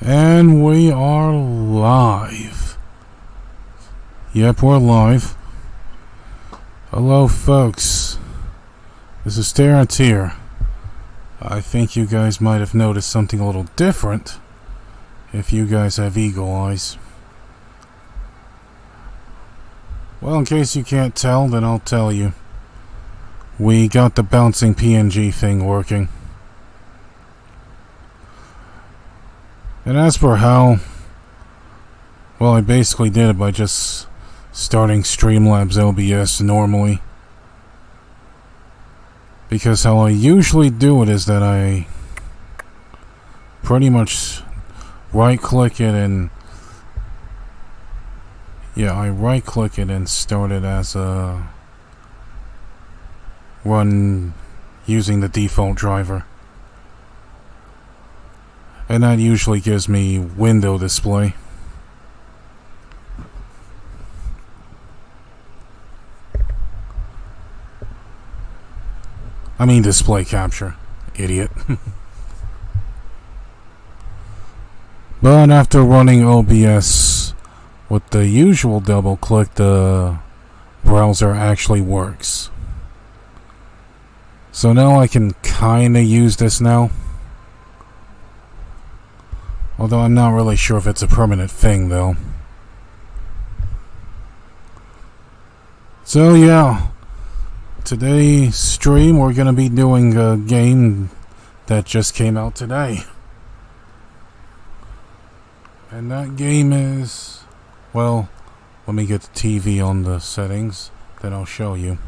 And we are live. Yep, we're live. Hello, folks. This is Terrence here. I think you guys might have noticed something a little different if you guys have eagle eyes. Well, in case you can't tell, then I'll tell you. We got the bouncing PNG thing working. And as for how, well, I basically did it by just starting Streamlabs OBS normally. Because how I usually do it is that I pretty much right-click it and... yeah, I right-click it and start it as a run using the default driver. And that usually gives me window display. I mean display capture, idiot. But after running OBS with the usual double click, the browser actually works. So now I can kinda use this now. Although I'm not really sure if it's a permanent thing, though. So yeah, today's stream we're gonna be doing a game that just came out today. And that game is... well, let me get the TV on the settings, then I'll show you.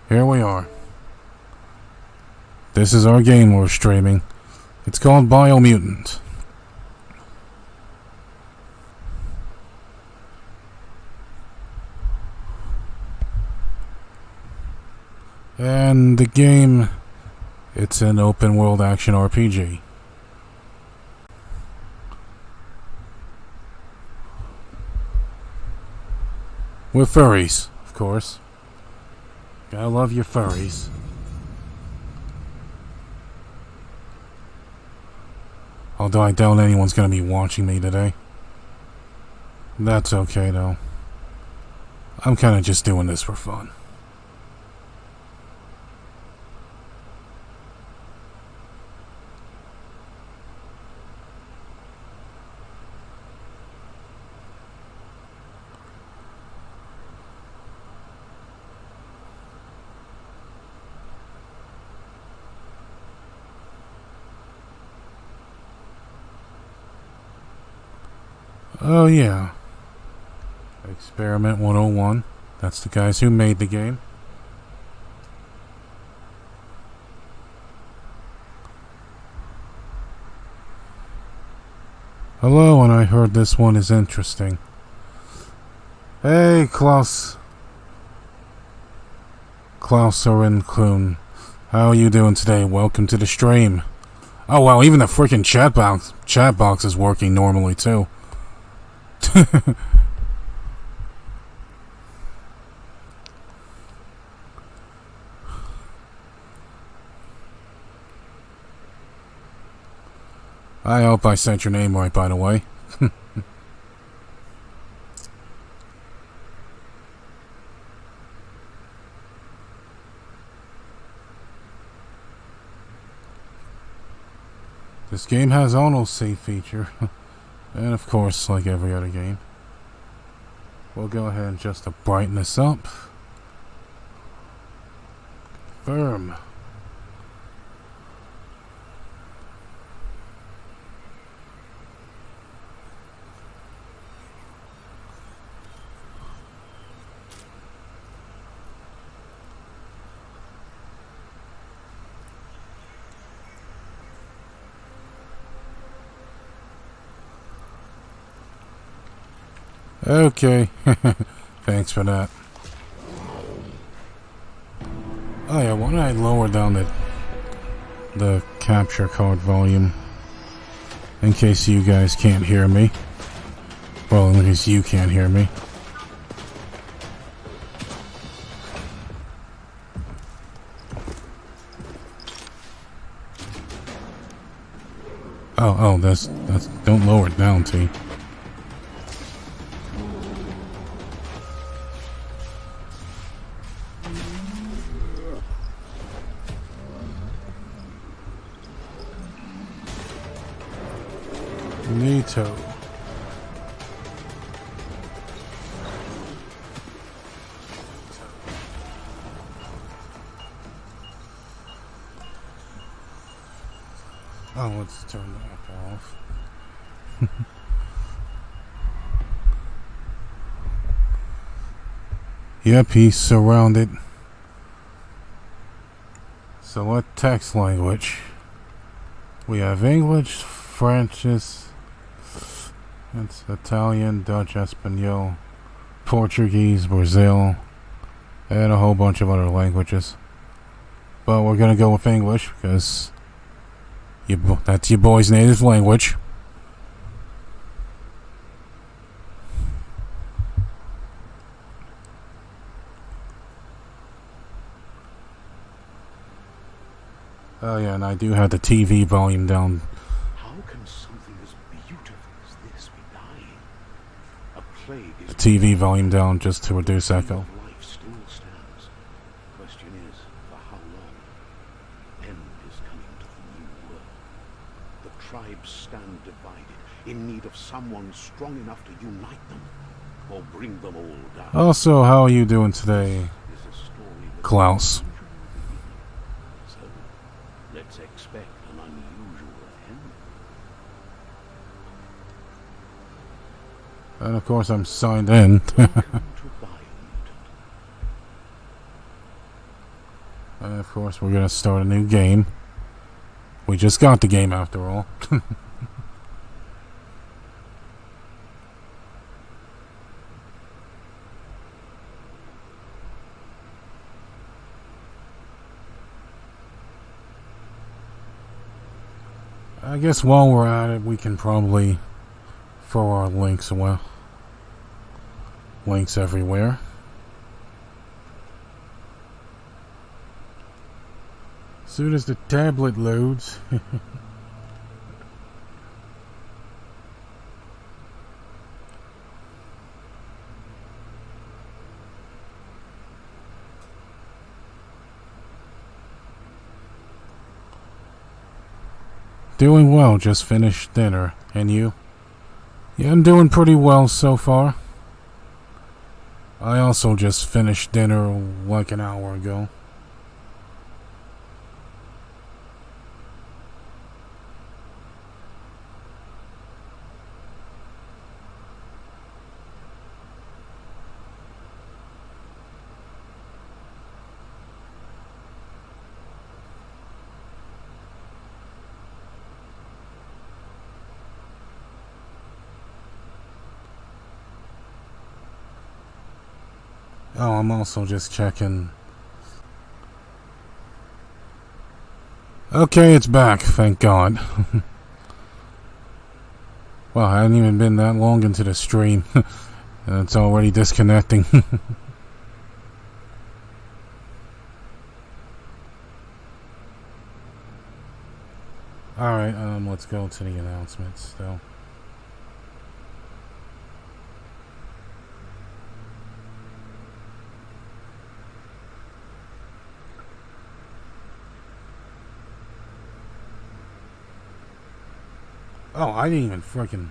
Here we are. This is our game we're streaming. It's called Biomutant. And the game, it's an open world action RPG. With furries, of course. Gotta love your furries. Although I doubt anyone's gonna be watching me today. That's okay though. I'm kinda just doing this for fun. Oh yeah. Experiment 101. That's the guys who made the game. Hello, and I heard this one is interesting. Hey, Klaus Kuhn. How are you doing today? Welcome to the stream. Oh wow, even the freaking chat box is working normally too. I hope I sent your name right, by the way. This game has auto-save feature. And of course, like every other game, we'll go ahead and just brighten this up. Confirm. Okay, thanks for that. Oh yeah, why don't I lower down the capture card volume in case you guys can't hear me. Well, in case you can't hear me. Oh, that's, don't lower it down, T. Neato. Oh, let's turn that off. Yep, he's surrounded. So what text language? We have English, French, it's Italian, Dutch, Espanol, Portuguese, Brazil, and a whole bunch of other languages. But we're gonna go with English because that's your boy's native language. Oh yeah, and I do have the TV volume down. How can something as beautiful as this be dying? A plague is the TV volume down just to reduce echo. life still stands. Question is, for how long? End is coming to the new world. The tribes stand divided, in need of someone strong enough to unite them, or bring them all down. Also, how are you doing today, Klaus? Let's expect an unusual end. And of course I'm signed in. And of course we're gonna start a new game. We just got the game after all. I guess while we're at it, we can probably throw our links away. Links everywhere. As soon as the tablet loads. Doing well, just finished dinner. And you? Yeah, I'm doing pretty well so far. I also just finished dinner like an hour ago. Oh, I'm also just checking. Okay, it's back, thank God. Well, I hadn't even been that long into the stream. And it's already disconnecting. Alright, let's go to the announcements, though. Oh, I didn't even freaking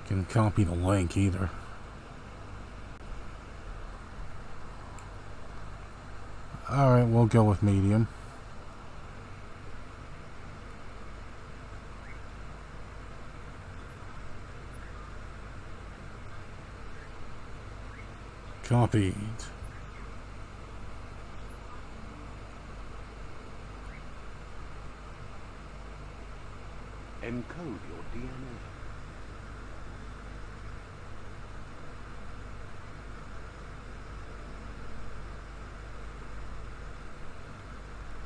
can copy the link either. Alright, we'll go with medium. Copied. Encode your DNA.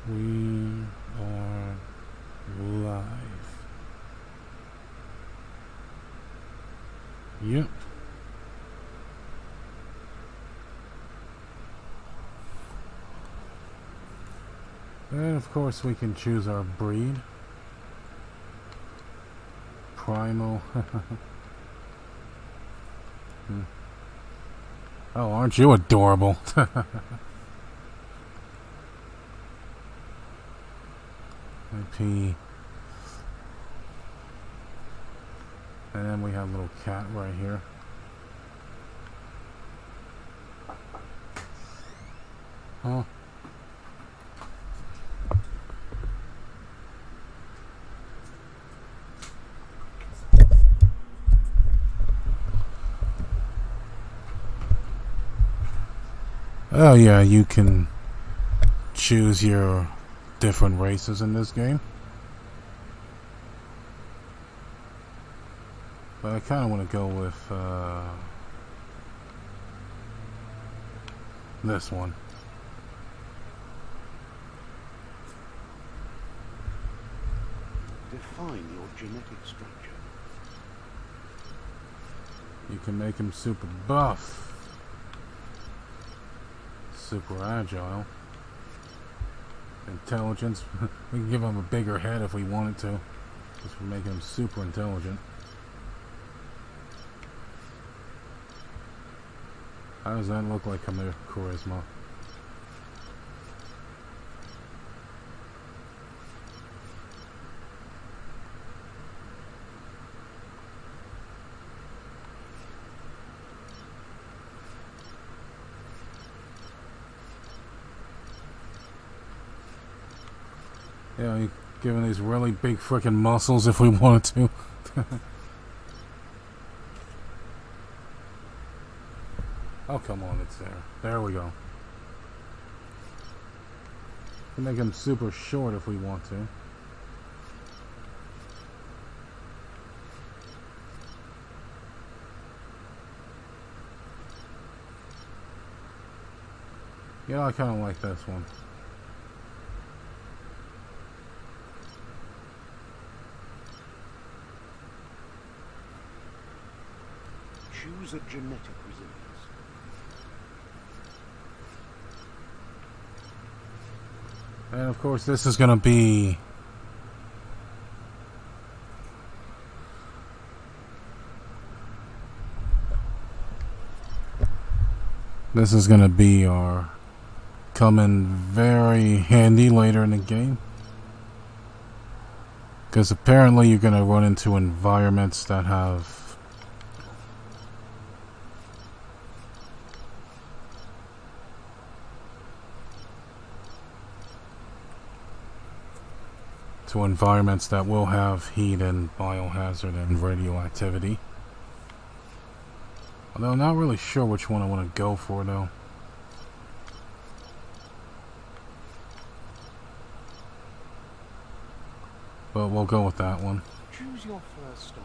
We are live. Yep. And of course we can choose our breed. primal. Oh, aren't you adorable? IP. And then we have a little cat right here. Huh? Oh yeah, you can choose your different races in this game. But I kind of want to go with this one. Define your genetic structure. You can make him super buff. Super agile. Intelligence. We can give him a bigger head if we wanted to. Just for making him super intelligent. How does that look like charisma? Yeah, you giving these really big freaking muscles if we wanted to. Oh, come on, it's there. There we go. We can make him super short if we want to. Yeah, I kind of like this one. Choose a genetic resilience. And of course this is going to be our come in very handy later in the game, because apparently you're going to run into environments that have environments that will have heat and biohazard and radioactivity. Although I'm not really sure which one I want to go for though. But we'll go with that one. Choose your first style.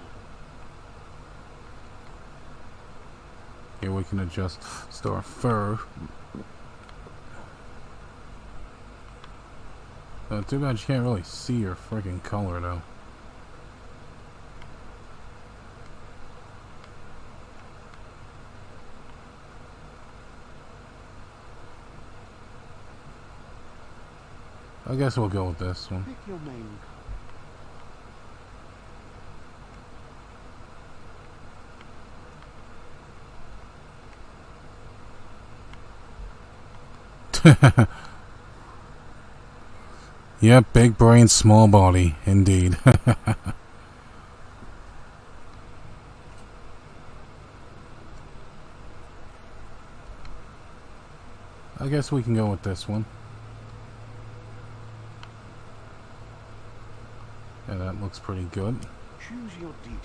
Here we can adjust our fur. Too bad you can't really see your freaking color though. I guess we'll go with this one. Pick your main color. Yep, big brain, small body, indeed. I guess we can go with this one. Yeah, that looks pretty good. Choose your detail.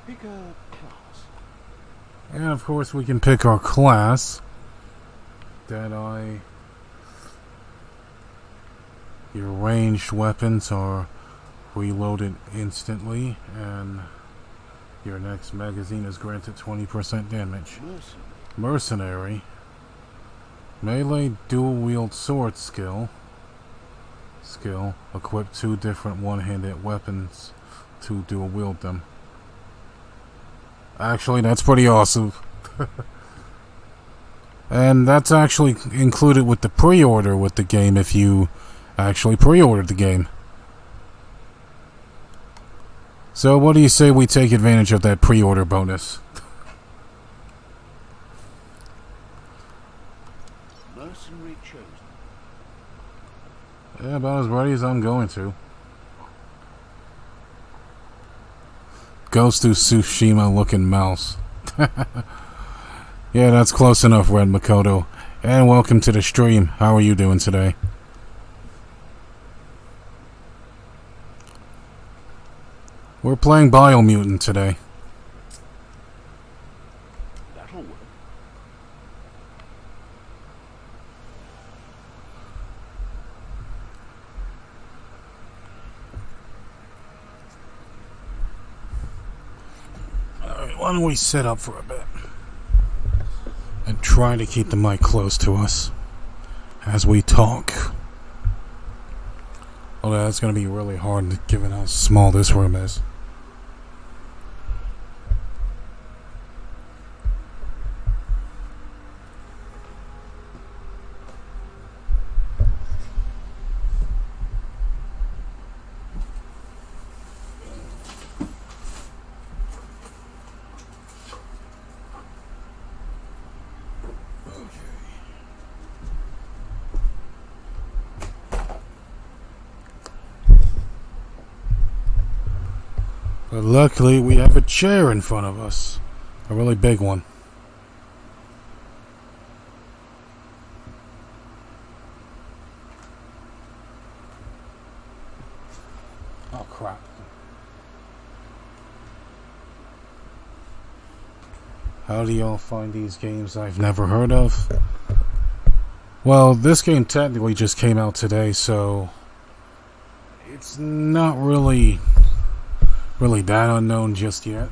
Pick a class. And of course we can pick our class. Deadeye. Your ranged weapons are reloaded instantly, and your next magazine is granted 20% damage. Mercenary. Melee dual wield sword skill. skill. Equip 2 different one-handed weapons to dual wield them. Actually, that's pretty awesome. And that's actually included with the pre-order with the game if you actually pre-ordered the game. So what do you say we take advantage of that pre-order bonus? Mercenary chosen. Yeah, about as ready as I'm going to. Ghost of Tsushima looking mouse. Yeah, that's close enough, Red Makoto. And welcome to the stream. How are you doing today? We're playing Biomutant today. That'll work. Alright, why don't we sit up for a bit? And try to keep the mic close to us as we talk. Although that's going to be really hard given how small this room is. But luckily, we have a chair in front of us. A really big one. Oh, crap. How do y'all find these games I've never heard of? Well, this game technically just came out today, so it's not really that unknown just yet.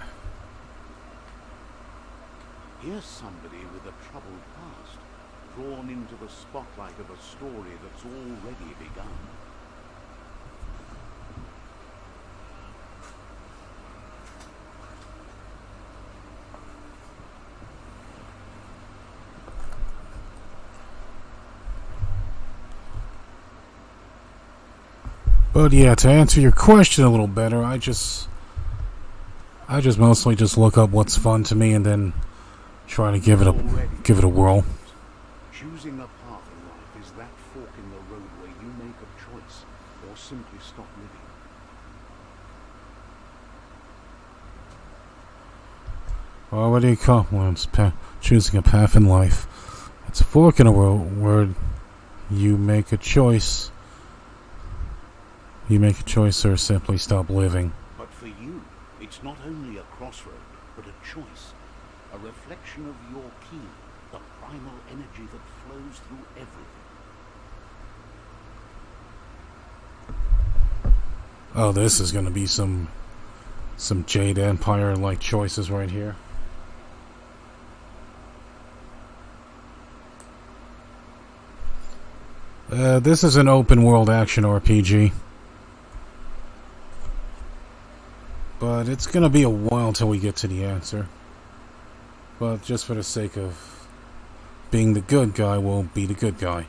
Here's somebody with a troubled past, drawn into the spotlight of a story that's already begun. But yeah, to answer your question a little better, I just mostly just look up what's fun to me and then try to give it a whirl. Choosing a path in life is that fork in the road where you make a choice or simply stop living. Already accomplished. Choosing a path in life. It's a fork in the road where you make a choice. You make a choice or simply stop living. But for you, it's not only a crossroad, but a choice. A reflection of your ki, the primal energy that flows through everything. Oh, this is going to be some Jade Empire-like choices right here. This is an open-world action RPG. But it's going to be a while till we get to the answer. But just for the sake of being the good guy, we'll be the good guy.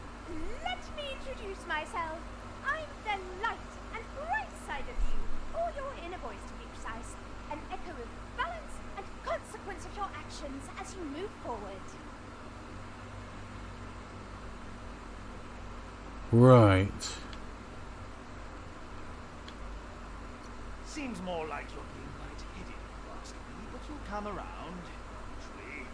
Let me introduce myself. I'm the light and bright side of you, or your inner voice to be precise. An echo of balance and consequence of your actions as you move forward. Right. Seems more like you're being light-headed, if you ask me, but you'll come around, eventually.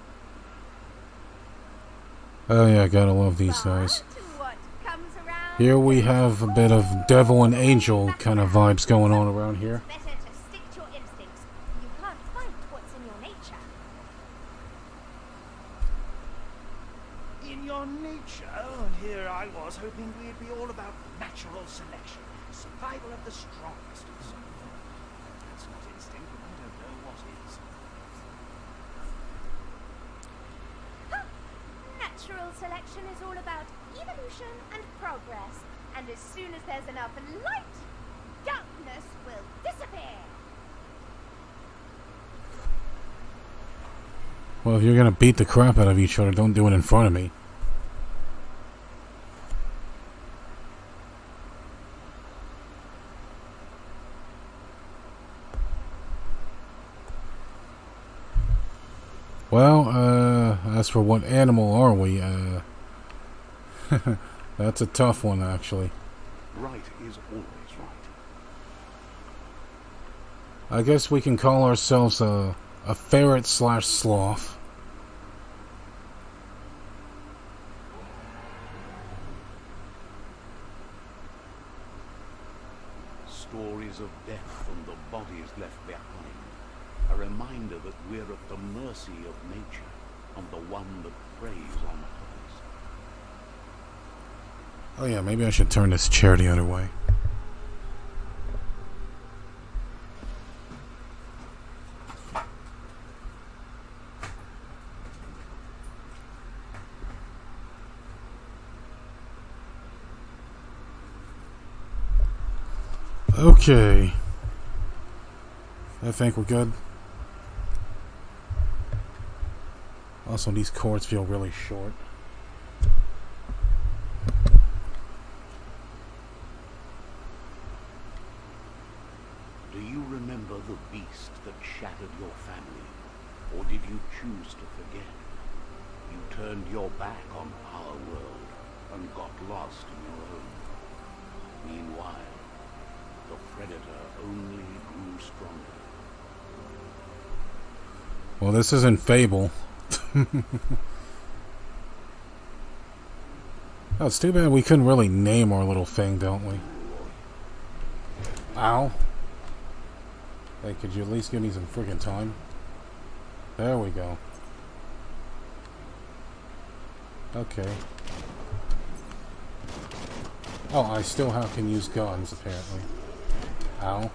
Oh yeah, gotta love these guys. But what comes around Here we have a bit of devil and angel kind of vibes going on around here. It's better to stick to your instincts. You can't fight what's in your nature. In your nature, and here I was hoping we'd be all about natural selection, survival of the strongest and so on. That's not instinct, and I don't know what is. Natural selection is all about evolution and progress. And as soon as there's enough light, darkness will disappear. Well, if you're gonna beat the crap out of each other, don't do it in front of me. Well, as for what animal are we, that's a tough one, actually. Right is always right. I guess we can call ourselves a ferret slash sloth. Stories of death and the bodies left behind. A reminder that we're at the mercy of nature and the one that preys on others. Oh yeah, maybe I should turn this chair the other way. Okay. I think we're good. Also, these cords feel really short. Do you remember the beast that shattered your family? Or did you choose to forget? You turned your back on our world and got lost in your own. Meanwhile, the predator only grew stronger. Well, this isn't Fable. Oh, it's too bad we couldn't really name our little thing, don't we? Ow. Hey, could you at least give me some friggin' time? There we go. Okay. Oh, I still can use guns, apparently. Ow.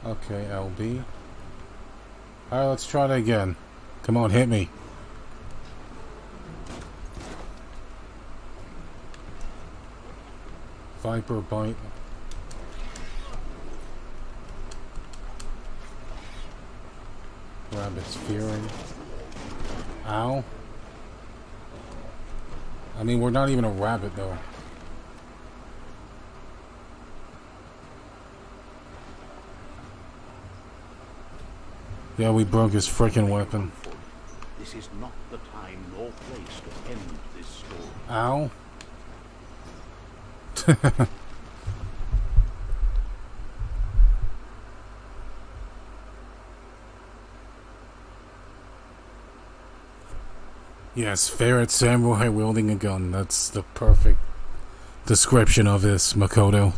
Okay, LB. Alright, let's try that again. Come on, hit me. Viper bite. Rabbit's fury. Ow. I mean, we're not even a rabbit, though. Yeah, we broke his frickin' weapon. This is not the time nor place to end this story. Ow. Yes, ferret samurai wielding a gun. That's the perfect description of this, Makoto.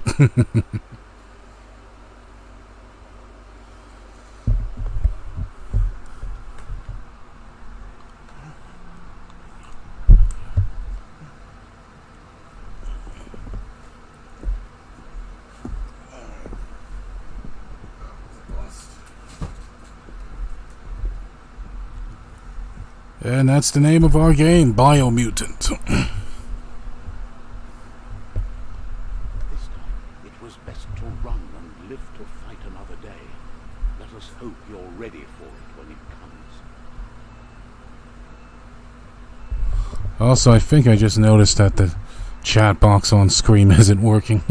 And that's the name of our game, Biomutant. This time, it was best to run and live to fight another day. Let us hope you're ready for it when it comes. Also, I think I just noticed that the chat box on screen isn't working.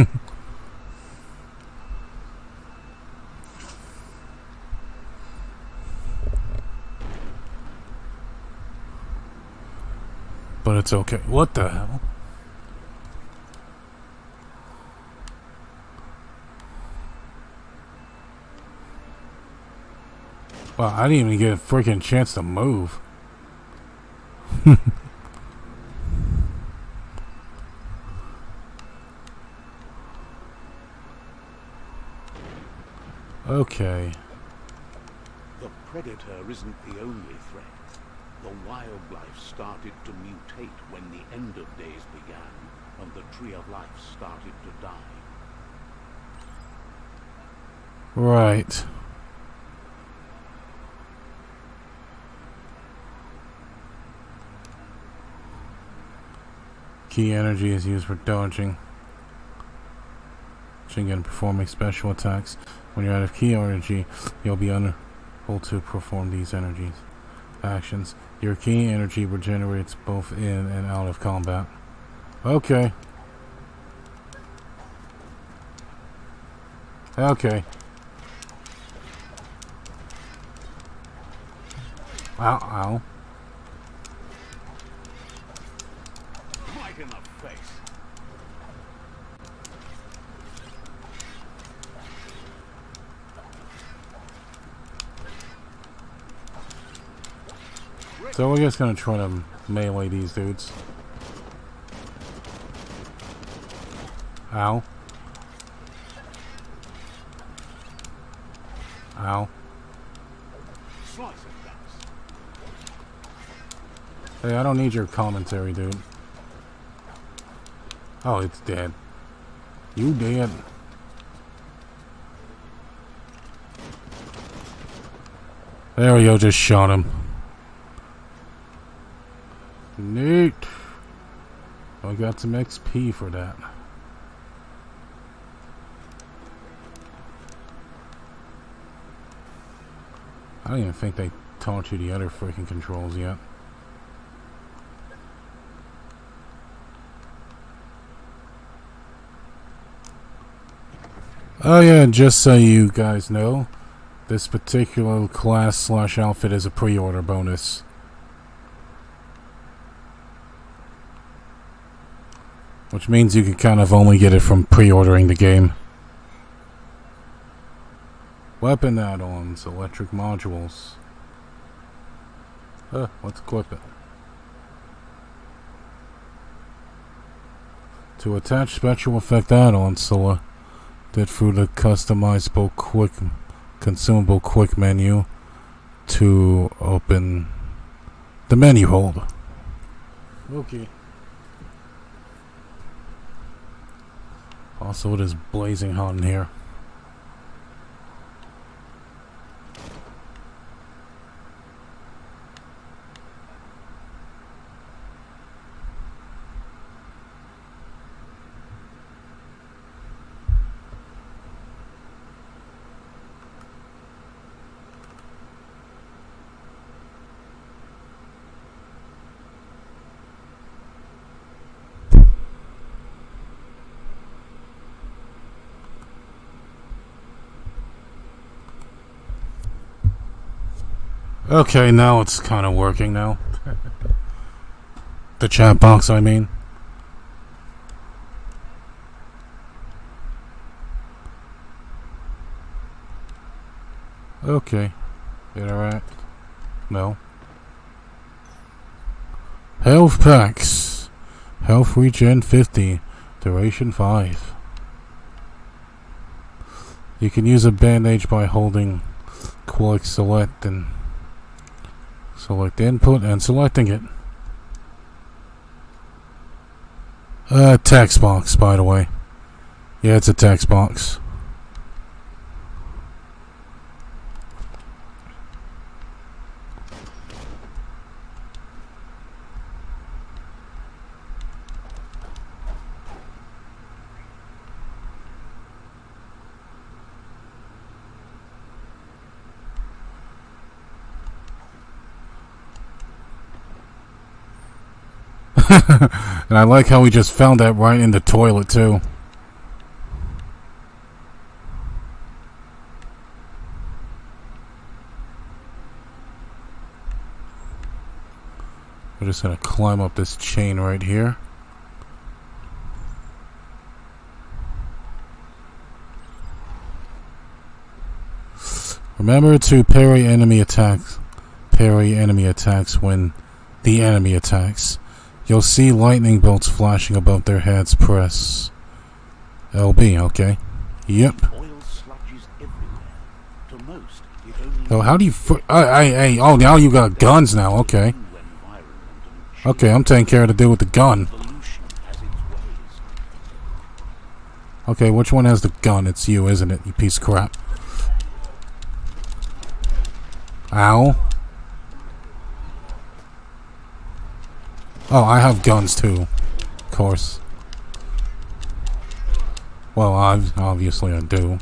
But it's okay. What the hell? Wow, I didn't even get a freaking chance to move. Okay. The predator isn't the only threat. The wildlife started to mutate when the end of days began, and the tree of life started to die. Right. Key energy is used for dodging and performing special attacks. When you're out of key energy, you'll be unable to perform these energies actions. Your key energy regenerates both in and out of combat. Okay. Okay. Ow, ow. Right in the face. So we're just gonna try to melee these dudes. Ow. Ow. Slice it, guys. Hey, I don't need your commentary, dude. Oh, it's dead. You dead. There we go, just shot him. Neat. I got some XP for that. I don't even think they taught you the other freaking controls yet. Oh yeah, just so you guys know, this particular class / outfit is a pre-order bonus. Which means you can kind of only get it from pre-ordering the game. Weapon add-ons, electric modules. Let's equip it. To attach special effect add-ons, select it through the customizable consumable quick menu to open the menu holder. Okay. Also, it is blazing hot in here. Okay, now it's kind of working now. The chat box, I mean. Okay. Interact. No. Health packs. Health regen 50. Duration 5. You can use a bandage by holding quick select and select input and selecting it. Text box, by the way. Yeah, it's a text box. And I like how we just found that right in the toilet too. We're just gonna climb up this chain right here. Remember to parry enemy attacks. Parry enemy attacks when the enemy attacks. You'll see lightning bolts flashing above their heads. Press LB, okay? Yep. Oil sludges everywhere. To most, it only Oh, how do you... oh, now you got guns now, okay. when Okay, I'm taking care of the dude with the gun. Evolution has its ways. Okay, which one has the gun? It's you, isn't it, you piece of crap? Ow. Oh, I have guns too. Of course. Well, obviously I do.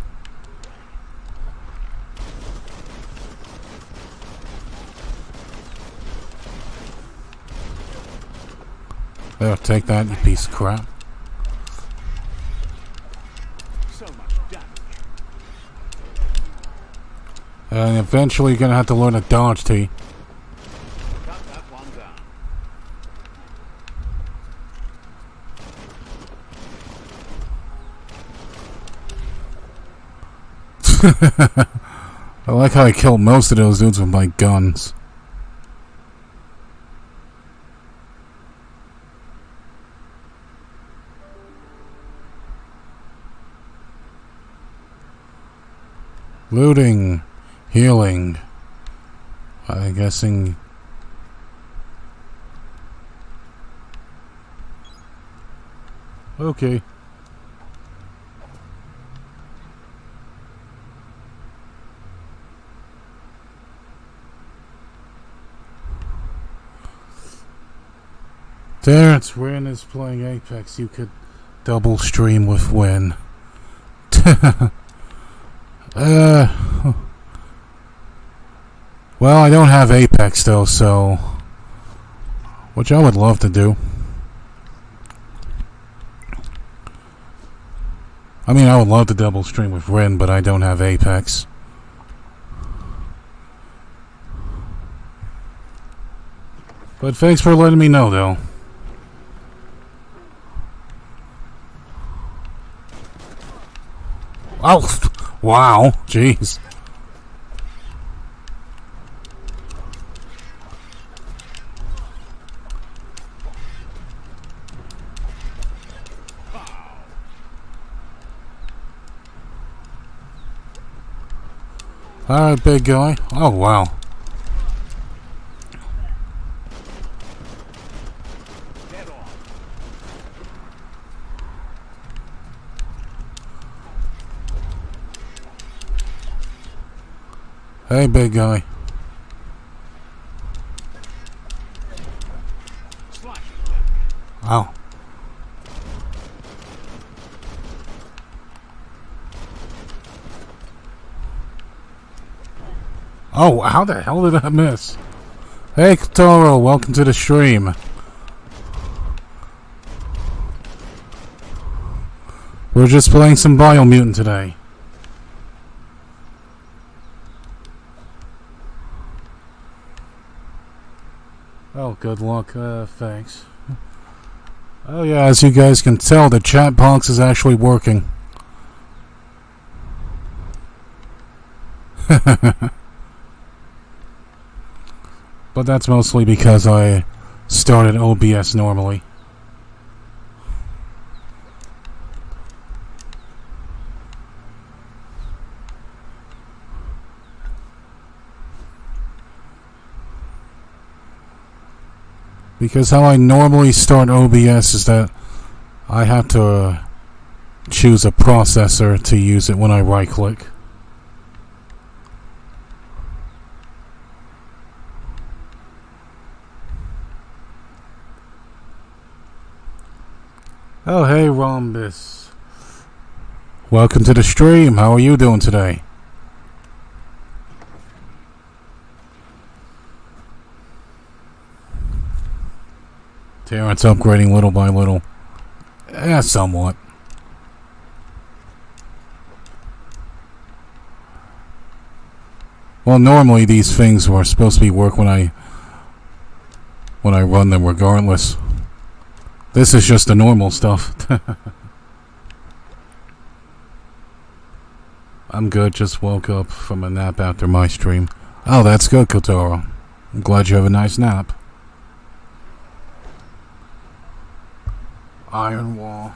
There, take that, you piece of crap. So much damage. And eventually you're gonna have to learn a dodge T. Cut that one down. I like how I killed most of those dudes with my guns. Looting. Healing. I'm guessing... Okay. Terrence, Win is playing Apex. You could double stream with Win. Well, I don't have Apex though, so... Which I would love to do. I mean, I would love to double stream with Rin, but I don't have Apex. But thanks for letting me know, though. Oh! Wow! Jeez. Alright, big guy. Oh, wow. Hey, big guy. Wow. Oh, how the hell did I miss? Hey, Toro, welcome to the stream. We're just playing some Biomutant today. Oh, good luck, thanks. Oh yeah, as you guys can tell, the chat box is actually working. But that's mostly because I started OBS normally. Because how I normally start OBS is that I have to choose a processor to use it when I right click. Oh, hey, Rhombus. Welcome to the stream. How are you doing today? Terrence upgrading little by little. Somewhat. Well, normally these things were supposed to be work when I run them regardless. This is just the normal stuff. I'm good, just woke up from a nap after my stream. Oh, that's good, Kotaro. I'm glad you have a nice nap. Iron Wall.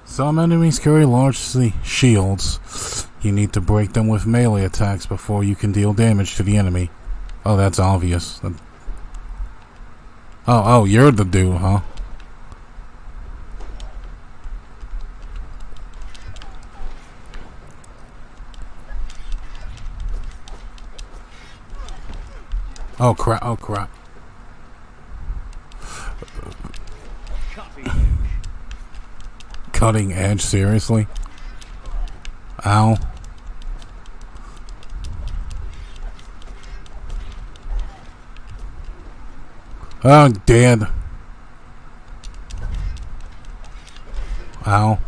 Some enemies carry large shields. You need to break them with melee attacks before you can deal damage to the enemy. Oh, that's obvious. Oh, you're the dude, huh? Oh crap, oh crap. Cutting edge, seriously? Ow. Oh, dead. Ow.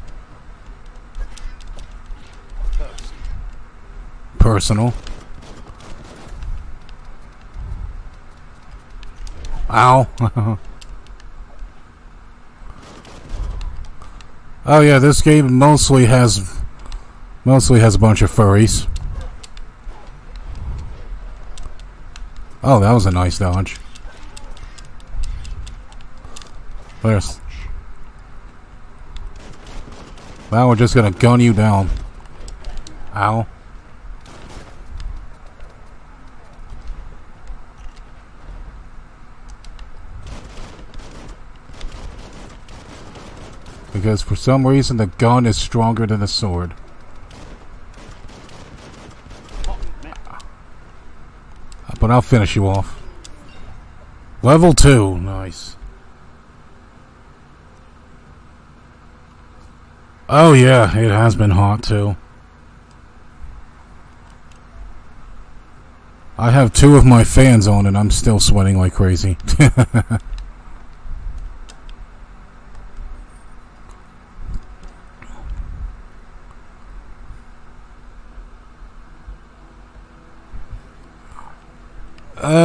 Personal. Ow. Oh yeah, this game mostly has a bunch of furries. Oh, that was a nice dodge. There's. Now we're just gonna gun you down. Ow. Because for some reason the gun is stronger than the sword. But I'll finish you off. Level 2. Nice. Oh yeah, it has been hot too. I have 2 of my fans on and I'm still sweating like crazy.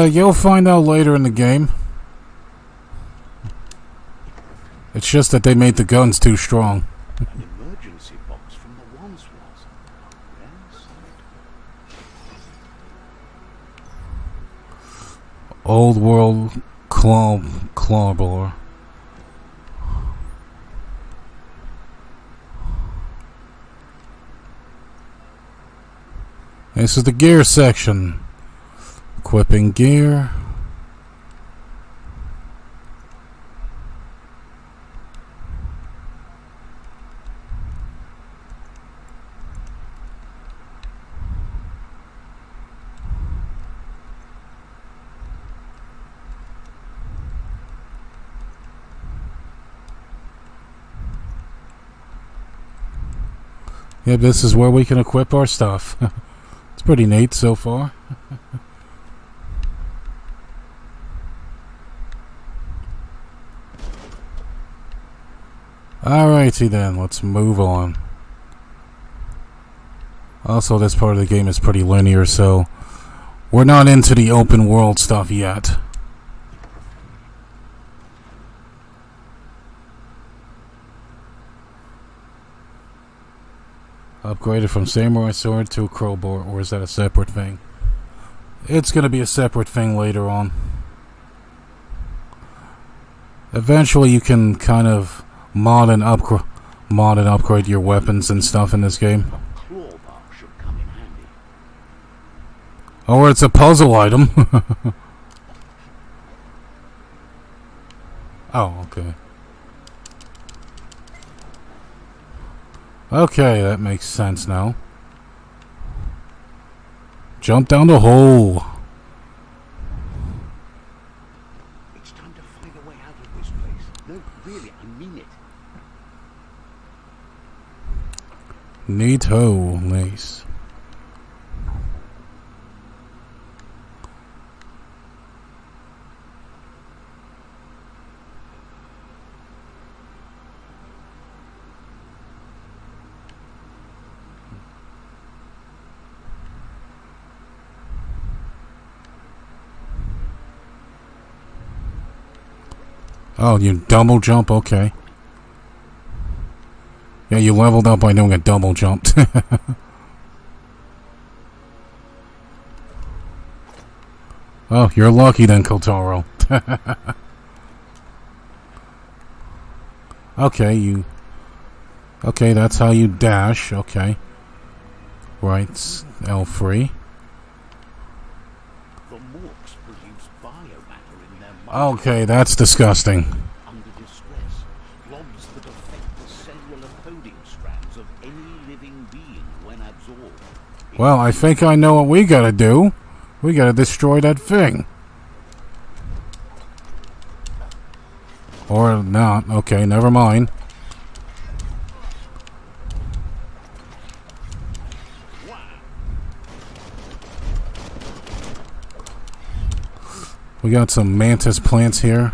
You'll find out later in the game. It's just that they made the guns too strong. An emergency box from the once was. Old world clawbore. This is the gear section. Equipping gear. Yeah, this is where we can equip our stuff. It's pretty neat so far. Alrighty then, let's move on. Also, this part of the game is pretty linear, so we're not into the open world stuff yet. Upgraded from samurai sword to a crowbar, or is that a separate thing? It's gonna be a separate thing later on. Eventually you can kind of mod and upgrade your weapons and stuff in this game. Clawbar should come in handy. Or it's a puzzle item. Oh, okay. Okay, that makes sense now. Jump down the hole. It's time to find a way out of this place. No, really, I mean it. Neato, nice. Oh, you double jump? Okay. Yeah, you leveled up by doing a double jump. Oh, you're lucky then, Kotaro. Okay, okay, that's how you dash. Okay. Right, L3. The Morks produce biomatter in their Okay, that's disgusting. Under distress, blobs that affect the cellular coding strands of any living being when absorbed. Well, I think I know what we gotta do. We gotta destroy that thing. Or not. Okay, never mind. We got some mantis plants here.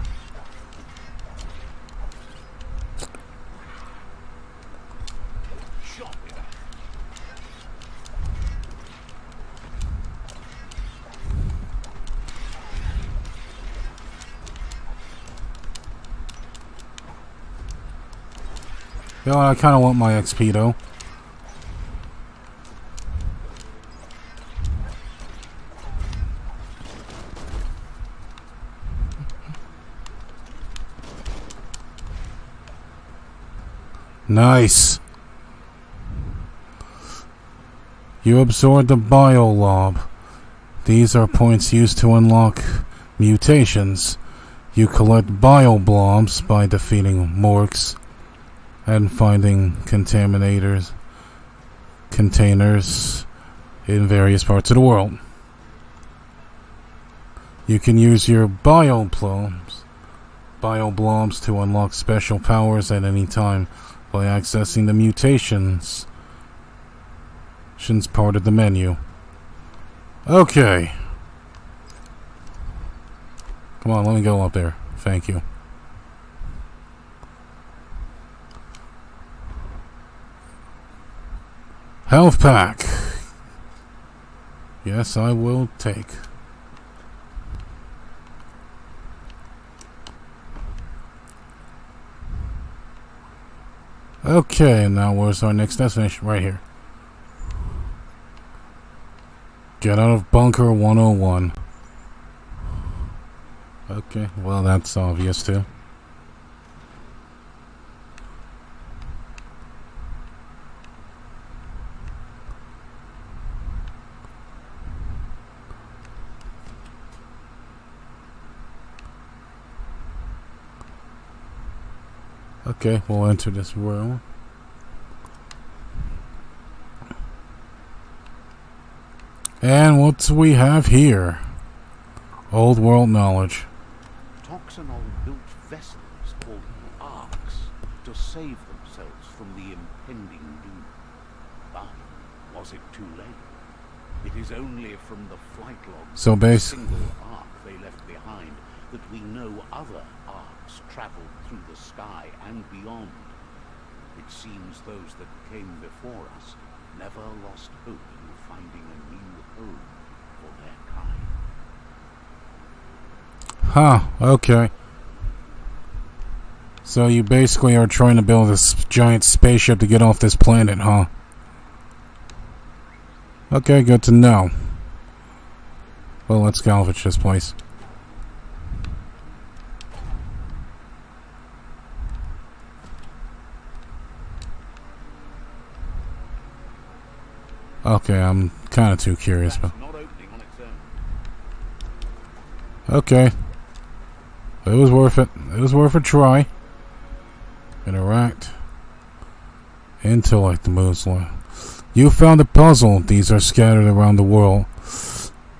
You know, I kind of want my XP though. Nice. You absorbed the Biolob. These are points used to unlock mutations. You collect Bioblobs by defeating Morks and finding containers in various parts of the world. You can use your Bioblobs to unlock special powers at any time by accessing the mutations part of the menu. Okay. Come on, let me go up there. Thank you. Health pack. Yes, I will take. Okay, now where's our next destination? Right here. Get out of bunker 101. Okay, well that's obvious too. Okay, we'll enter this room. And what do we have here? Old world knowledge. Toxanol built vessels called arcs to save themselves from the impending doom. But was it too late? It is only from the flight logs of a single arc they left behind that we know other arcs traveled through the sky and beyond. It seems those that came before us never lost hope in finding a new home for their kind. Huh, okay. So you basically are trying to build this giant spaceship to get off this planet, huh? Okay, good to know. Well, let's salvage this place. Okay, I'm kind of too curious, but okay. It was worth it. It was worth a try. Interact. Intellect the Muslim. You found a puzzle. These are scattered around the world.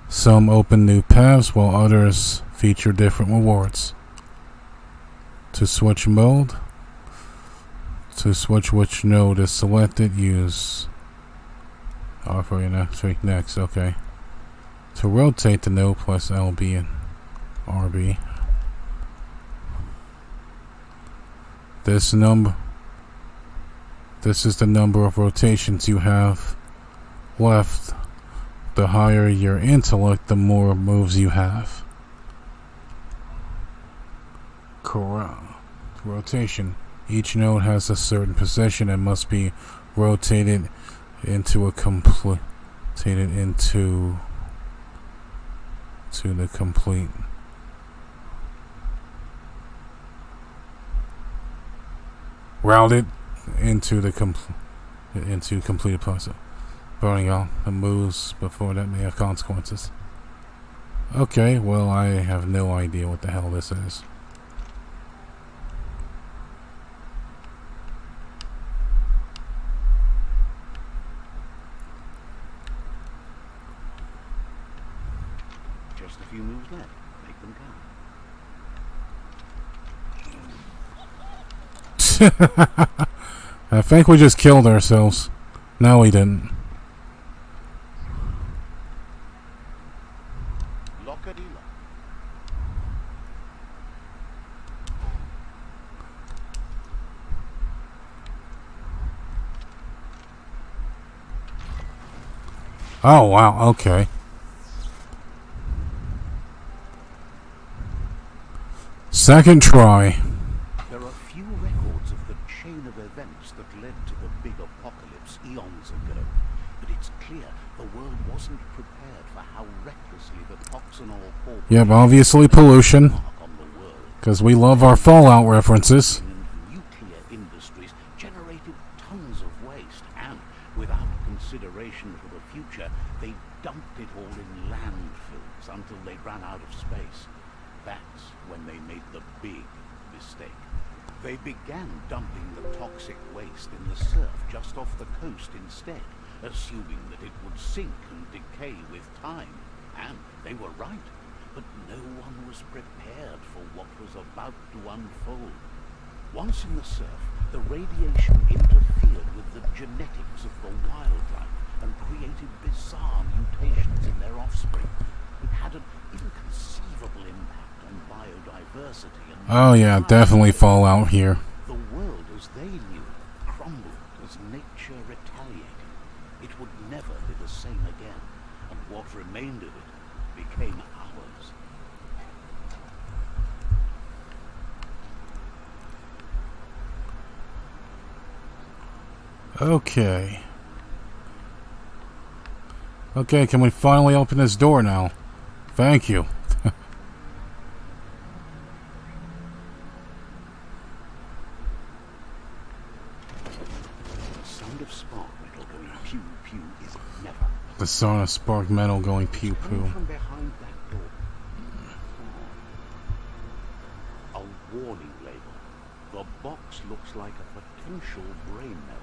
Some open new paths, while others feature different rewards. To switch mode. To switch which node is selected, use for your next, okay. To rotate the node, plus LB and RB. This is the number of rotations you have left. The higher your intellect, the more moves you have. Rotation. Each node has a certain position and must be rotated into the complete routed into completed process. Burning out the moves before that may have consequences. Okay, well, I have no idea what the hell this is. Just a few moves left. Make them count. I think we just killed ourselves. No, we didn't. Lockety-lock. Oh, wow, okay. Second try. There are few records of the chain of events that led to the big apocalypse eons ago, but it's clear the world wasn't prepared for how recklessly the toxinol corporation Yep, obviously pollution. on the world. Because we love our Fallout references. And nuclear industries generated tons of waste, and without consideration for the future, they dumped it all in landfills until they ran out of space. That's when they made the big mistake. They began dumping the toxic waste in the surf just off the coast instead, assuming that it would sink and decay with time. And they were right, but no one was prepared for what was about to unfold. Once in the surf, the radiation interfered with the genetics of the wildlife and created bizarre mutations in their offspring. It had an inconceivable impact on biodiversity and Oh yeah, definitely Fallout here. the world as they knew it crumbled as nature retaliated. It would never be the same again, and what remained of it became ours. Okay. Okay, can we finally open this door now? Thank you. The sound of spark metal going pew pew is never The sound of spark metal going pew coming poo. from behind that door. A warning label. The box looks like a potential brain melt.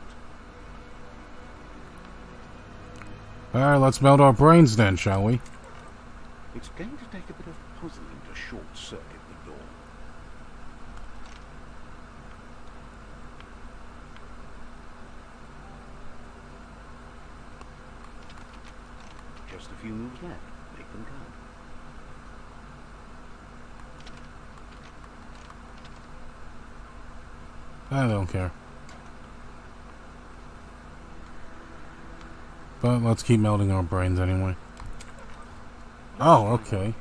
Alright, let's melt our brains then, shall we? It's going to take a bit of puzzling to short-circuit the door. Just a few moves left. Make them count. I don't care. But let's keep melting our brains anyway. Oh, okay.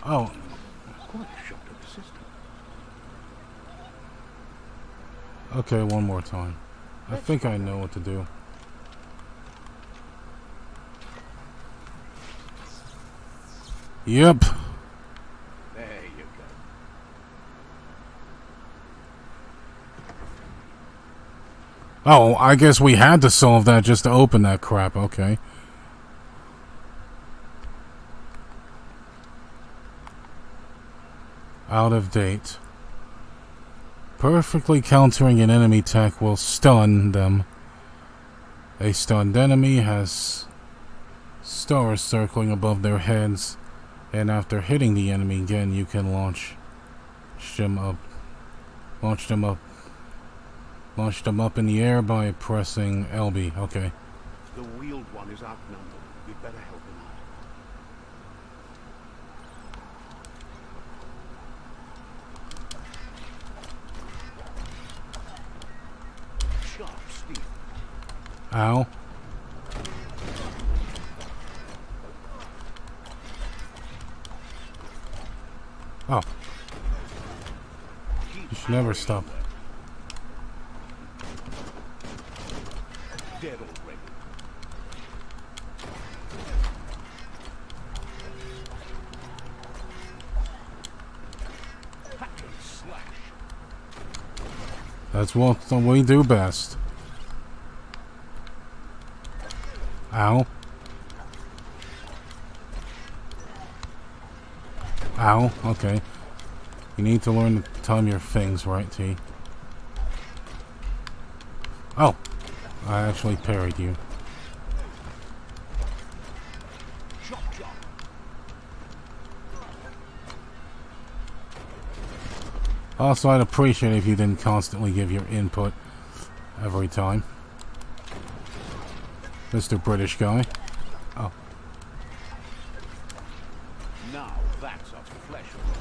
Oh, Quite shocked at the system. okay, one more time. I think I know what to do. Yep. There you go. Oh, I guess we had to solve that just to open that crap, okay. Out of date. Perfectly countering an enemy tech will stun them. A stunned enemy has stars circling above their heads, and after hitting the enemy again, you can launch them up in the air by pressing LB. Okay. The wheeled one is outnumbered. We'd better help him out. Sharp steel. Ow. Oh, Keep you should never hammering stop. Dead already. Hack and slash. That's what we do best. Ow. Ow, okay. You need to learn to time your things right, T. Oh! I actually parried you. Also, I'd appreciate it if you didn't constantly give your input every time. Mr. British guy. Oh. Now that's a flesh wound.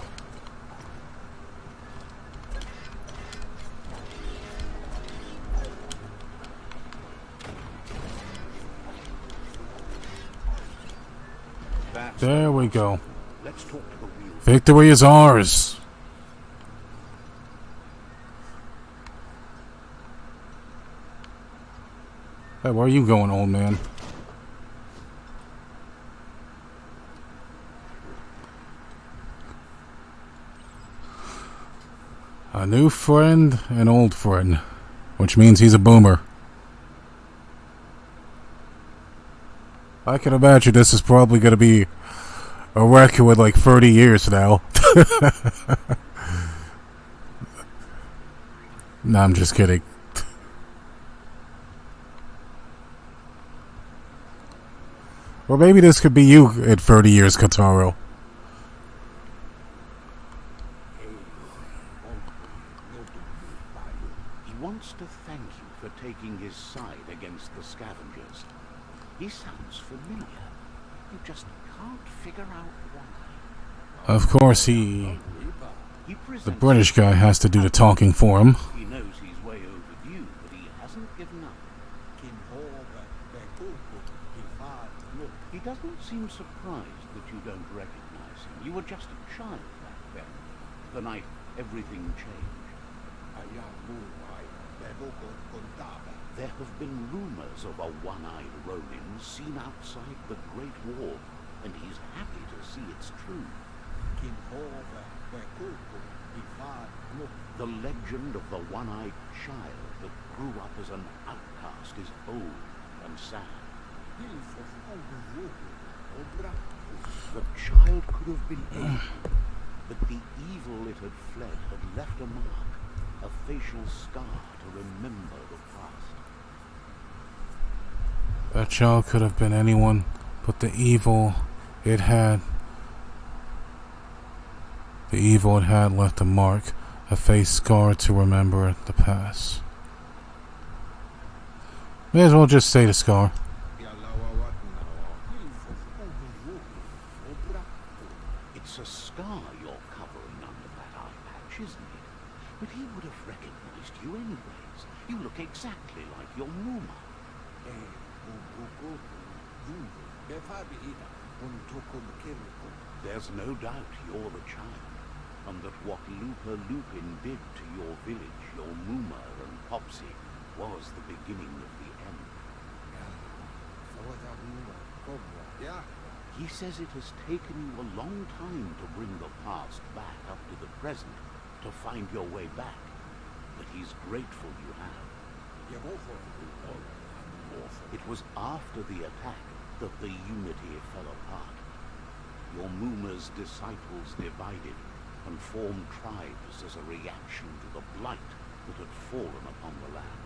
There we go. Let's talk to the wheel. Victory is ours! Hey, where are you going, old man? A new friend, an old friend. Which means he's a boomer. I can imagine this is probably going to be a record with like 30 years now. No, I'm just kidding. Or maybe this could be you in 30 years, Kataro. He wants to thank you for taking his side against the scavengers. He sounds familiar. You just can't figure out why. Of course, the British guy has to do the talking for him. He knows he's way overdue, but he hasn't given up. He doesn't seem surprised that you don't recognize him. You were just a child back then. The night everything changed. There have been rumors of a one-eyed Ronin seen outside the Great Wall, and he's happy to see it's true. The legend of the one-eyed child that grew up as an outcast is old and sad. The child could have been evil, but the evil it had fled had left a mark, a facial scar to remember the past. That child could have been anyone, but the evil it had left a mark, a face scar to remember the past. May as well just say the scar. It's a scar you're covering under that eye patch, isn't it? But he would have recognized you anyways. You look exactly like your Muma. There's no doubt you're the child, and that what Looper Lupin did to your village, your Muma and Popsy, was the beginning of the end. He says it has taken you a long time to bring the past back up to the present, to find your way back, but he's grateful you have. It was after the attack that the unity fell apart. Your Muma's disciples divided and formed tribes as a reaction to the blight that had fallen upon the land.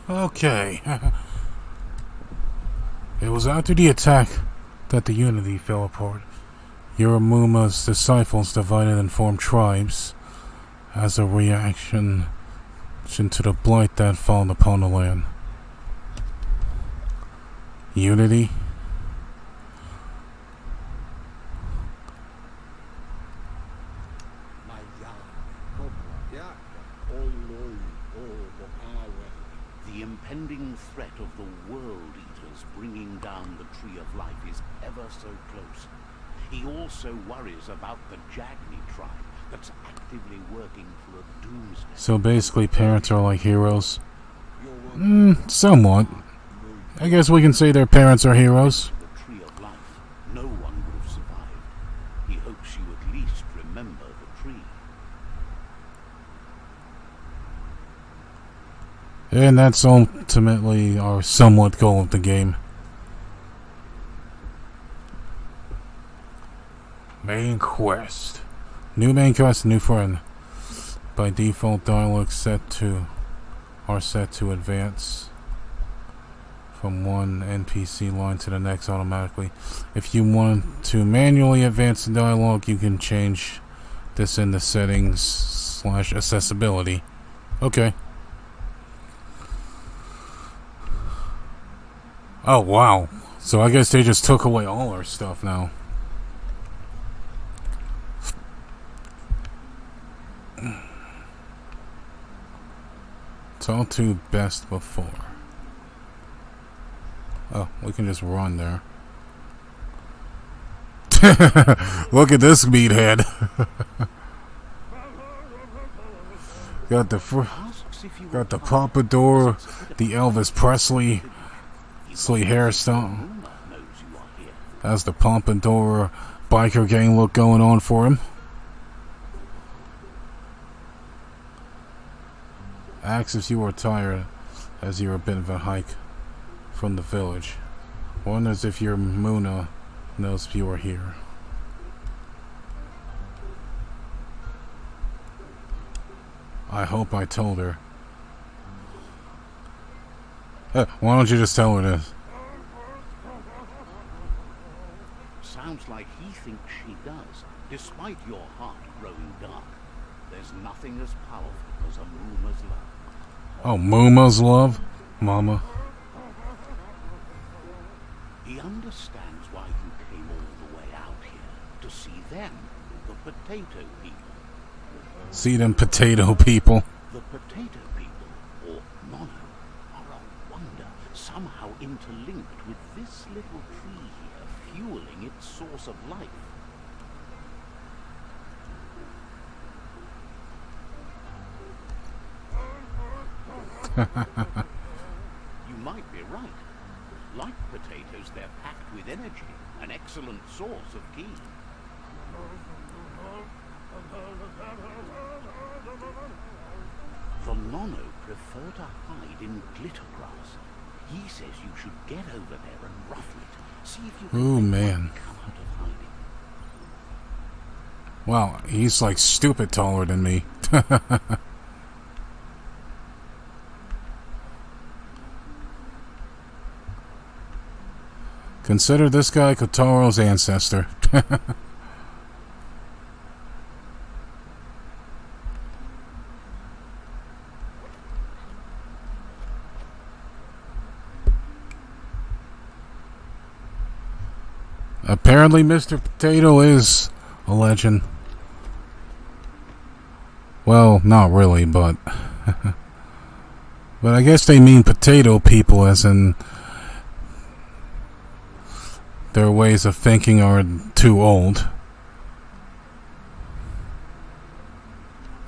Okay. It was after the attack that the unity fell apart. Yoramuma's disciples divided and formed tribes as a reaction to the blight that fallen upon the land. Unity? The impending threat of the World Eaters bringing down the Tree of Life is ever so close. He also worries about the Jagni tribe that's actively working for a doomsday. So basically parents are like heroes? Somewhat. I guess we can say their parents are heroes. The Tree of Life, no one would have survived. He hopes tree. And that's ultimately our somewhat goal of the game. Main quest. New main quest, new friend. By default, dialogue are set to advance from one NPC line to the next automatically. If you want to manually advance the dialogue, you can change this in the settings / accessibility. Okay. Oh wow. So I guess they just took away all our stuff now. It's all too best before. Oh, we can just run there. Look at this meathead. got the pompadour, the Elvis Presley hairstyle. Has the pompadour biker gang look going on for him. Ask if you are tired, as you're a bit of a hike from the village. Wonders if your Muna knows you are here. I hope I told her. Why don't you just tell her this? Sounds like he thinks she does, despite your heart growing dark. There's nothing as powerful as a Muma's love. Oh, Muma's love? Mama. He understands why you came all the way out here, to see them, the potato people. See them potato people. The potato people, or Mono, are a wonder, somehow interlinked with this little tree here, fueling its source of life. You might be right. Like potatoes, they're packed with energy, an excellent source of key. The Mono prefer to hide in glitter grass. He says you should get over there and ruffle it. See if you can man. Come out of hiding. Wow, he's like stupid taller than me. Consider this guy Kotaro's ancestor. Apparently Mr. Potato is a legend. Well, not really, but... but I guess they mean potato people as in... their ways of thinking are too old.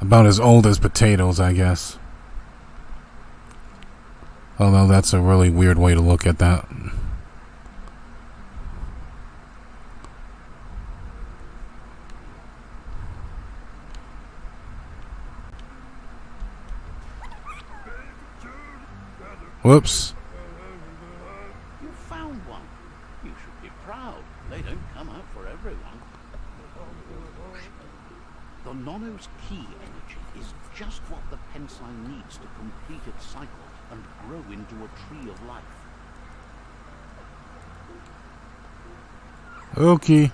About as old as potatoes, I guess. Although that's a really weird way to look at that. Whoops. You found one. You should be proud. They don't come out for everyone. The Nono's key energy is just what the Pensai needs to complete its cycle and grow into a tree of life. Okay.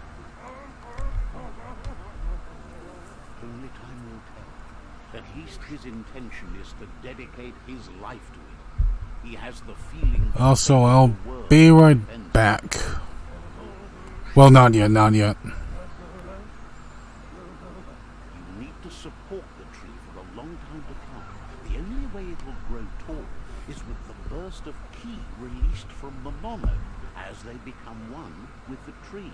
Only time will tell. At least his intention is to dedicate his life to it. He has the feeling. Also, I'll be right back. Well, not yet, not yet. You need to support the tree for a long time to come. The only way it will grow tall is with the burst of ki released from the Mono as they become one with the tree.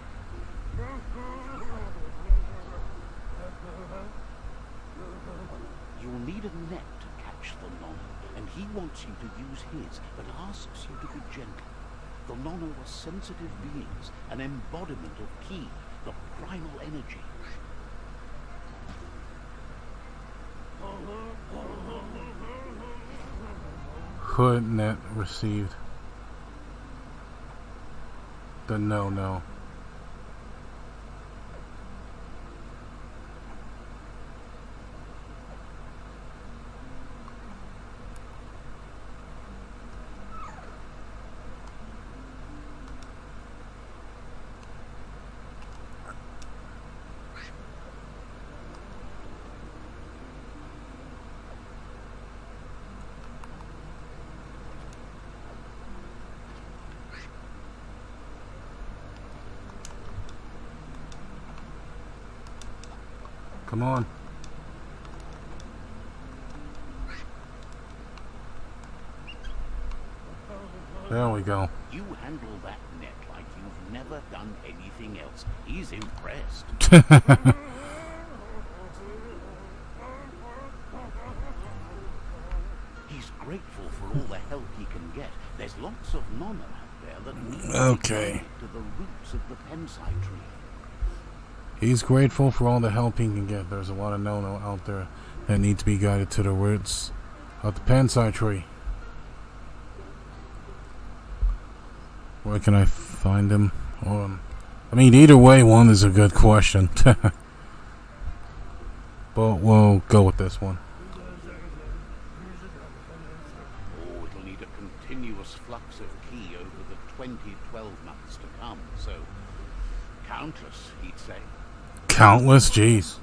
You'll need a net to catch the Mono, and he wants you to use his, but asks you to be gentle. The Mono are sensitive beings, an embodiment of ki, the primal energy. Input net received. The no. Come on. There we go. You handle that net like you've never done anything else. He's impressed. He's grateful for all the help he can get. There's lots of Nono out there that need Okay. to the roots of the Pensai tree. He's grateful for all the help he can get. There's a lot of no out there that need to be guided to the roots of the Pensai tree. Where can I find him? I mean, either way, one is a good question. But we'll go with this one. Oh, it'll need a continuous flux of ki over the 2012 months to come, so countless, he'd say. Countless? Jeez.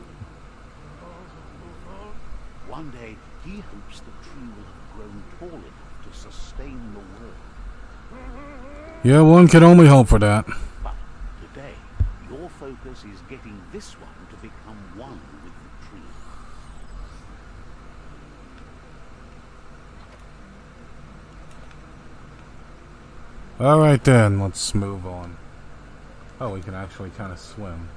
One day, he hopes the tree will have grown tall enough to sustain the world. Yeah, one can only hope for that. But today, your focus is getting this one to become one with the tree. Alright then, let's move on. Oh, we can actually kind of swim.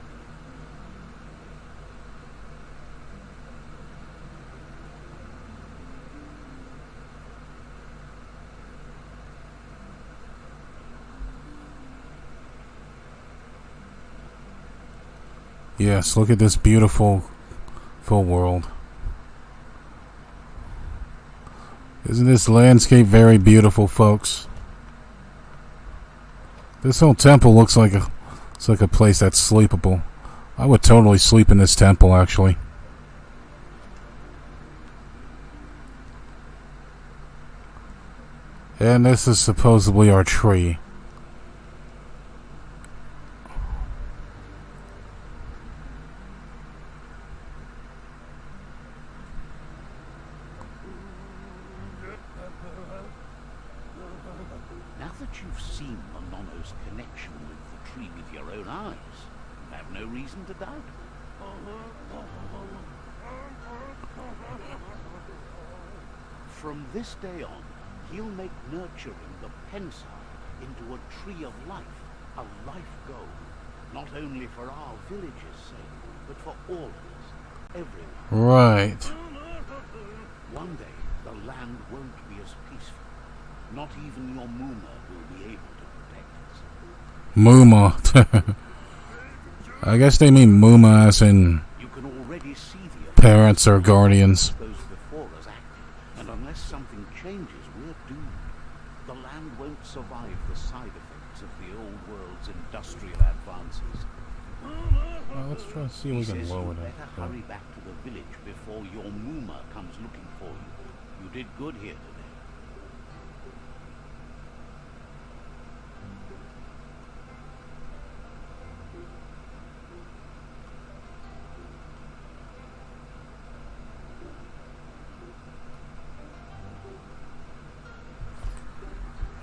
Yes, look at this beautiful full world. Isn't this landscape very beautiful, folks? This whole temple looks like a place that's sleepable. I would totally sleep in this temple, actually. And this is supposedly our tree. Now that you've seen the Nono's connection with the tree with your own eyes, you have no reason to doubt it. From this day on, he'll make nurturing the Pensai into a tree of life, a life goal. Not only for our village's sake, but for all of us, everyone. Right. One day, the land won't be as peaceful. Not even your Muma will be able to protect us. Muma. I guess they mean Muma as in You can already see the parents or guardians. those before us acted, and unless something changes, we're doomed. The land won't survive the side effects of the old world's industrial advances. Well, let's try to see if we can Says lower you that. better hurry back to the village before your Muma comes looking for you. You did good here today.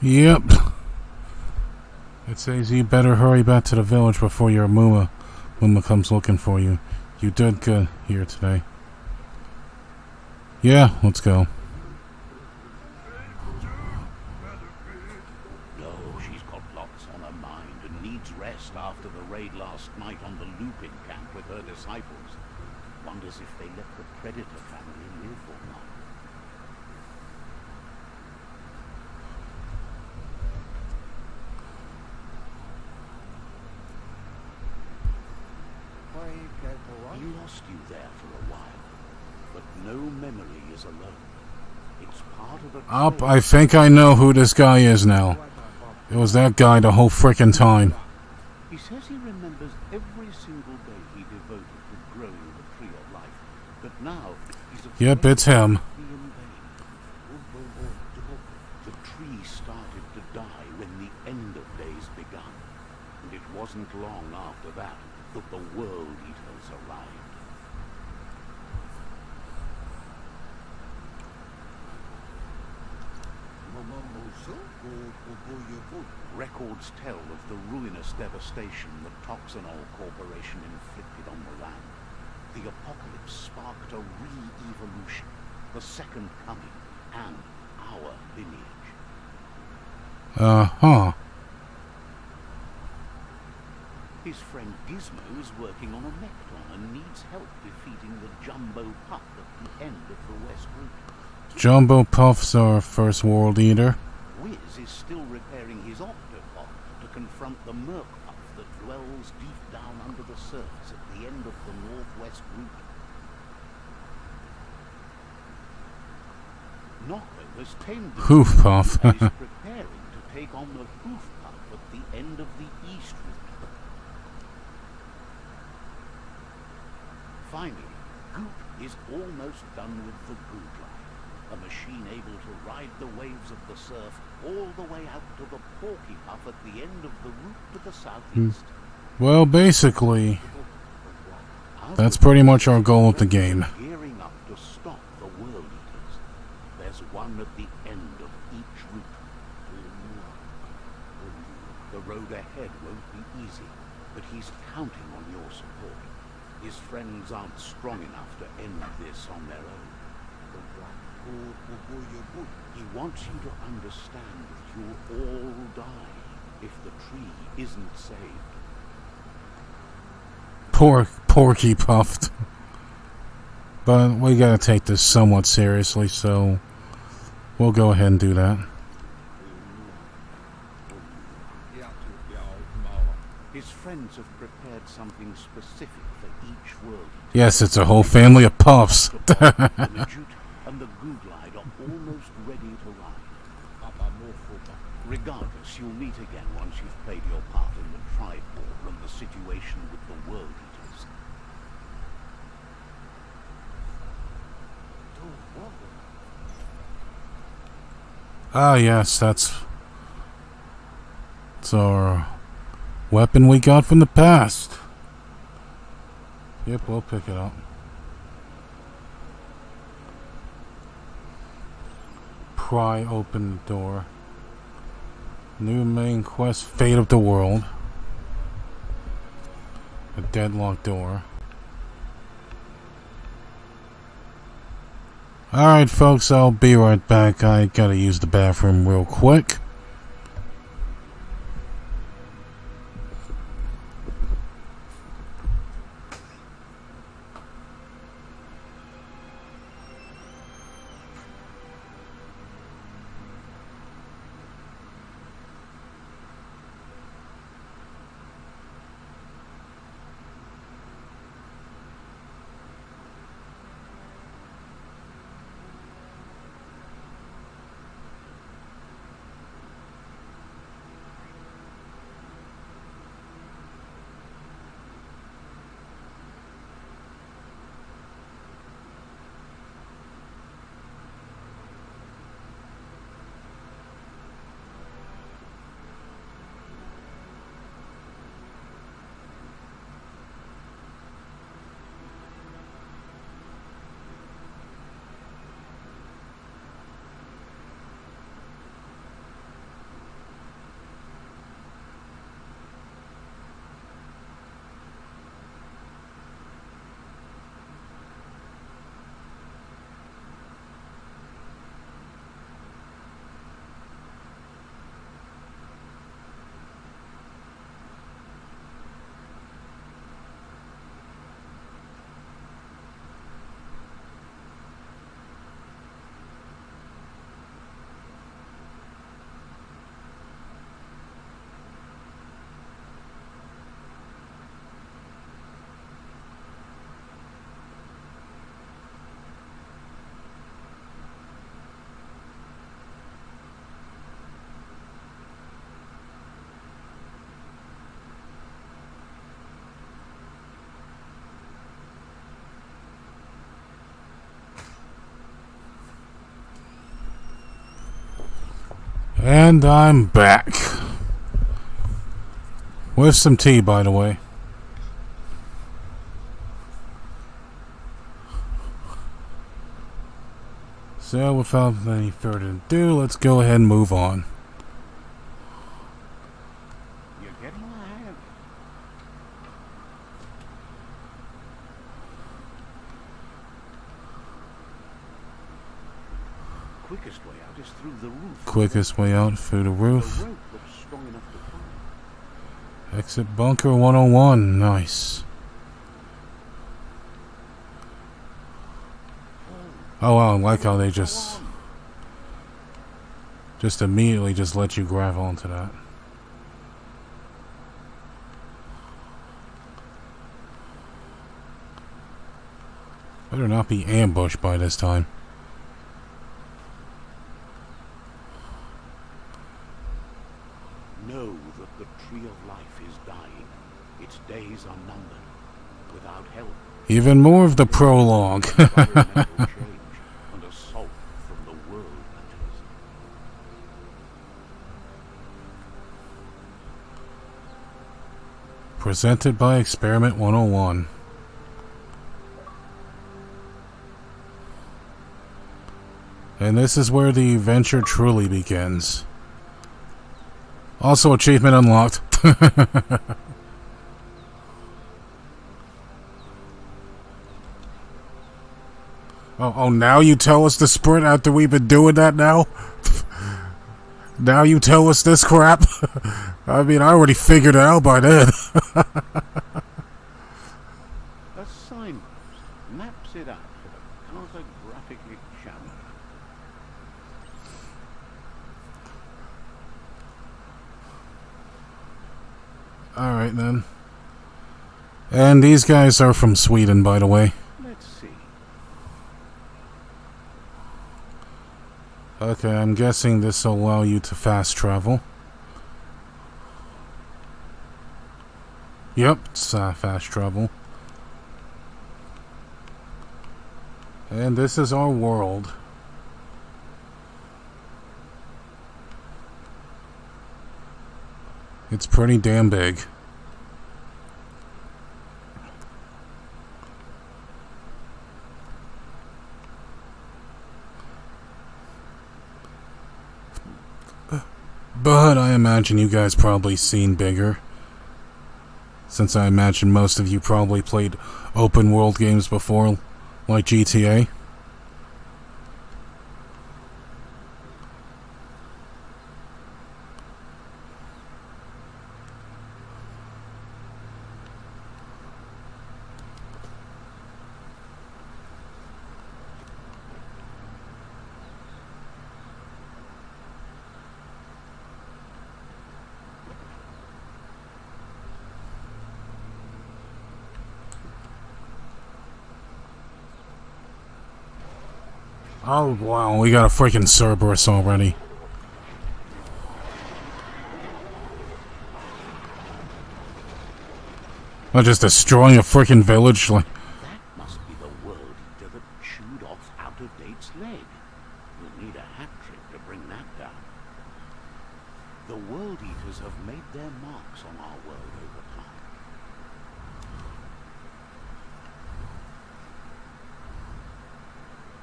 Yep. It says you better hurry back to the village before your Muma comes looking for you. You did good here today. Yeah, let's go. No, she's got lots on her mind and needs rest after the raid last night on the Lupin camp with her disciples. Wonders if they let the Predator family live or not. He lost you there for a while, but no memory is alone. It's part of the Up, trail. I think I know who this guy is now. It was that guy the whole frickin' time. He says he remembers every single day he devoted to growing the tree of life. But now he's afraid Yep, it's him. it will be in vain. The tree started to die when the end of days began. And it wasn't long after that that the world eaters arrived. Records tell of the ruinous devastation the Toxanol Corporation inflicted on the land. The apocalypse sparked a re-evolution, the second coming, and our lineage. Uh-huh. His friend Gizmo is working on a Mecton and needs help defeating the Jumbo Pup at the end of the West Route. Jumbo Puff's our first world eater. Wiz is still repairing his Octopop to confront the Merc Puff that dwells deep down under the surface at the end of the Northwest Route. Nocco has tamed the Hoof Puff. and is preparing to take on the Hoof Puff at the end of the East Route. Finally, Goop is almost done with the Good Line, a machine able to ride the waves of the surf all the way out to the Porky Puff at the end of the route to the southeast. Well, basically, that's pretty much our goal of the game. Gearing up to stop the World Eaters. There's one at the end of each route. The road ahead won't be easy, but he's counting on your support. His friends aren't strong enough to end this on their own. He wants you to understand that you'll all die if the tree isn't saved. Porky Puffed. But we gotta take this somewhat seriously, so we'll go ahead and do that. His friends have prepared something specific for each world. Yes, it's a whole family of puffs. The Jute and the Googlide are almost ready to ride. Regardless, you'll meet again once you've played your part in the tribe war and the situation with the World Eaters. Ah, yes, that's our weapon we got from the past. Yep, we'll pick it up. Pry open the door. New main quest, Fate of the World. A deadlocked door. Alright folks, I'll be right back. I gotta use the bathroom real quick. And I'm back. With some tea, by the way. So, without any further ado, let's go ahead and move on. You're getting ahead. Quickest way out is through the roof. Quickest way out through the roof. The rope looks strong enough to climb. Exit bunker 101. Nice. Oh wow, I like how they just immediately just let you grab onto that. Better not be ambushed by this time. Know that the tree of life is dying. Its days are numbered. Without help. Even more of the prologue. Environmental change and assault from the world hunters. Presented by Experiment 101. And this is where the adventure truly begins. Also, achievement unlocked. Oh, now you tell us to sprint after we've been doing that now? Now you tell us this crap? I mean, I already figured it out by then. A signpost maps it out for the cartographically challenged. Alright then. And these guys are from Sweden, by the way. Let's see. Okay, I'm guessing this will allow you to fast travel. Yep, it's fast travel. And this is our world. It's pretty damn big. But I imagine you guys probably seen bigger. Since I imagine most of you probably played open world games before, like GTA. Oh wow, we got a freaking Cerberus already. I'm just destroying a freaking village. Like, That must be the world eater that chewed off out-of-date's leg. You'll need a hat trick to bring that down. The world eaters have made their marks on our world over time.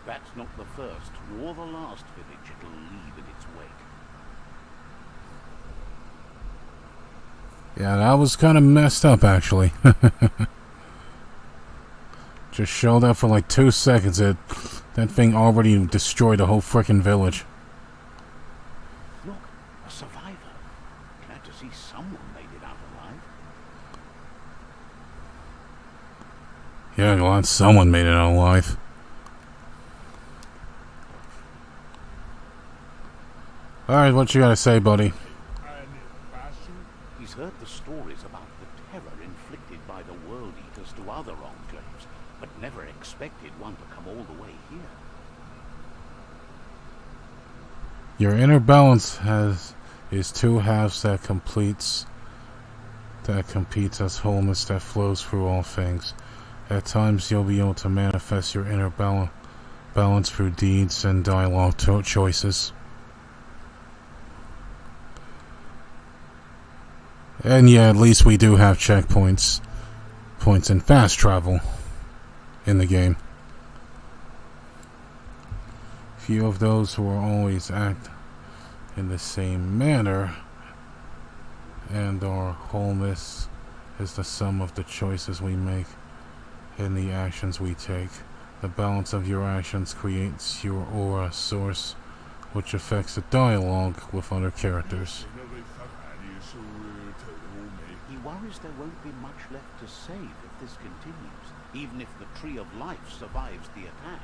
That's not the first, nor the last village it'll leave in its wake. yeah, that was kind of messed up, actually. Just showed up for like 2 seconds. That thing already destroyed the whole freaking village. Look, a survivor. Glad to see someone made it out alive. Yeah, glad someone made it out alive. Alright, what you gotta say, buddy? He's heard the stories about the terror inflicted by the world eaters to other enclaves, but never expected one to come all the way here. Your inner balance is two halves that competes as wholeness that flows through all things. At times you'll be able to manifest your inner balance through deeds and dialogue choices. And yeah, at least we do have checkpoints. Points in fast travel in the game. Few of those who will always act in the same manner, and our wholeness is the sum of the choices we make and the actions we take. The balance of your actions creates your aura source, which affects the dialogue with other characters. He worries there won't be much left to save if this continues, even if the Tree of Life survives the attack.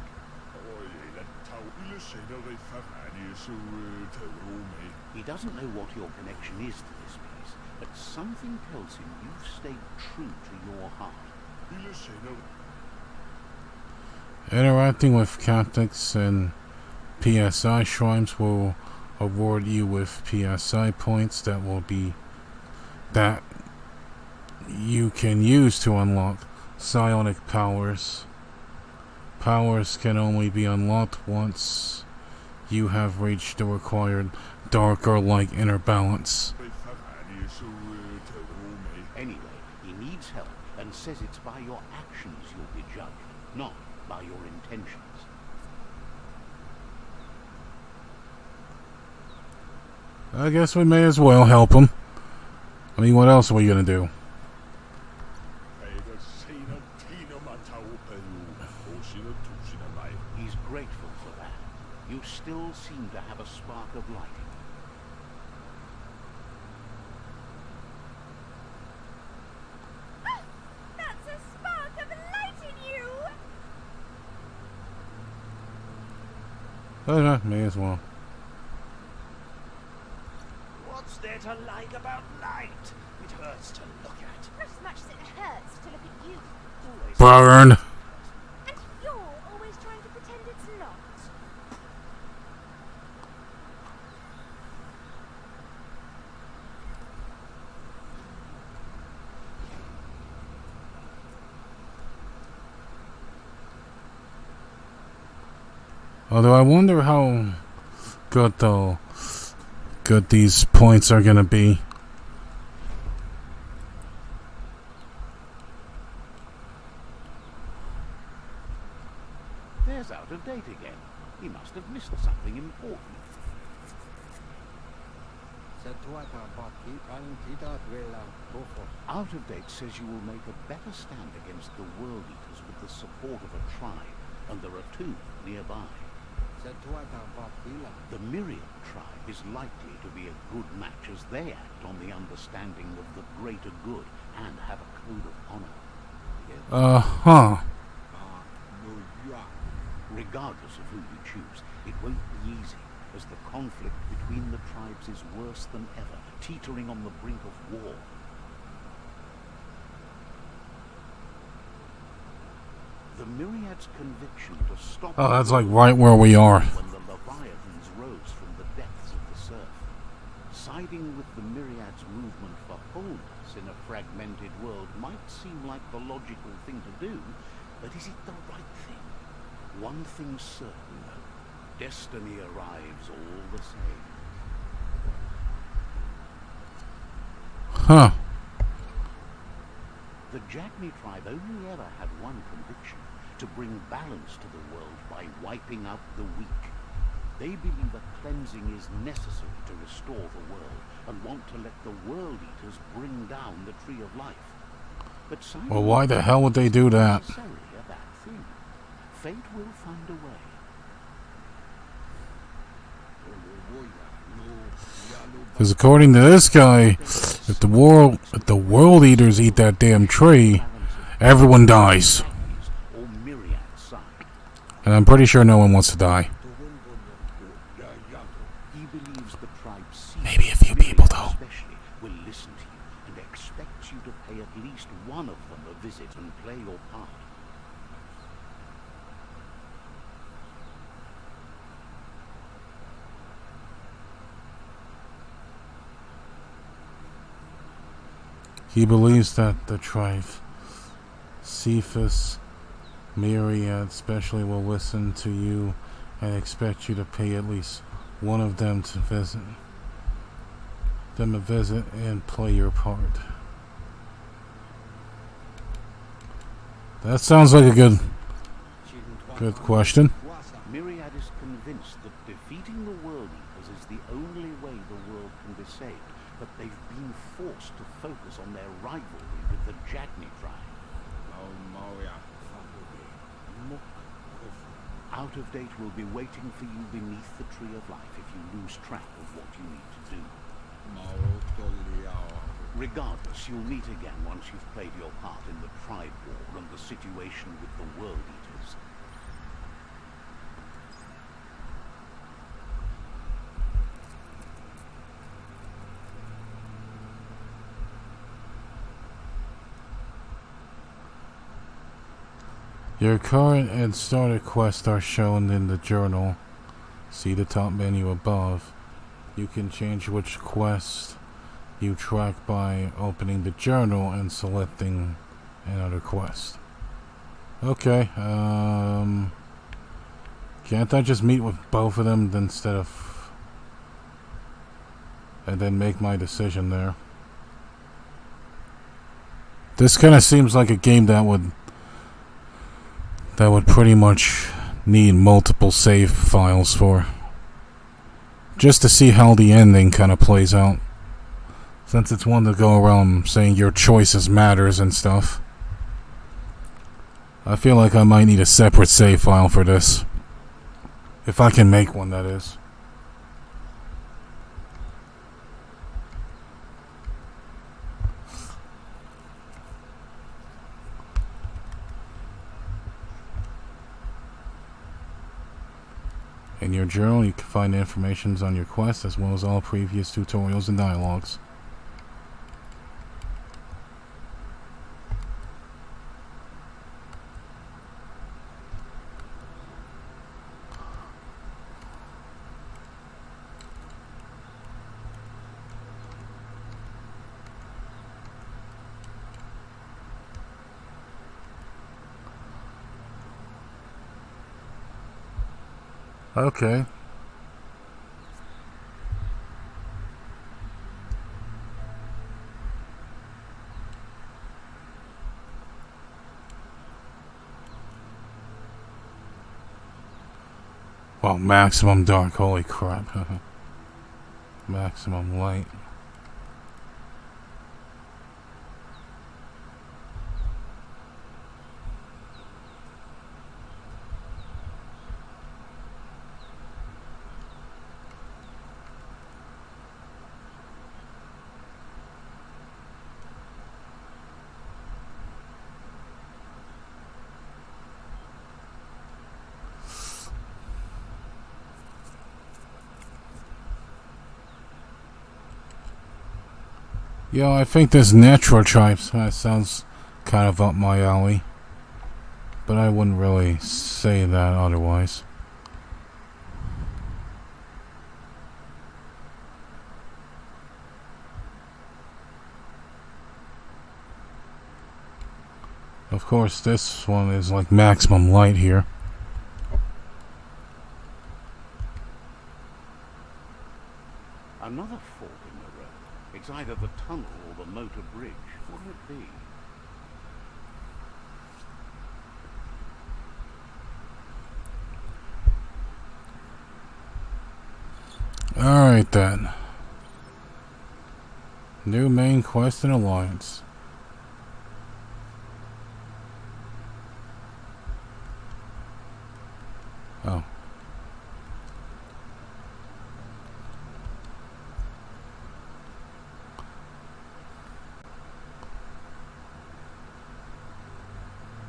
He doesn't know what your connection is to this piece, but something tells him you've stayed true to your heart. Interacting with Catholics and PSI shrines will award you with PSI points that you can use to unlock psionic powers. Powers can only be unlocked once you have reached the required dark or light inner balance. Anyway, he needs help and says it's by your actions you'll be judged, not by your intentions. I guess we may as well help him. I mean, what else are we gonna do? He's grateful for that. You still seem to have a spark of light. That's a spark of light in you! May as well. What's there to like about light? It hurts to look at. Not as much as it hurts to look at you. Always Burn! And you're always trying to pretend it's not. Although I wonder how good these points are gonna be. There's out of date again. He must have missed something important. Out of date says you will make a better stand against the World Eaters with the support of a tribe, and there are two nearby. The Myriad tribe is likely to be a good match as they act on the understanding of the greater good and have a code of honor. Regardless of who you choose, it won't be easy, as the conflict between the tribes is worse than ever, teetering on the brink of war. The Myriad's conviction to stop... Oh, that's like right where we are. When the Leviathans rose from the depths of the surf. Siding with the Myriad's movement for wholeness in a fragmented world might seem like the logical thing to do, but is it the right thing? One thing's certain, though. Destiny arrives all the same. Huh. The Jagni tribe only ever had one conviction: to bring balance to the world by wiping out the weak. They believe a cleansing is necessary to restore the world, and want to let the World Eaters bring down the Tree of Life. But Well, why the hell would they do that? necessarily a bad thing. Fate will find a way. Because according to this guy, if the world eaters eat that damn tree, everyone dies. Or Myriad side. And I'm pretty sure no one wants to die. He believes the tribe Maybe a few people, though. especially will listen to you and expects you to pay at least one of them a visit and play your part. He believes that the tribe, Cephas, Myriad especially, will listen to you and expect you to pay at least one of them to visit. them a visit and play your part. That sounds like a good question. Myriad is convinced that defeating the World Eaters is the only way the world can be saved, but they've been forced to focus on their rivalry with the Jadni tribe. Out of Date will be waiting for you beneath the Tree of Life if you lose track of what you need to do. Regardless, you'll meet again once you've played your part in the tribe war and the situation with the World Eaters. Your current and starter quests are shown in the journal. See the top menu above. You can change which quest you track by opening the journal and selecting another quest. Okay, can't I just meet with both of them instead of... and then make my decision there? This kind of seems like a game that would pretty much need multiple save files for. Just to see how the ending kind of plays out. Since it's one to go around saying your choices matters and stuff. I feel like I might need a separate save file for this. If I can make one, that is. In your journal, you can find information on your quest as well as all previous tutorials and dialogues. Okay. Well, maximum dark, holy crap. Maximum light. Yeah, I think this natural tribes sounds kind of up my alley. But I wouldn't really say that otherwise. Of course, this one is like maximum light here. Another fork in the road. It's either the tunnel or the motor bridge. What would it be? Alright then. New main quest and alliance. Oh.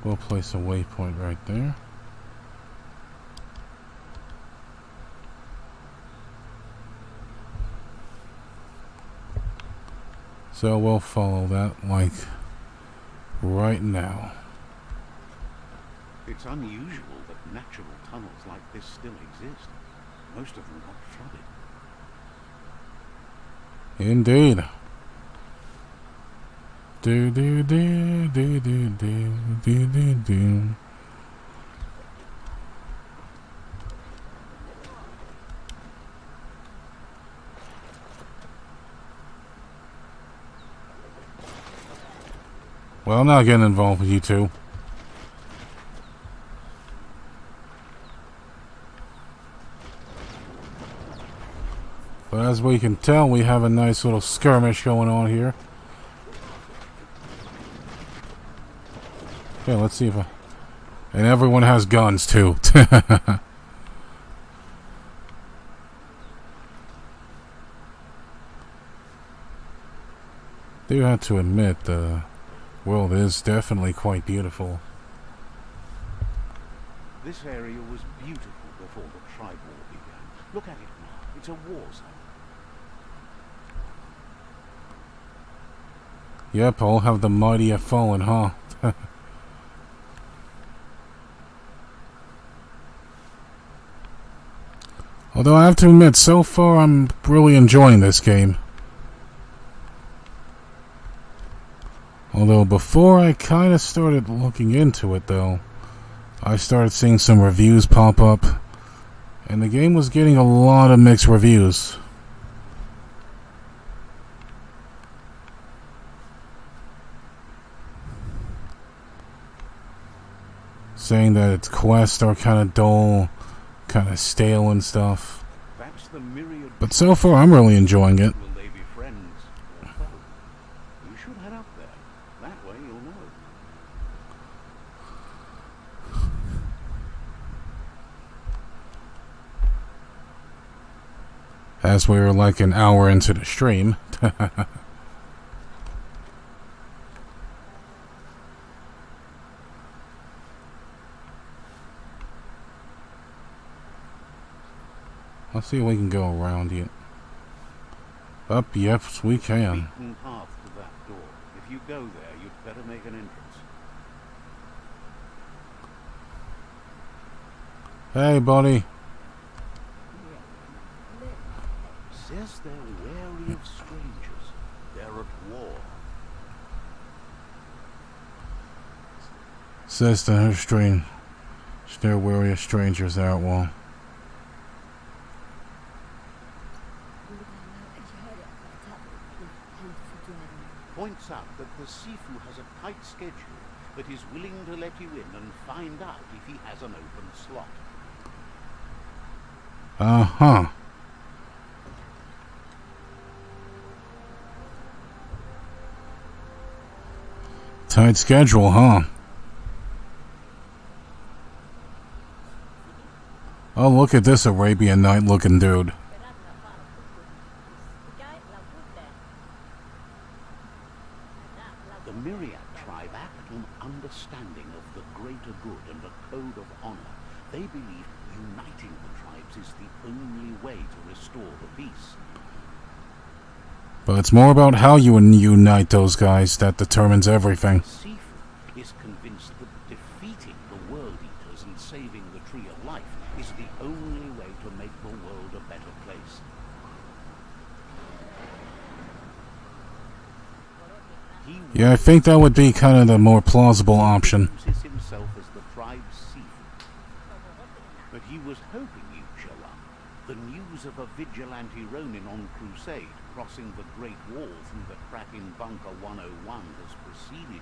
We'll place a waypoint right there. So we'll follow that like right now. It's unusual that natural tunnels like this still exist. Most of them got flooded. Indeed. Do do do do do do do do do. Well, I'm not getting involved with you two. But as we can tell, we have a nice little skirmish going on here. Okay, let's see if I... And everyone has guns, too. Do have to admit, the world is definitely quite beautiful. This area was beautiful before the tribe war began. Look at it now. It's a war zone. Yep, all have the mighty have fallen, huh? Although I have to admit, so far I'm really enjoying this game. Although before I kind of started looking into it, though, I started seeing some reviews pop up, and the game was getting a lot of mixed reviews. Saying that its quests are kind of dull, kind of stale and stuff. That's the myriad. But so far I'm really enjoying it. Will they be friends or foe? You should head up there. That way you'll know. As we were like an hour into the stream. Let's see if we can go around it. Up, yes, we can. Beaten path to that door. If you go there, you'd better make an entrance. Hey, buddy. Says they're wary of strangers. They're at war. Says to her strange. They're wary of strangers out well. Points out that the Sifu has a tight schedule, but is willing to let you in and find out if he has an open slot. Uh-huh. Tight schedule, huh? Oh, look at this Arabian Night looking dude. The Myriad tribe act on understanding of the greater good and a code of honor. They believe uniting the tribes is the only way to restore the peace. But it's more about how you unite those guys that determines everything. Sifu is convinced that defeating the World Eaters and saving the Tree of Life is the only way to make the world a better place. Yeah, I think that would be kind of the more plausible option. He uses himself as the tribe's Sifu. But he was hoping you'd show up. The news of a vigilante Ronin on crusade crossing the Great Wall through the crack in Bunker 101 has preceded you.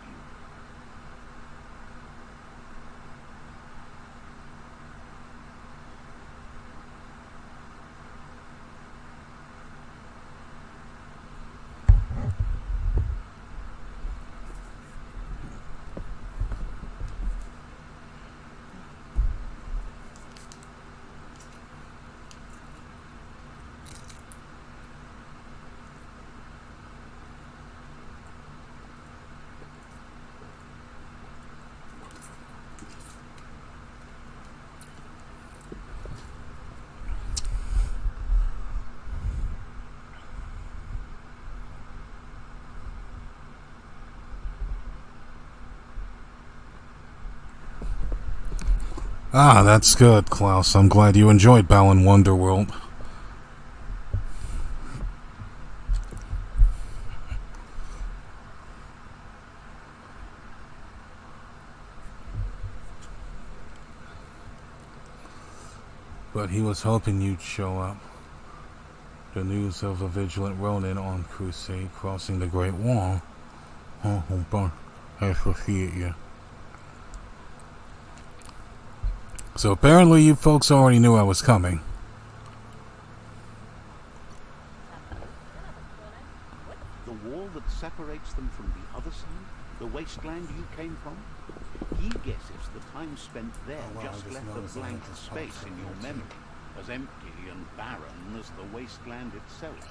Ah, that's good, Klaus. I'm glad you enjoyed Balan Wonderworld. But he was hoping you'd show up. The news of a vigilant Ronin on crusade crossing the Great Wall. Oh, I shall see it, yeah. So apparently you folks already knew I was coming. The wall that separates them from the other side? The wasteland you came from? He guesses the time spent there just left a blank space in your memory, as empty and barren as the wasteland itself.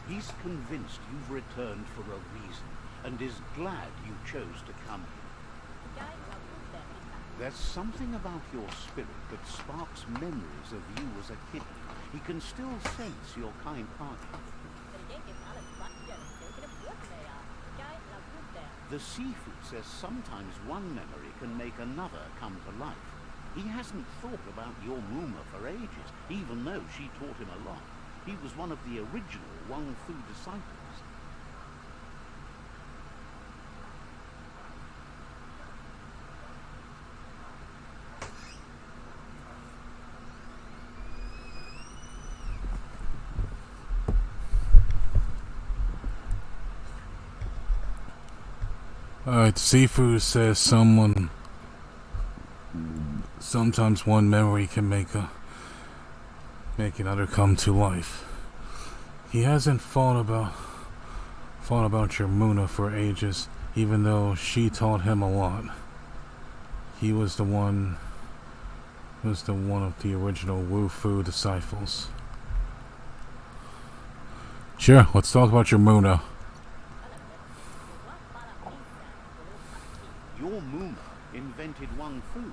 He's convinced you've returned for a reason, and is glad you chose to come here. There's something about your spirit that sparks memories of you as a kid. He can still sense your kind-hearted. The Sifu says sometimes one memory can make another come to life. He hasn't thought about your Muma for ages, even though she taught him a lot. He was one of the original Wang Fu disciples. Alright, Sifu says sometimes one memory can make another come to life. He hasn't thought about your Muna for ages, even though she taught him a lot. He was the one of the original Wu Fu disciples. Sure, let's talk about your Muna. Your Muma invented Wang Fu.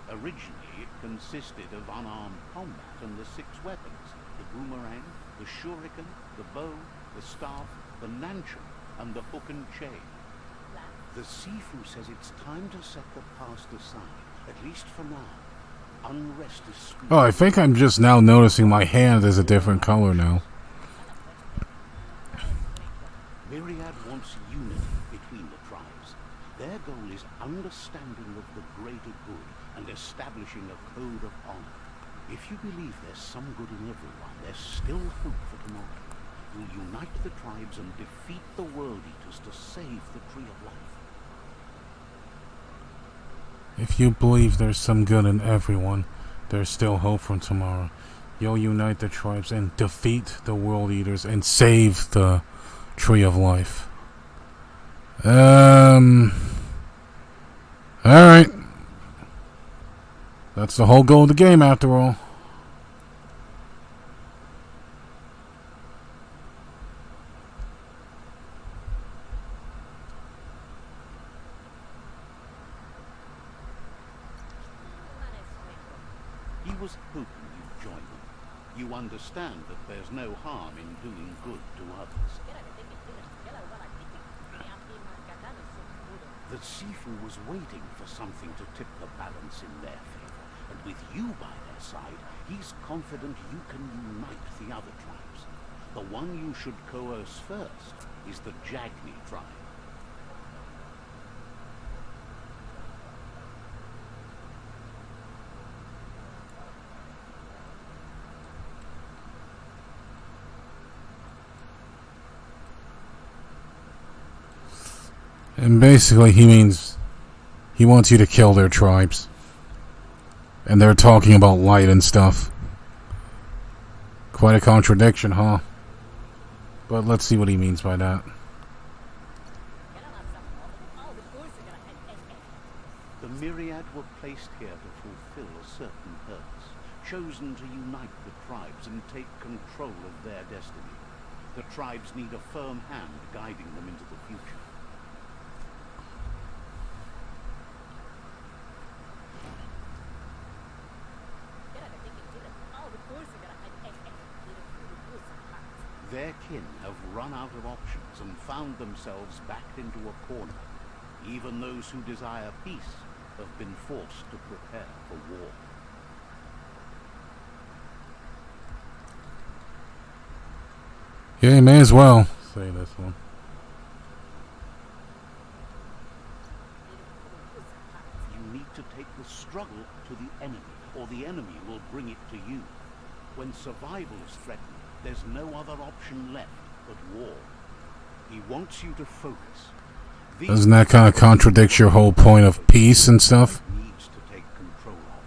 Originally, it consisted of unarmed combat and the 6 weapons: the boomerang, the shuriken, the bow, the staff, the nanchun, and the hook and chain. The Sifu says it's time to set the past aside, at least for now. Unrest is sweet. Oh, I think I'm just now noticing my hand is a different color now. Myriad wants unity between the tribes. Their goal is understanding of the greater good and establishing a code of honor. If you believe there's some good in everyone, there's still hope for tomorrow. You'll unite the tribes and defeat the World Eaters to save the Tree of Life. If you believe there's some good in everyone, there's still hope for tomorrow. You'll unite the tribes and defeat the World Eaters and save the Tree of Life. Alright. That's the whole goal of the game, after all. He was hoping you'd join them. You understand that there's no harm in doing good to others. The Sifu was waiting for something to tip the balance in their favor, and with you by their side, he's confident you can unite the other tribes. The one you should coerce first is the Jagni tribe. And basically he wants you to kill their tribes. And they're talking about light and stuff. Quite a contradiction, huh? But let's see what he means by that. The Myriad were placed here to fulfill a certain purpose, chosen to unite the tribes and take control of their destiny. The tribes need a firm hand guiding them into the future. Their kin have run out of options and found themselves backed into a corner. Even those who desire peace have been forced to prepare for war. Yeah, you may as well say this one. You need to take the struggle to the enemy, or the enemy will bring it to you. When survival is threatened, there's no other option left but war. He wants you to focus. Doesn't that kind of contradict your whole point of peace and stuff? Needs to take control of.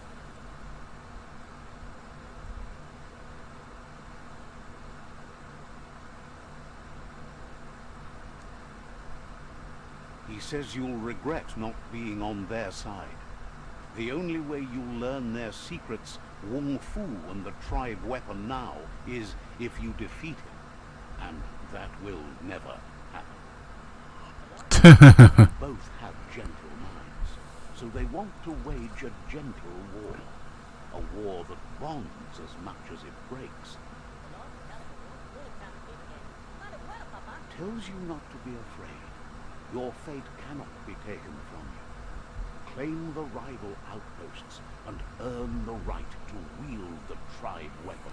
He says you'll regret not being on their side. The only way you'll learn their secrets, Wong Fu and the tribe weapon now, is if you defeat him. And that will never happen. Both have gentle minds, so they want to wage a gentle war. A war that bonds as much as it breaks. Tells you not to be afraid. Your fate cannot be taken from you. Claim the rival outposts and earn the right to wield the tribe weapon.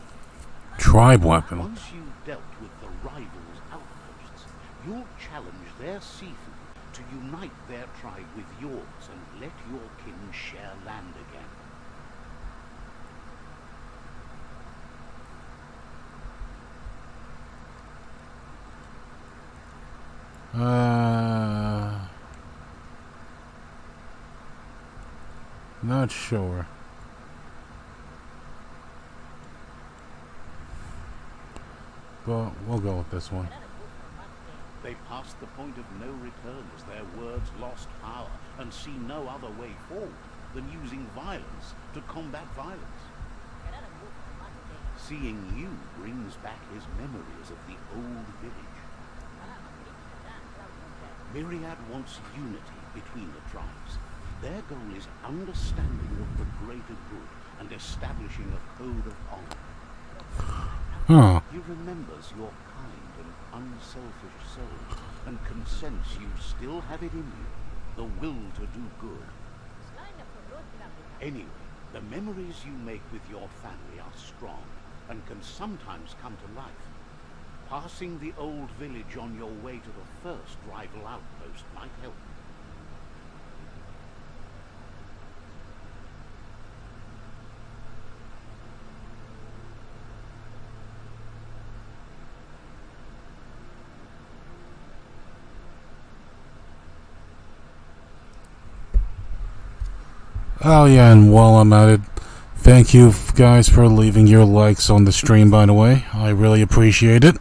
Tribe weapon? Once you've dealt with the rival's outposts, you'll challenge their Sifu to unite their tribe with yours and let your kin share land again. Not sure. But we'll go with this one. They passed the point of no return as their words lost power and see no other way forward than using violence to combat violence. Seeing you brings back his memories of the old village. Myriad wants unity between the tribes. Their goal is understanding of the greater good and establishing a code of honor. Huh. He remembers your kind and unselfish soul and can sense you still have it in you, the will to do good. Anyway, the memories you make with your family are strong and can sometimes come to life. Passing the old village on your way to the first rival outpost might help. Oh yeah, and while I'm at it, thank you guys for leaving your likes on the stream, by the way. I really appreciate it.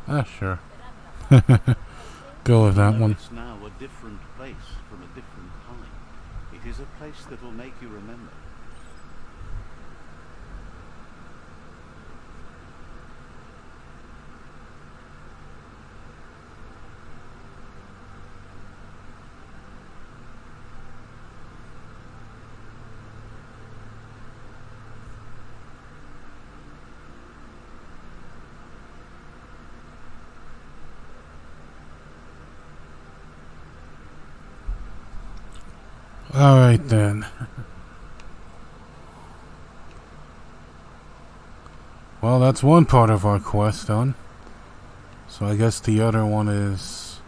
Ah, sure. Go with that one. It's now a different place from a different time. It is a place that will make you remember. Alright then. Well, that's one part of our quest done. So I guess the other one is...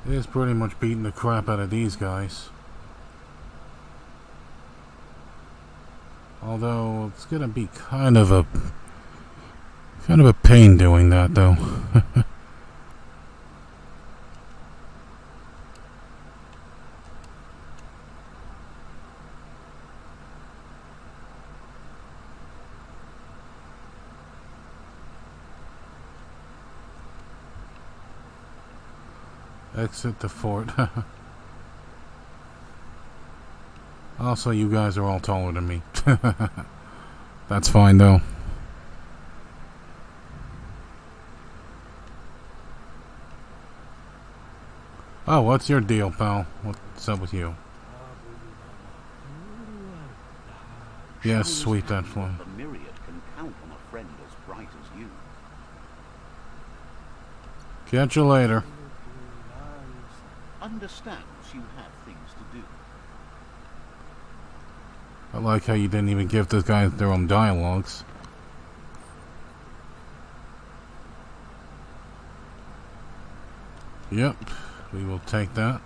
it is pretty much beating the crap out of these guys. Although it's gonna be kind of a pain doing that, though. Exit the fort. Also, you guys are all taller than me. That's fine, though. Oh, what's your deal, pal? What's up with you? Yes, shows sweet that how one. the Myriad can count on a friend as bright as you. Catch you later. Understands you have things to do. I like how you didn't even give the guys their own dialogues. Yep, we will take that.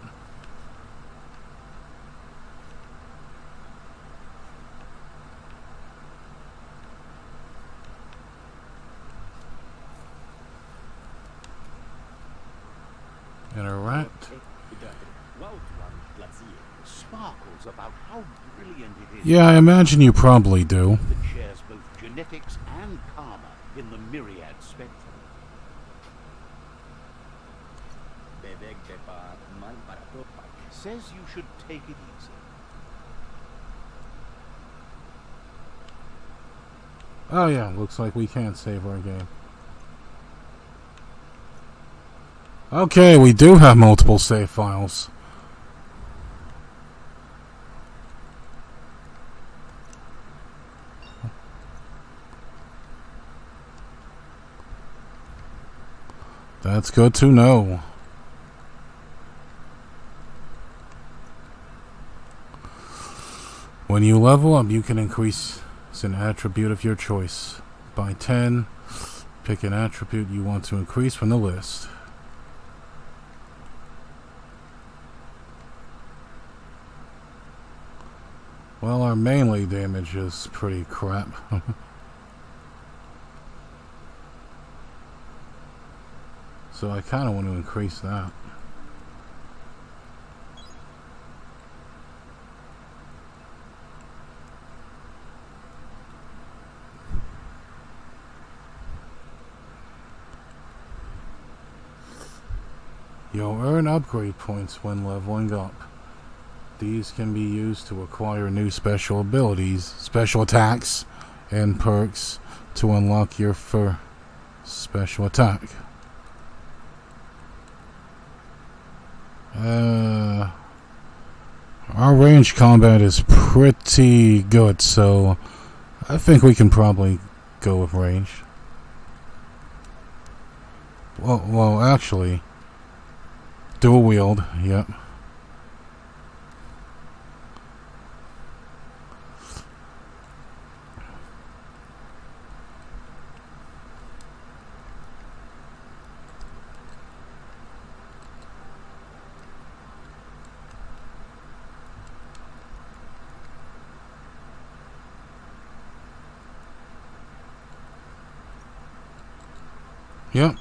Interact. Sparkles about how brilliant it is. Yeah, I imagine you probably do. That shares both genetics and karma in the Myriad spectrum. Says you should take it easy. Oh yeah, looks like we can't save our game. Okay, we do have multiple save files. That's good to know. When you level up, you can increase an attribute of your choice by 10. Pick an attribute you want to increase from the list. Well, our melee damage is pretty crap. So I kind of want to increase that. You'll earn upgrade points when leveling up. These can be used to acquire new special abilities, special attacks, and perks to unlock your first special attack. Our range combat is pretty good, so I think we can probably go with range. Well, actually, dual wield, yep. Yep.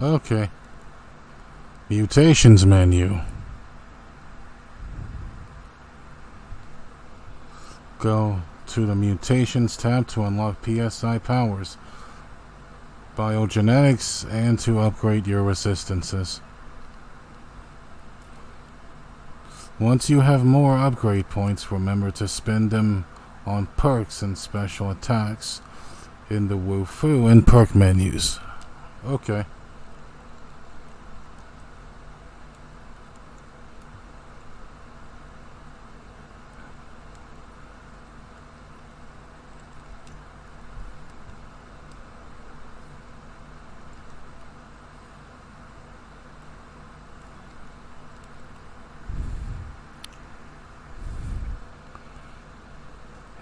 Okay. Mutations menu. Go to the Mutations tab to unlock PSI powers, biogenetics, and to upgrade your resistances. Once you have more upgrade points, remember to spend them on perks and special attacks in the Wu-Fu and perk menus. Okay.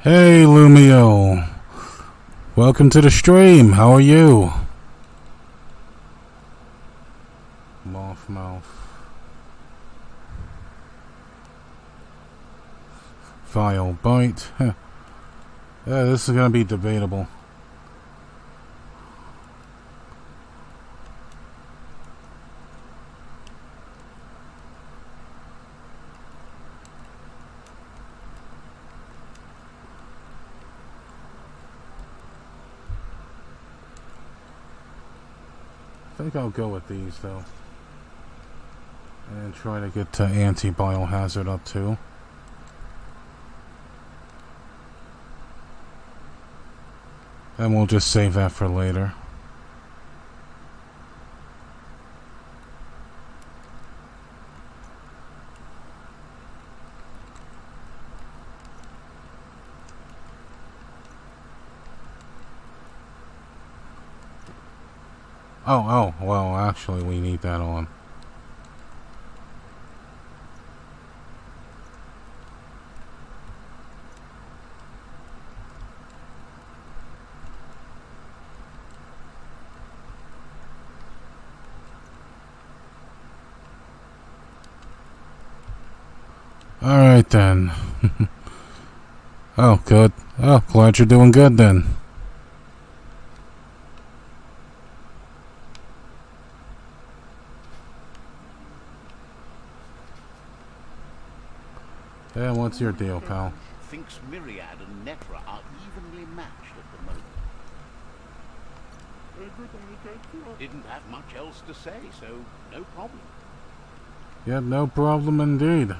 Hey Lumio, welcome to the stream. How are you? Moth mouth. File bite. Yeah, this is gonna be debatable. I think I'll go with these though, and try to get anti-biohazard up too. And we'll just save that for later. Oh, well, actually, we need that on. Alright then. Oh, good. Oh, glad you're doing good then. Yeah, what's your deal, pal? Thinks Myriad and Netra are evenly matched at the moment. Didn't have much else to say, so no problem. Yeah, no problem indeed.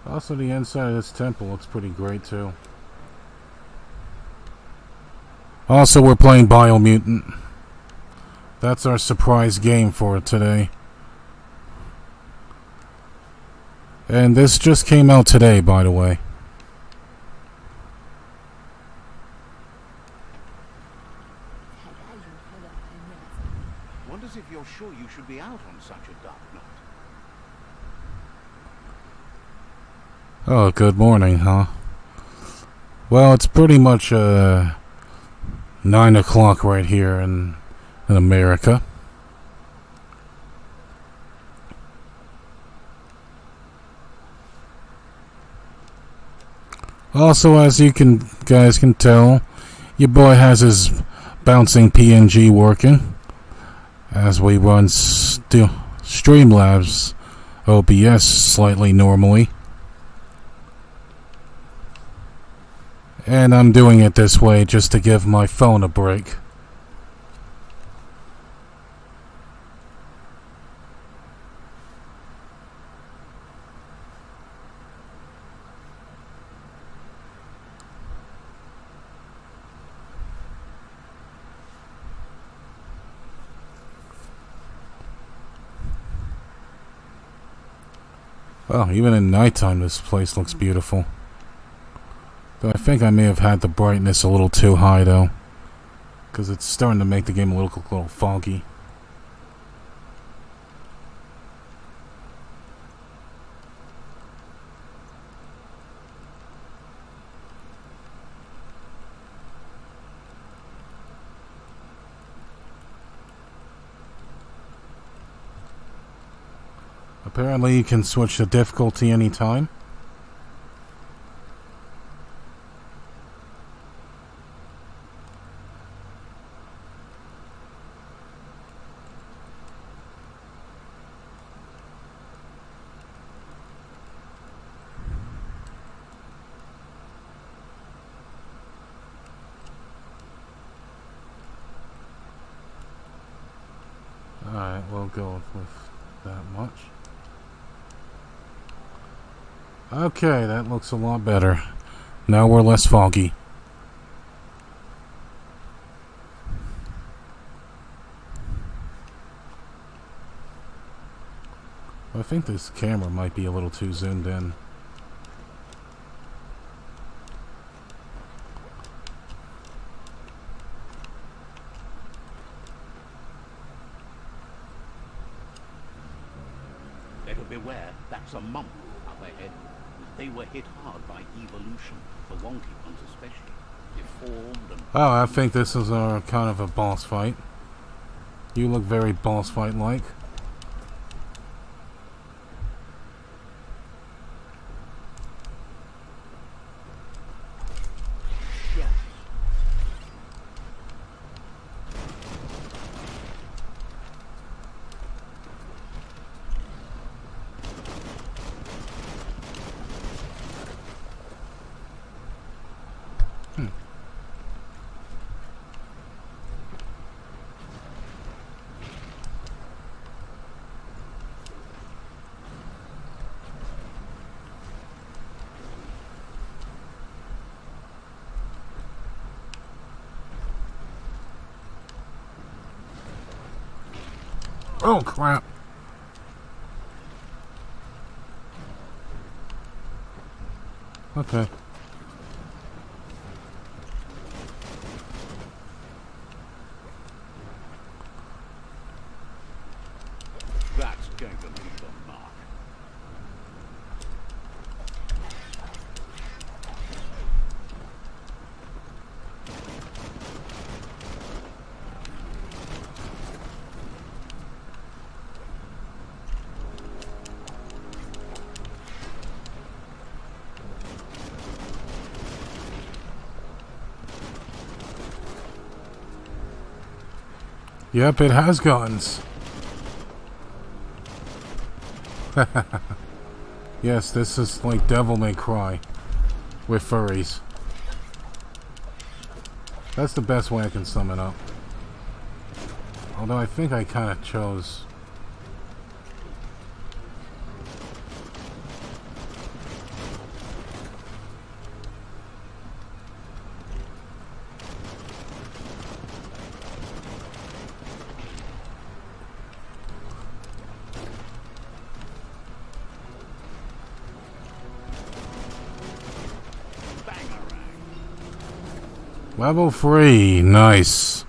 Also, the inside of this temple looks pretty great, too. Also, we're playing Biomutant. That's our surprise game for today. And this just came out today, by the way. Wonders if you're sure you should be out on such a dark night. Oh, good morning, huh? Well, it's pretty much 9 o'clock right here in America. Also, as you guys can tell, your boy has his bouncing PNG working as we run Streamlabs OBS slightly normally. And I'm doing it this way just to give my phone a break. Well, even in nighttime this place looks beautiful. But I think I may have had the brightness a little too high though, because it's starting to make the game look a little foggy. Apparently you can switch the difficulty anytime. Alright, we'll go with that much. Okay, that looks a lot better. Now we're less foggy. I think this camera might be a little too zoomed in. Better beware, that's a monk up ahead. They were hit hard by evolution, the wonky ones especially. Deformed and... Oh, I think this is a kind of a boss fight. You look very boss fight-like. Oh, crap. Okay. That's going to leave a mark. Yep, it has guns. Yes, this is like Devil May Cry with furries. That's the best way I can sum it up. Although I think I kind of chose... Level 3, nice.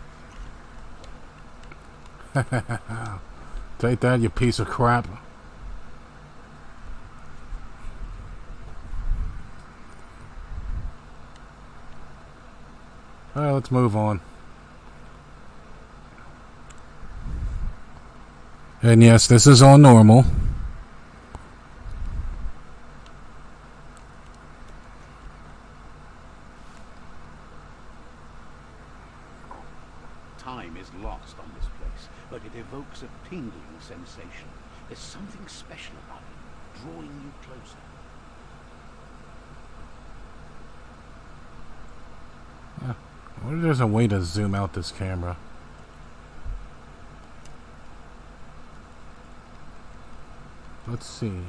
Take that, you piece of crap. Alright, let's move on. And yes, this is on normal. Time is lost on this place, but it evokes a tingling sensation. There's something special about it, drawing you closer. I wonder if there's a way to zoom out this camera. Let's see.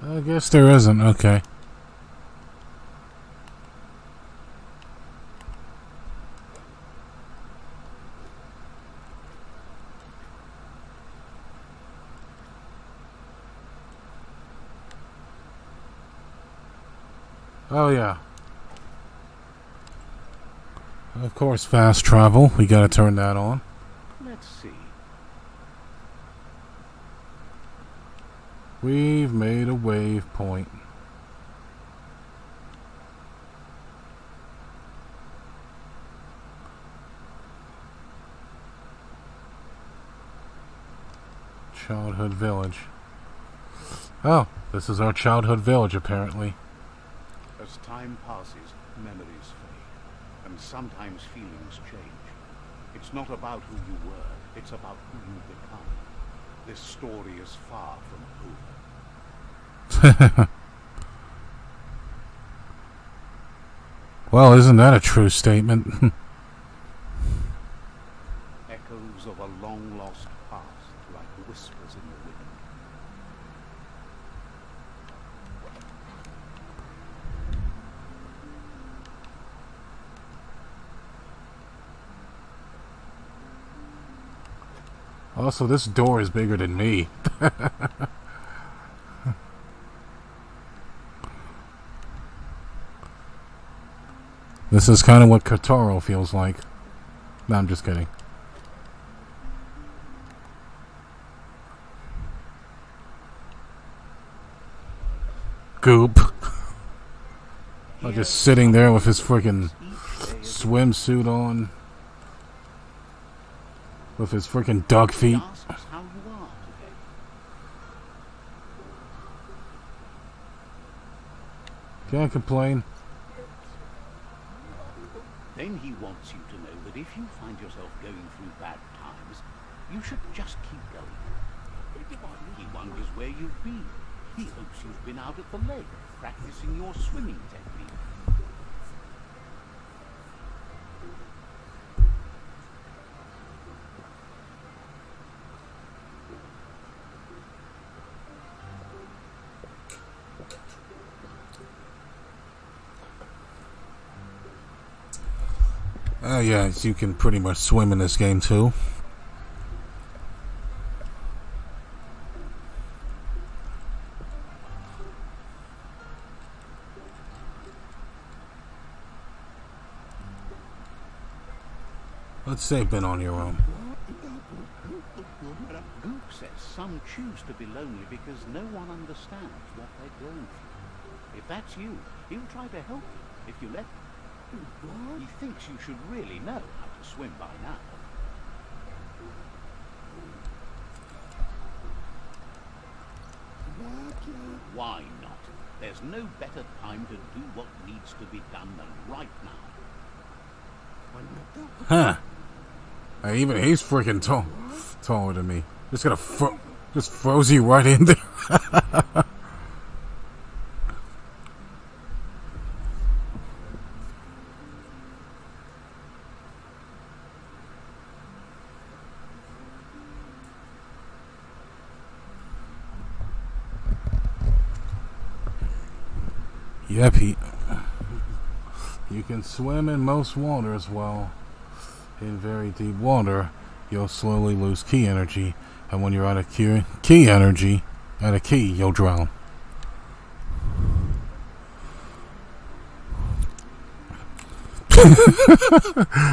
I guess there isn't, okay. Oh yeah. Of course, fast travel. We gotta turn that on. Let's see. We've made a waypoint. Childhood village. Oh, this is our childhood village, apparently. As time passes, memories fade, and sometimes feelings change. It's not about who you were, it's about who you become. This story is far from over. Well, isn't that a true statement? Echoes of a long-lost past, like whispers in the wind. Also, this door is bigger than me. This is kind of what Kotaro feels like. No, I'm just kidding. Goop. Just sitting there with his freaking swimsuit on. With his freaking dog feet. Can't complain. Then he wants you to know that if you find yourself going through bad times, you should just keep going. wonders where you've been. He hopes you've been out at the lake, practicing your swimming technique. Yeah, you can pretty much swim in this game too. Let's say been on your own. Gook says some choose to be lonely because no one understands what they're going through. If that's you, he'll try to help you if you let him. He thinks you should really know how to swim by now. Why not? There's no better time to do what needs to be done than right now. Huh. Hey, even he's freaking taller than me. Just froze you right in there. Yep, you can swim in most waters, while in very deep water, you'll slowly lose key energy, and when you're out of key energy, you'll drown.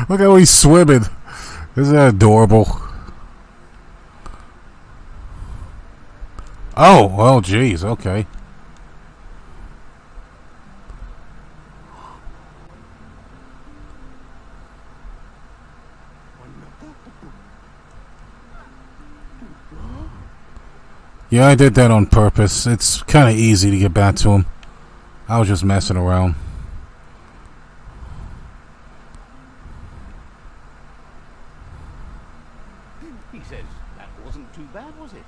Look how he's swimming. Isn't that adorable? Oh, well, geez, okay. Yeah, I did that on purpose. It's kind of easy to get back to him. I was just messing around. He says that wasn't too bad, was it?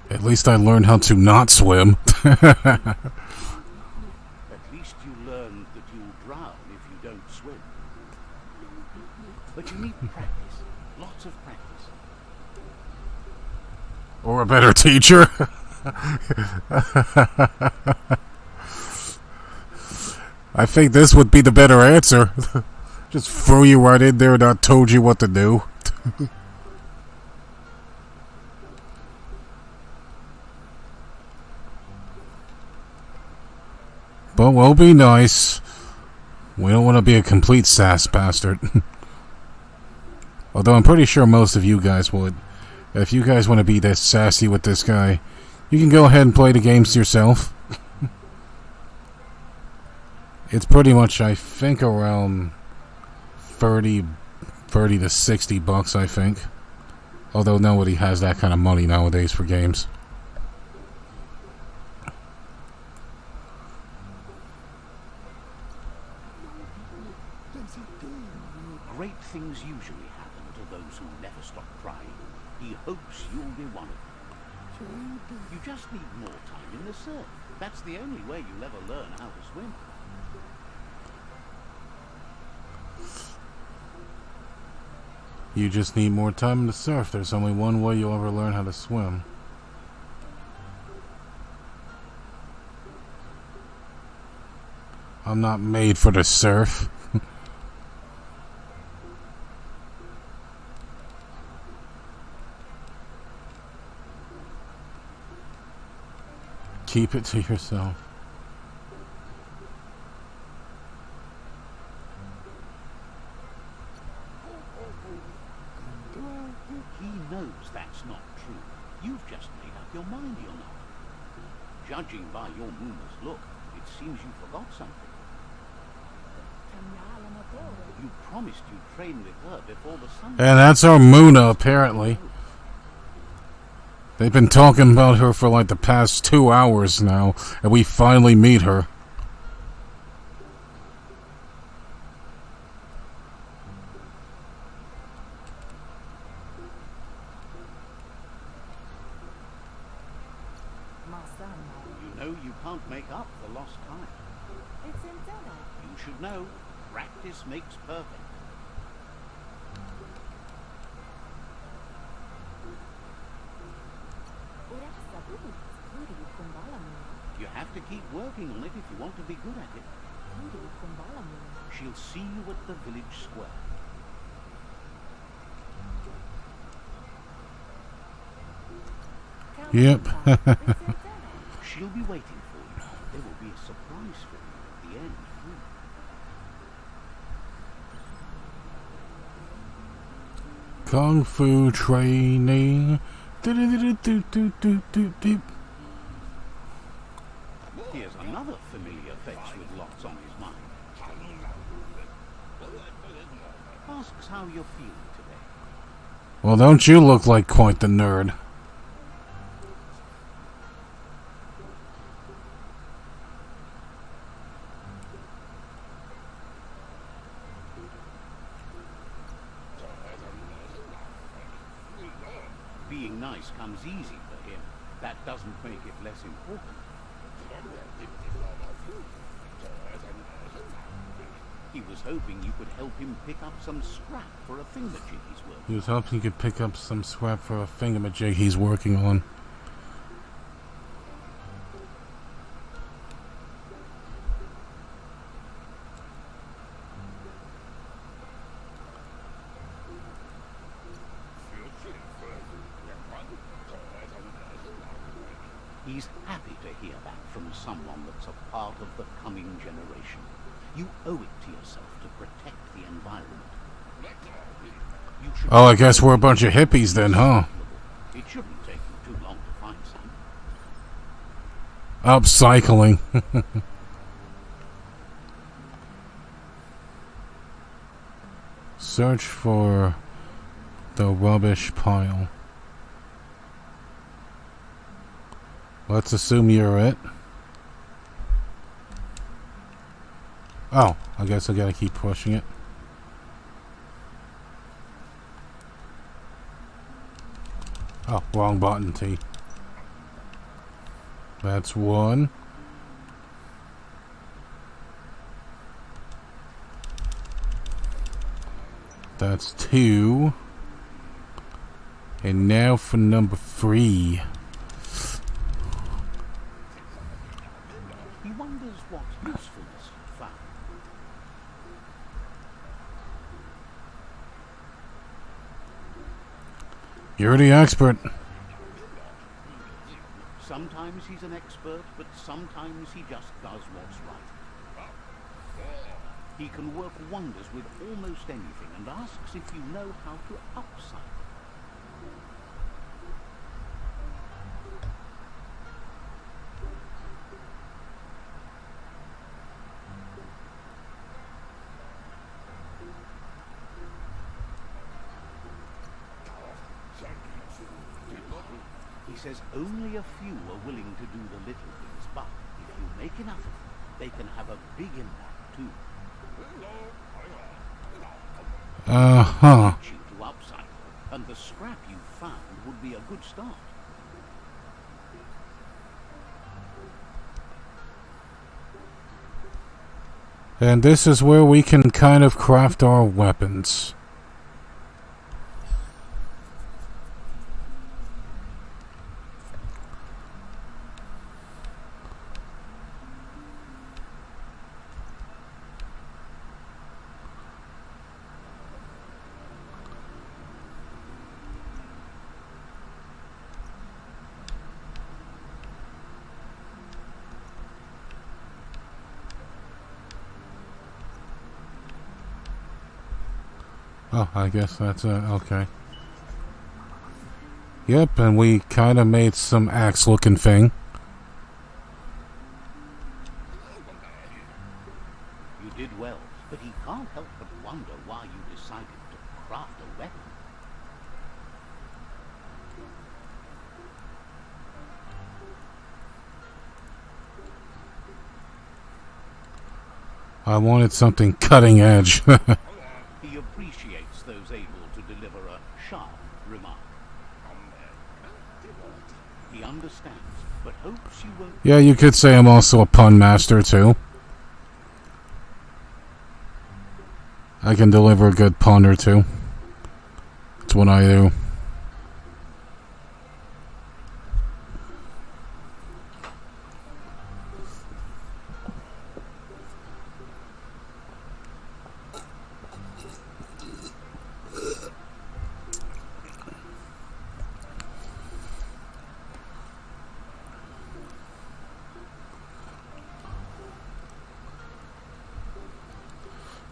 At least I learned how to not swim. At least you learned that you'll drown if you don't swim. But you need practice. Lots of practice. Or a better teacher. I think this would be the better answer. Just threw you right in there and not told you what to do. But we'll be nice. We don't want to be a complete sass bastard. Although I'm pretty sure most of you guys would. If you guys want to be this sassy with this guy, you can go ahead and play the games yourself. It's pretty much, I think, around 30 to 60 bucks, I think. Although nobody has that kind of money nowadays for games. Great things usually happen to those who never stop trying. He hopes you'll be one of them. You just need more time in the surf. That's the only way you'll ever learn how to swim. You just need more time in the surf. There's only one way you'll ever learn how to swim. I'm not made for the surf. Keep it to yourself. He knows that's not true. You've just made up your mind you're not. Judging by your Muna's look, it seems you forgot something. You promised you'd train with her before the sun. And that's our Muna, apparently. They've been talking about her for like the past 2 hours now, and we finally meet her. You know you can't make up for lost time. It's internal. You should know, practice makes perfect. You have to keep working on it if you want to be good at it. She'll see you at the village square. Yep. She'll be waiting for you. There will be a surprise for you at the end, too. Kung Fu training. Here's another familiar face with lots on his mind. Asks how you're feeling today. Well, don't you look like quite the nerd? Being nice comes easy for him. That doesn't make it less important. He was hoping you could help him pick up some scrap for a thingamajig he's working. He was hoping he could pick up some scrap for a thingamajig he's working on. He's happy to hear that from someone that's a part of the coming generation. You owe it to yourself to protect the environment. Oh, I guess we're a bunch of hippies then, huh? It shouldn't take you too long to find some. Upcycling. Search for the rubbish pile. Let's assume you're it. Oh, I guess I gotta keep pushing it. Oh, wrong button, T. That's one. That's two. And now for number 3. He wonders what usefulness you found. You're the expert. Sometimes he's an expert, but sometimes he just does what's right. He can work wonders with almost anything and asks if you know how to upcycle. He says only a few are willing to do the little things, but if you make enough of them, they can have a big impact too. Uh-huh. You to upcycle, and the scrap you found would be a good start. And this is where we can kind of craft our weapons. Oh, I guess that's okay. Yep, and we kind of made some axe-looking thing. You did well, but he can't help but wonder why you decided to craft a weapon. I wanted something cutting edge. He appreciates those able to deliver a sharp remark. He understands, but hopes you won't... Yeah, you could say I'm also a pun master, too. I can deliver a good pun or two. That's what I do.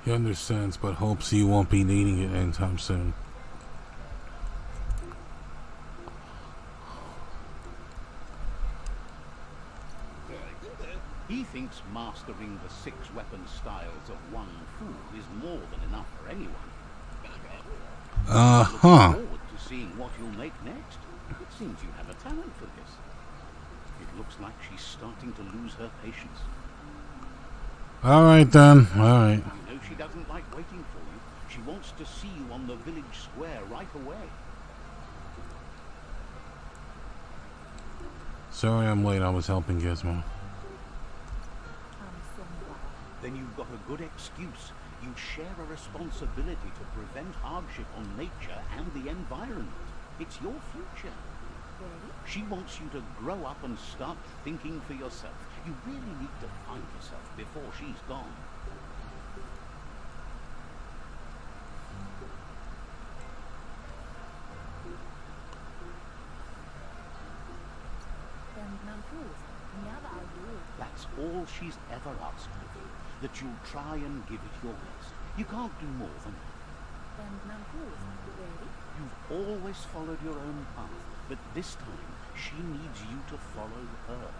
He understands, but hopes you won't be needing it anytime soon. He thinks mastering the 6 weapon styles of Wang Fu is more than enough for anyone. Uh-huh. Looking forward to seeing what you'll make next. It seems you have a talent for this. It looks like she's starting to lose her patience. Alright then, alright. You know she doesn't like waiting for you. She wants to see you on the village square right away. Sorry I'm late, I was helping Gizmo. Then you've got a good excuse. You share a responsibility to prevent hardship on nature and the environment. It's your future. She wants you to grow up and start thinking for yourself. You really need to find yourself before she's gone. That's all she's ever asked of you, that you'll try and give it your best. You can't do more than that. You've always followed your own path, but this time she needs you to follow her.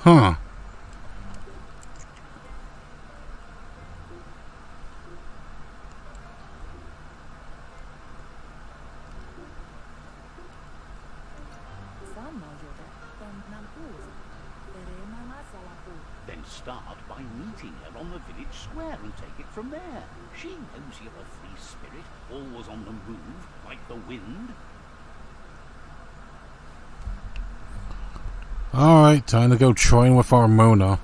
Huh. Then start by meeting her on the village square and take it from there. She knows you're a free spirit, always on the move, like the wind. Alright, time to go train with our Mona.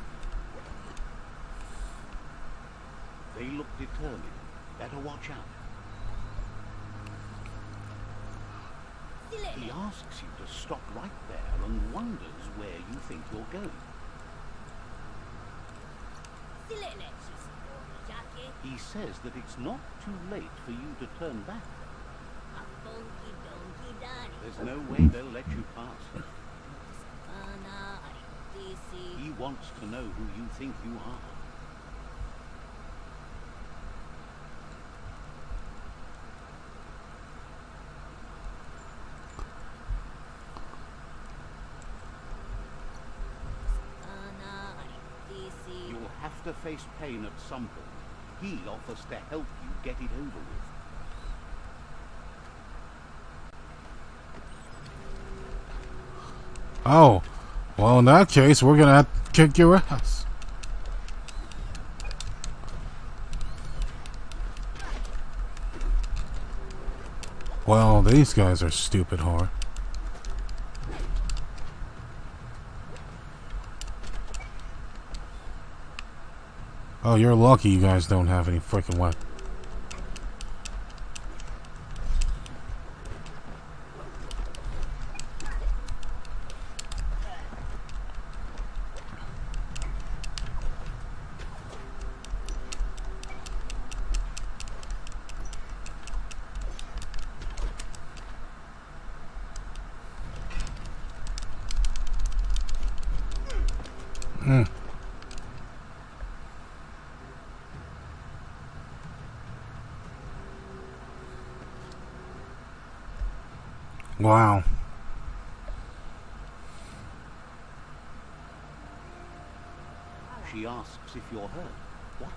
They look determined. Better watch out. He asks you to stop right there and wonders where you think you're going. He says that it's not too late for you to turn back. There's no way they'll let you pass. He wants to know who you think you are. You'll have to face pain at some point. He offers to help you get it over with. Oh. Well, in that case, we're gonna have to kick your ass. Well, these guys are stupid hard. Oh, you're lucky you guys don't have any freaking weapons. Wow. She asks if you're hurt. What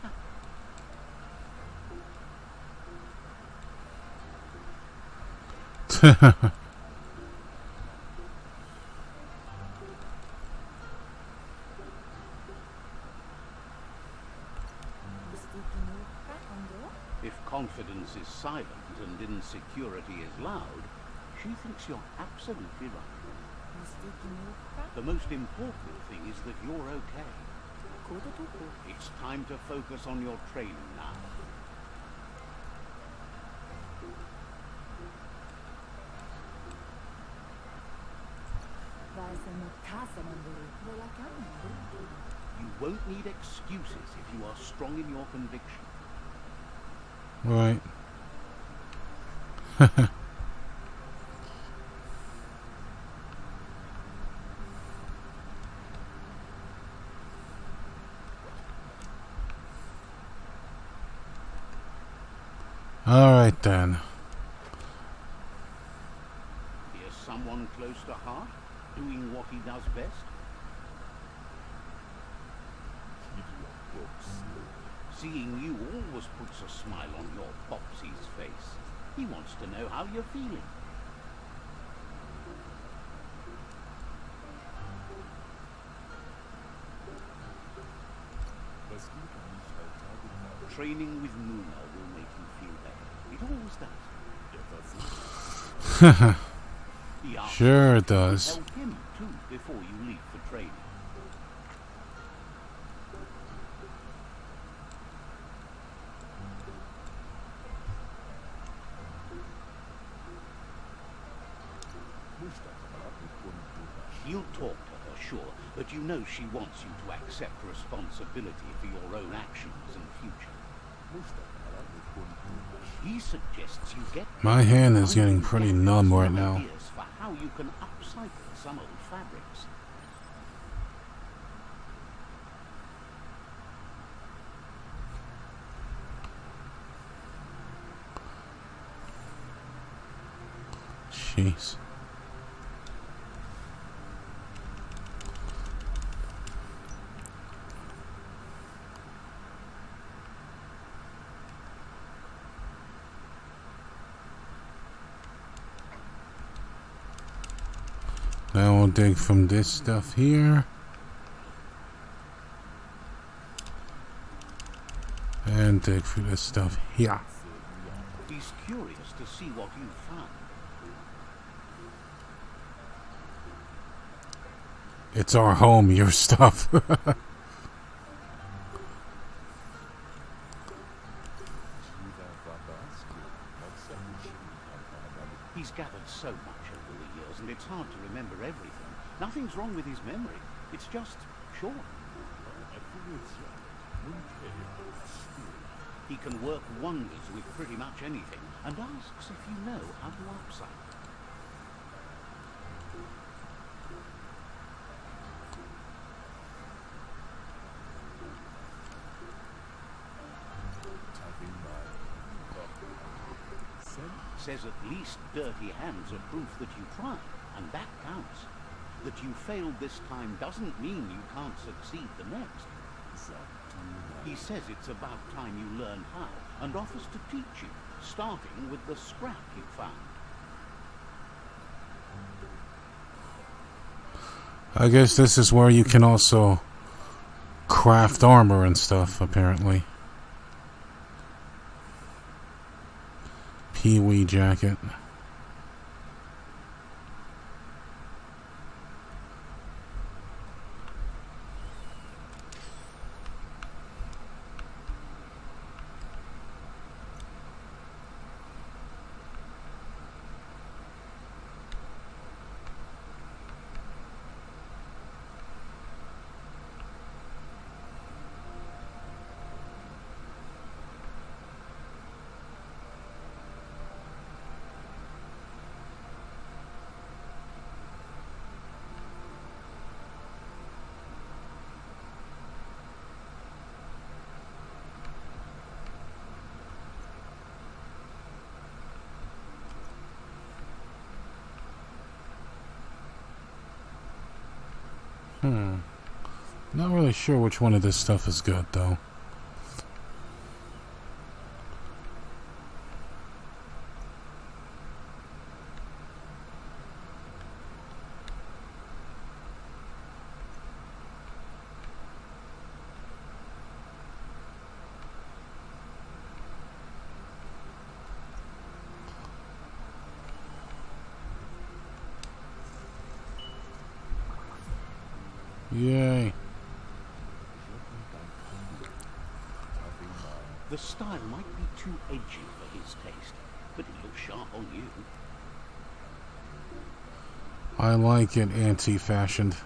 happened? If confidence is silent and insecurity is loud, she thinks you're absolutely right. The most important thing is that you're okay. It's time to focus on your training now. You won't need excuses if you are strong in your conviction. Right. Alright then. Here's someone close to heart, doing what he does best. Seeing you always puts a smile on your Popsy's face. He wants to know how you're feeling. Training with Luna will make you feel better. It always does. He asks Sure you it to does. help him too before you leave for training. You'll talk to her, sure, but you know she wants you to accept responsibility for your own actions and future. He suggests you get... My hand is getting pretty numb right now. ...ideas for how you can upcycle some old fabrics. Jeez. Now we'll dig from this stuff here. And dig for this stuff here. He's curious to see what you've found. It's our home, your stuff. He's gathered so much over the years, and it's hard to remember everything. Nothing's wrong with his memory. It's just short. He can work wonders with pretty much anything, and asks if you know how to upcycle. Says at least dirty hands are proof that you tried, and that counts. That you failed this time doesn't mean you can't succeed the next. He says it's about time you learn how, and offers to teach you, starting with the scrap you found. I guess this is where you can also craft armor and stuff, apparently. Pee-wee jacket. Not really sure which one of this stuff is good, though. Yay. The style might be too edgy for his taste, but it looks sharp on you. I like it anti-fashioned.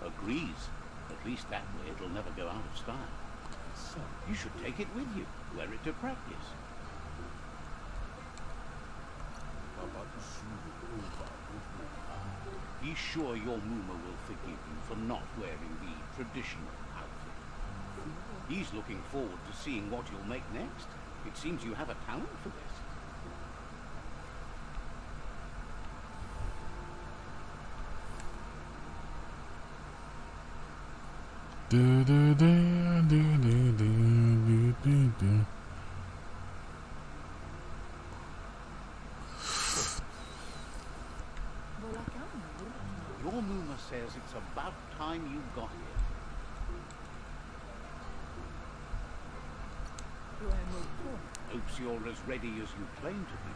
Agrees. At least that way it'll never go out of style. You should take it with you. Wear it to practice. Be sure your Muma will forgive you for not wearing the traditional outfit. He's looking forward to seeing what you'll make next. It seems you have a talent for this. Do do do do do do do do. Your Muma says it's about time you got here. Hopes you're as ready as you claim to be.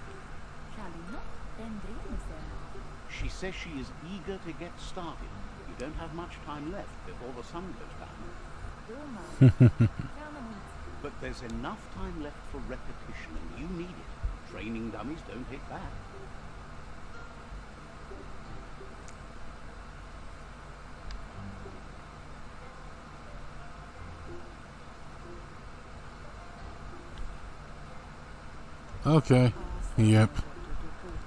She says she is eager to get started. You don't have much time left before the sun goes down. But there's enough time left for repetition, and you need it. Training dummies don't hit back. Okay. Yep.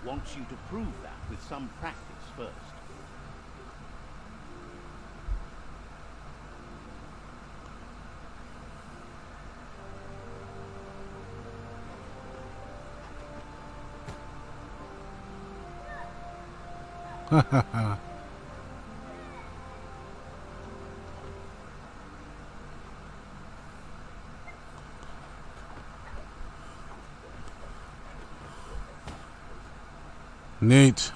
Wants you to prove that with some practice first. Ha ha ha. Neat.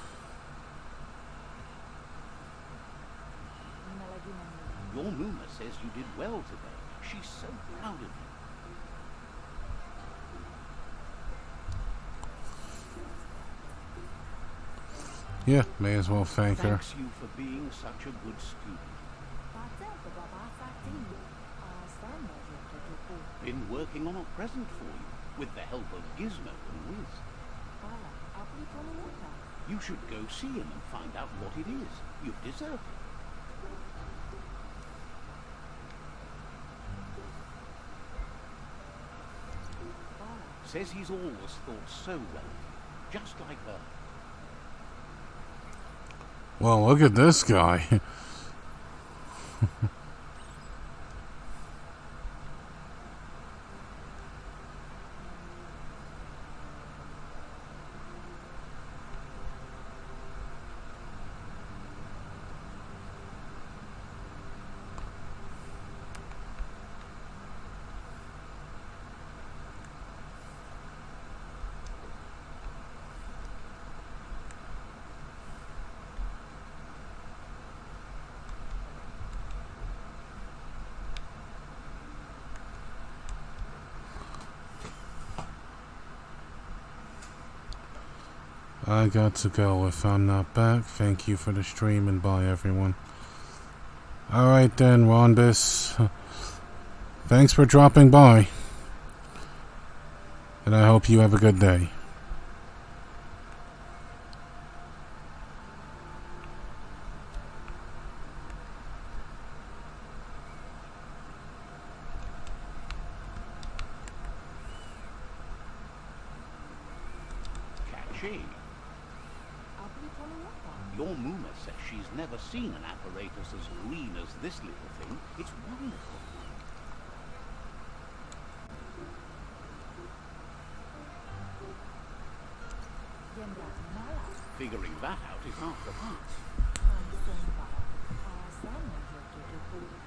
Your Muma says you did well today. She's so proud of you. Yeah, may as well thank her. Thanks you for being such a good student. Been working on a present for you, with the help of Gizmo and Wiz. You should go see him and find out what it is. You deserve it. Says he's always thought so well of you, just like her. Well, look at this guy. I got to go. If I'm not back, thank you for the stream and bye everyone. Alright then, Ronbus. Thanks for dropping by. And I hope you have a good day. Catchy. Your Muma says she's never seen an apparatus as green as this little thing. It's wonderful. Figuring that out is half the part.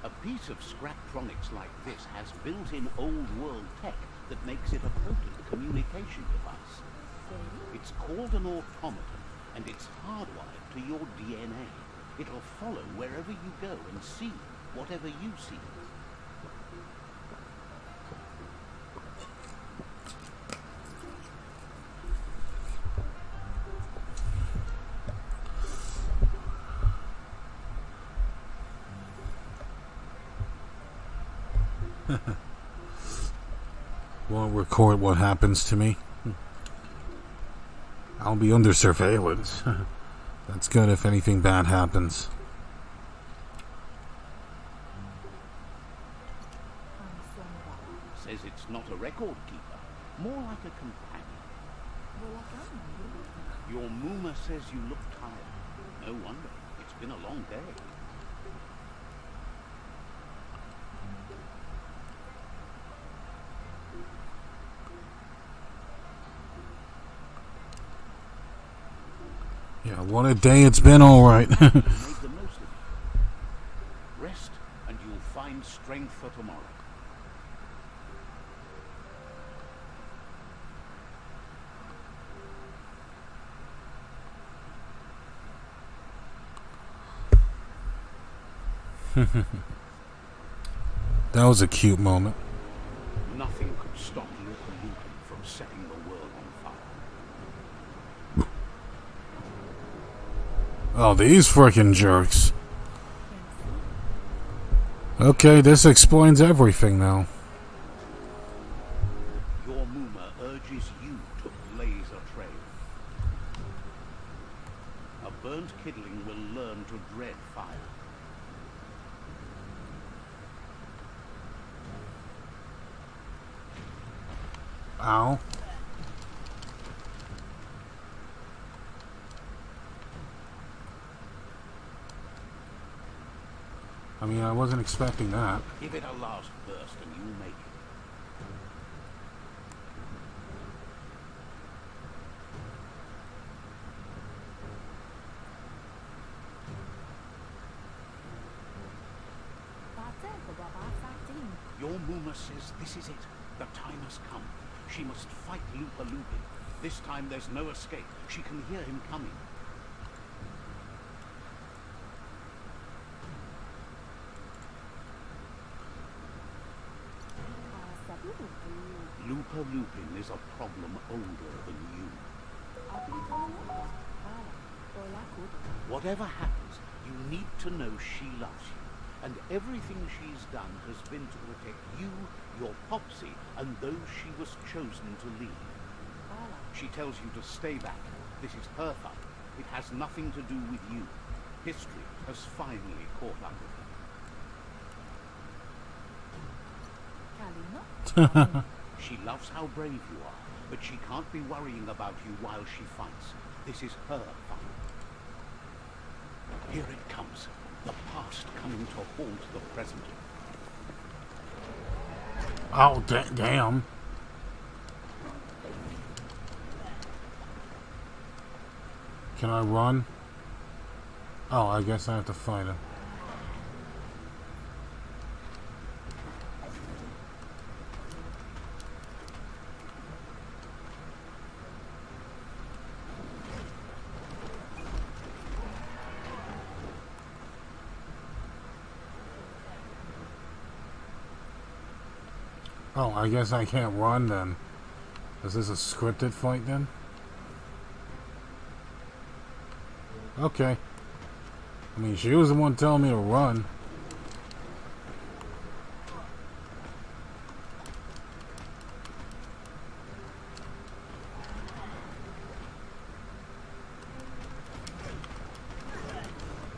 A piece of Scraptronics like this has built-in old-world tech that makes it a potent communication device. It's called an automaton, and it's hardwired to your DNA. It'll follow wherever you go and see whatever you see. Won't record what happens to me. I'll be under surveillance. That's good if anything bad happens. Says it's not a record keeper, more like a companion. Your Muma says you look tired. No wonder. It's been a long day. Yeah, what a day it's been, alright. Make the most of it. Rest, and you'll find strength for tomorrow. That was a cute moment. Nothing could stop Biomutant from setting the world on fire. Oh, these frickin' jerks. Okay, this explains everything now. Your Muma urges you to blaze a trail. A burnt kidling will learn to dread fire. Ow. I mean, I wasn't expecting that. Give it a last burst and you'll make it. Your Muma says this is it. The time has come. She must fight Biomutant. This time there's no escape. She can hear him coming. Biomutant is a problem older than you. Whatever happens, you need to know she loves you. And everything she's done has been to protect you, your Popsy, and those she was chosen to lead. She tells you to stay back. This is her fight. It has nothing to do with you. History has finally caught up with her. She loves how brave you are, but she can't be worrying about you while she fights. This is her fight. Here it comes. The past coming to haunt the present. Oh, damn. Can I run? Oh, I guess I have to fight him. Oh, I guess I can't run then. Is this a scripted fight then? Okay. I mean, she was the one telling me to run.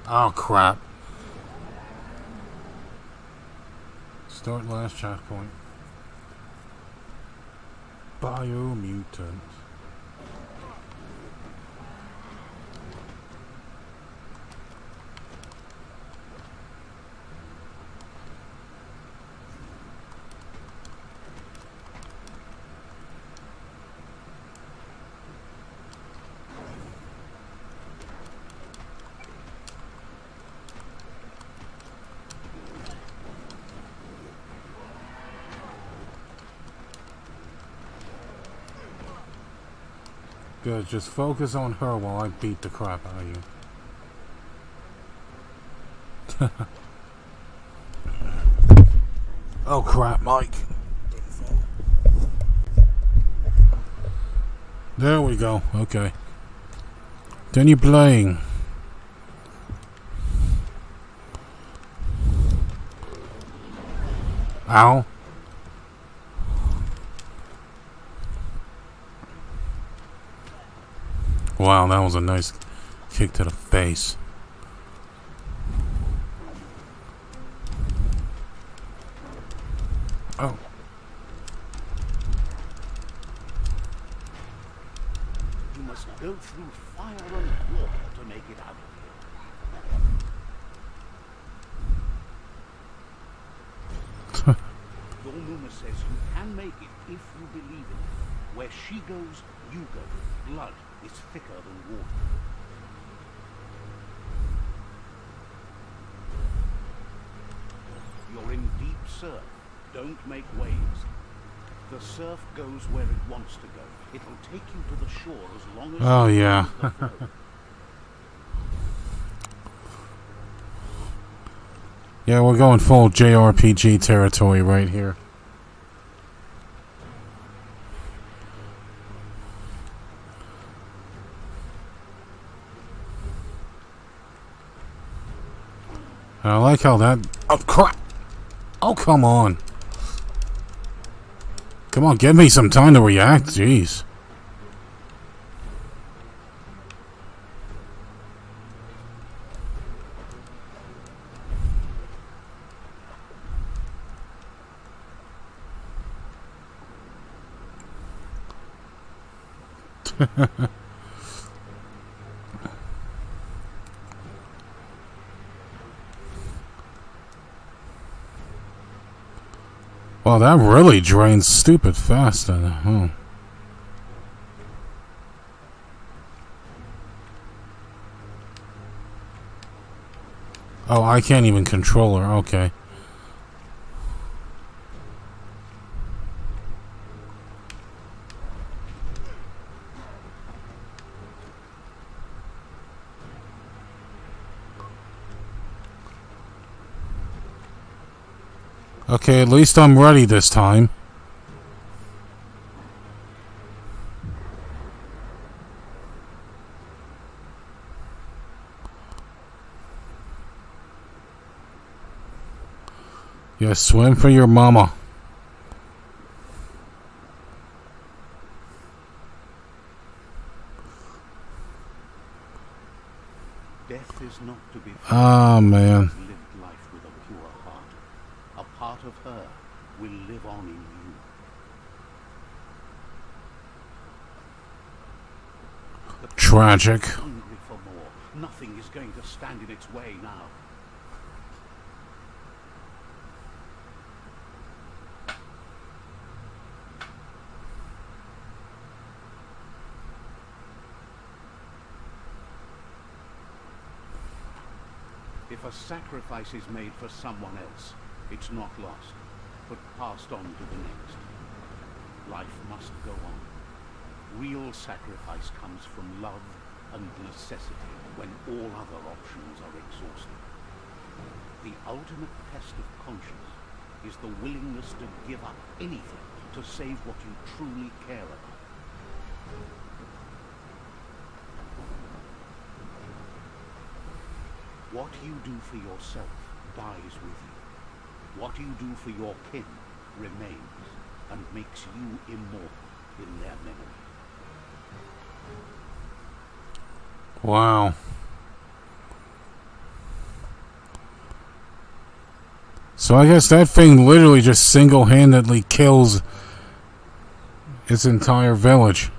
Oh, crap. Start last checkpoint. Biomutant. Good, just focus on her while I beat the crap out of you. Oh crap, Mike. There we go, okay. Then you're playing. Ow. Wow, that was a nice kick to the face. Oh. You must go through fire and water to make it out of here. Your Muma says you can make it if you believe in it. Where she goes, you go. Blood is thicker than water. You're in deep surf. Don't make waves. The surf goes where it wants to go. It'll take you to the shore as long as Oh, you yeah. use the flow. Yeah, we're going full JRPG territory right here. I like how that... Oh, crap! Oh, come on. Come on, give me some time to react. Jeez. Well, that really drains stupid fast. Oh. Oh, I can't even control her. Okay. Okay, at least I'm ready this time. Yeah, swim for your mama. Death is not to be feared. Ah, man. Lived life with a pure heart. A part of her will live on in you. The Tragic. is hungry for more. Nothing is going to stand in its way now. If a sacrifice is made for someone else, it's not lost, but passed on to the next. Life must go on. Real sacrifice comes from love and necessity when all other options are exhausted. The ultimate test of conscience is the willingness to give up anything to save what you truly care about. What you do for yourself dies with you. What you do for your kin remains and makes you immortal in their memory. Wow. So I guess that thing literally just single-handedly kills its entire village.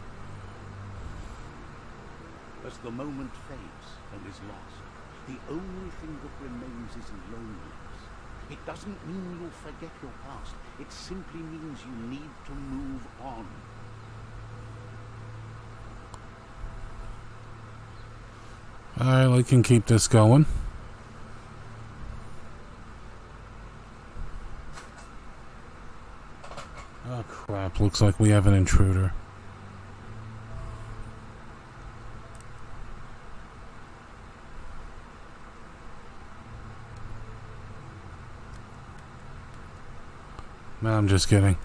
As the moment fades and is lost, the only thing that remains is loneliness. It doesn't mean you'll forget your past. It simply means you need to move on. Alright, we can keep this going. Oh crap, looks like we have an intruder. No, I'm just kidding.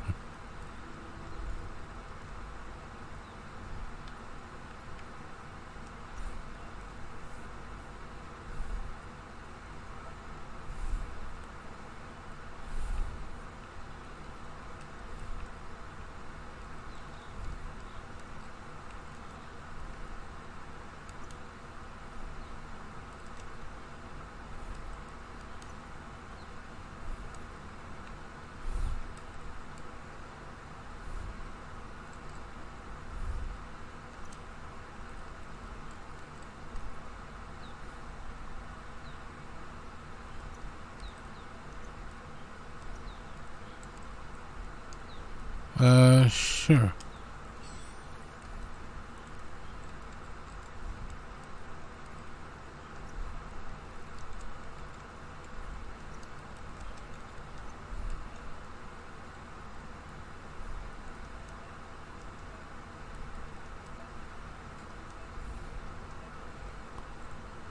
Sure.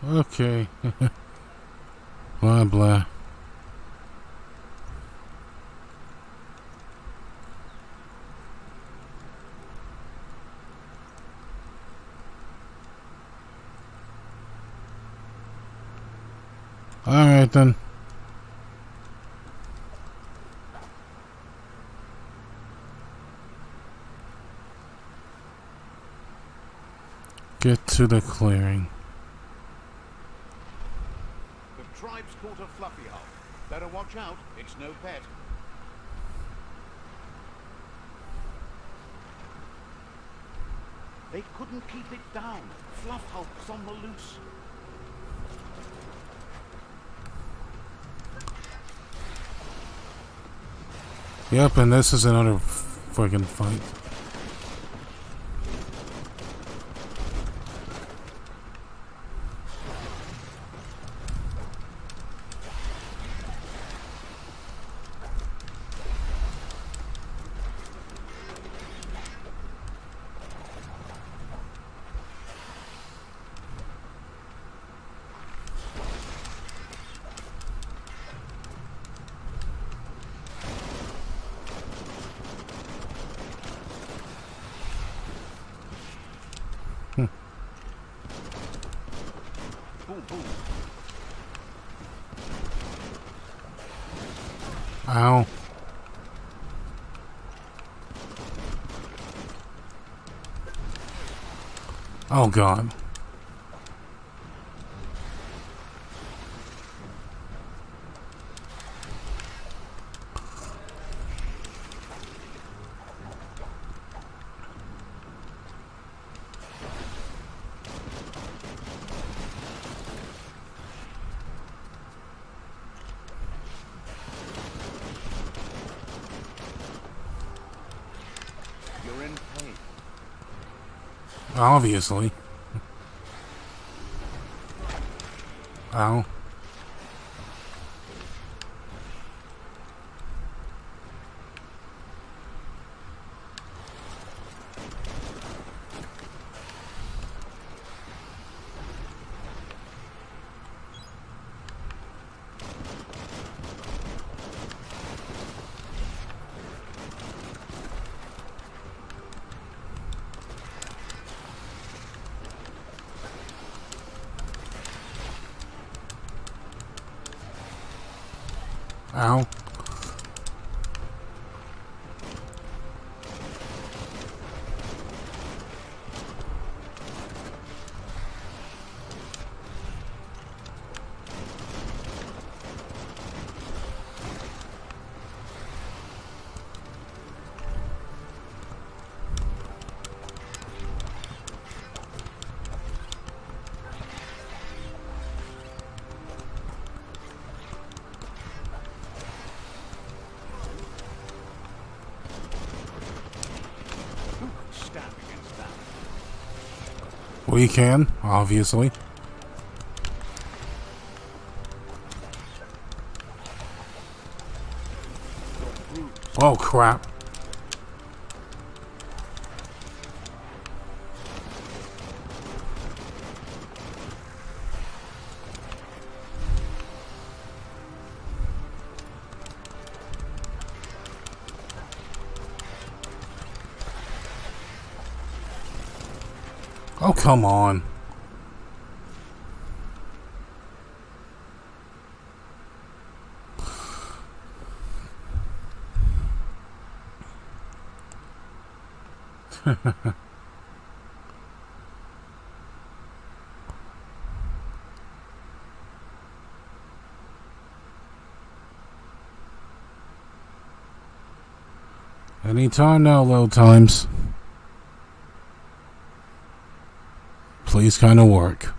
Okay. Blah blah. Alright then. Get to the clearing. The tribe's caught a fluffy hull. Better watch out, it's no pet. They couldn't keep it down. Fluff hulk's on the loose. Yep, and this is another friggin' fight. Boom, boom. Ow. Oh god. You're in pain. Obviously. Ow. Ow. Who could stand against that? We can, obviously. You're bruised. Oh crap. Oh, come on. Anytime now, load times. Please kind of work.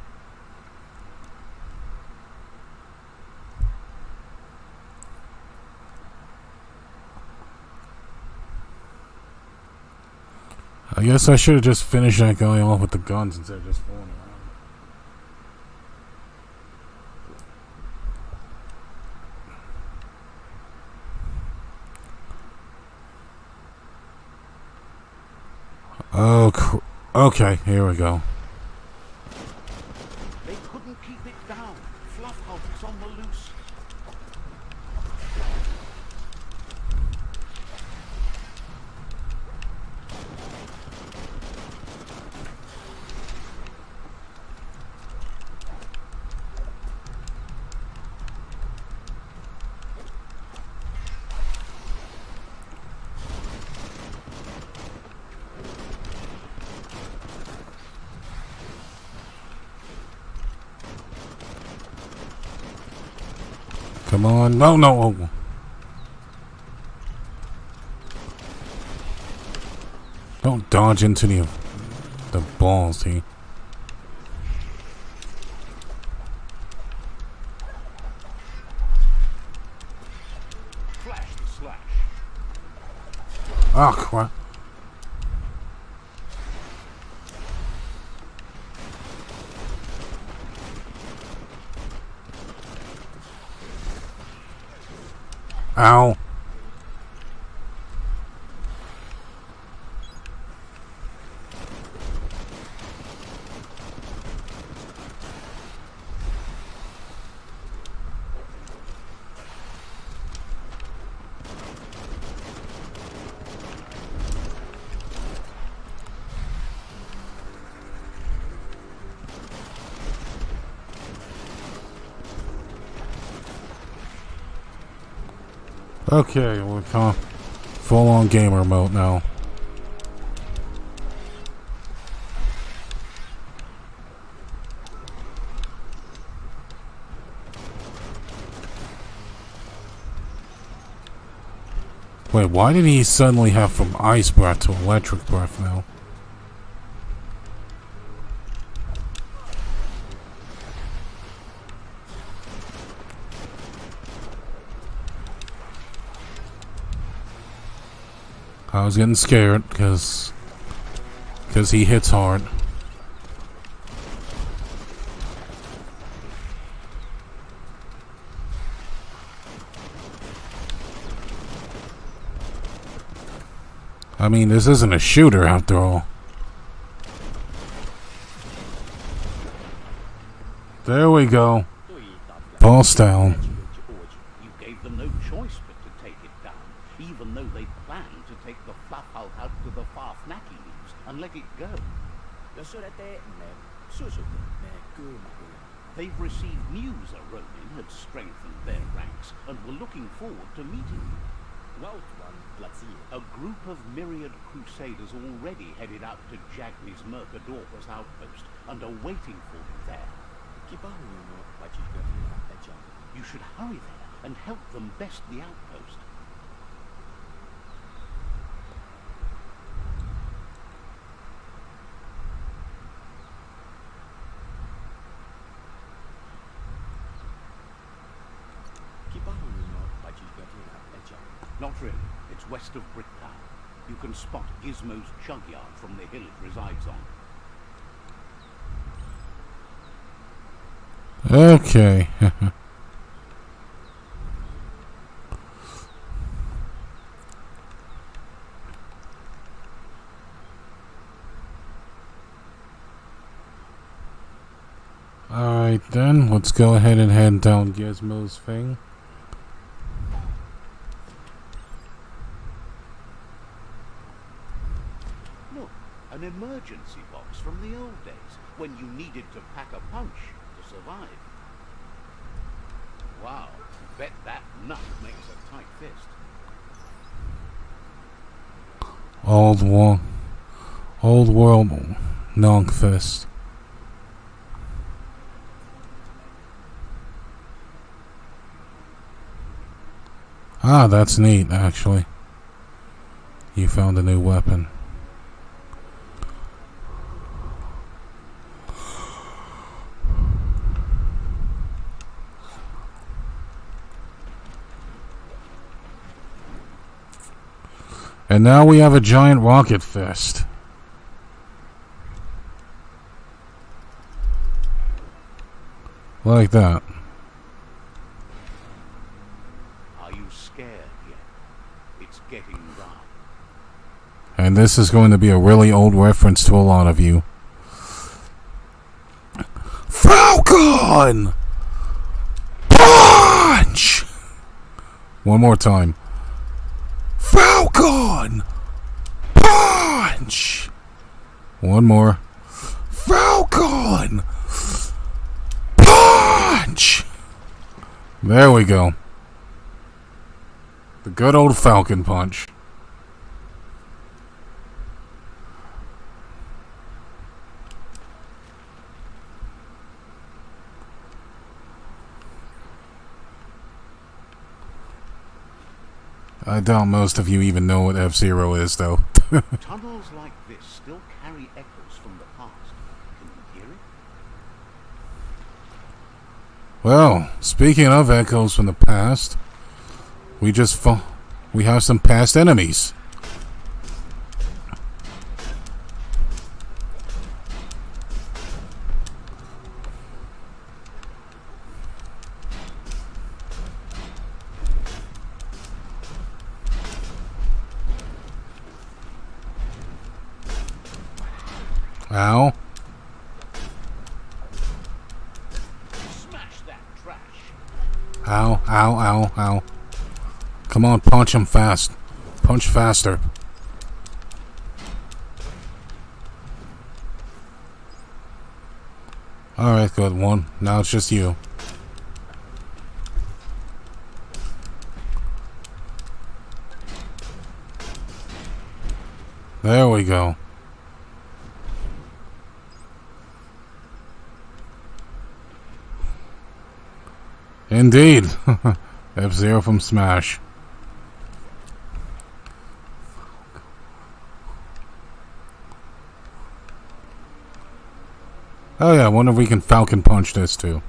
I guess I should have just finished that guy off with the guns instead of just fooling around. Oh, okay, here we go. They couldn't keep it down. Fluffhulk's on the loose. Come on. No, no. Don't dodge into the balls, see? Flash the slash. Oh, crap. Ow. Okay, we're kind of full-on gamer mode now. Wait, why did he suddenly have from ice breath to electric breath now? I was getting scared because he hits hard. I mean, this isn't a shooter after all. There we go. Pulse down. You gave them no choice but to take it down, even though they planned to take the Fluffhulk out to the Farfnaki leaves and let it go. They've received news a Ronin had strengthened their ranks and were looking forward to meeting you. A group of myriad crusaders already headed out to Jagni's Mercadorpa's outpost and are waiting for you there. You should hurry there and help them best the outpost. Not really. It's west of Bricktown. You can spot Gizmo's Chugyard from the hill it resides on. Okay. Alright then, let's go ahead and head down Gizmo's thing. Look, an emergency box from the old days, when you needed to pack a punch to survive. Wow, bet that nut makes a tight fist. Old world Nonk fist. Ah, that's neat, actually. You found a new weapon. And now we have a giant rocket fist. Like that. Are you scared yet? It's getting dark. And this is going to be a really old reference to a lot of you. Falcon! Punch! One more time. Falcon! Punch! One more. Falcon! Punch! There we go. The good old Falcon punch. I doubt most of you even know what F-Zero is, though. Tunnels like this still carry echoes from the past. Can you hear it? Well, speaking of echoes from the past, we have some past enemies. Ow. Smash that trash. Ow, ow, ow, ow. Come on, punch him fast. Punch faster. Alright, good one. Now it's just you. There we go. Indeed. F-Zero from Smash. Oh yeah, I wonder if we can Falcon Punch this too.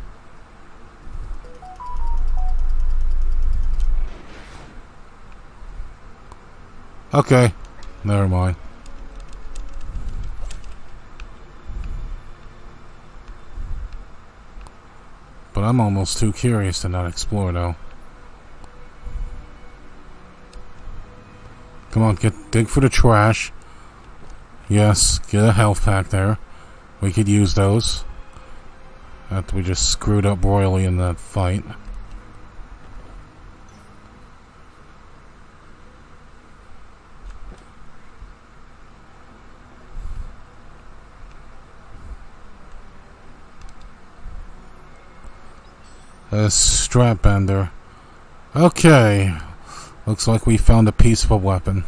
Okay, never mind. But I'm almost too curious to not explore, though. Come on, dig for the trash. Yes, get a health pack there. We could use those. After we just screwed up royally in that fight. A strap bender. Okay. Looks like we found a piece of a weapon.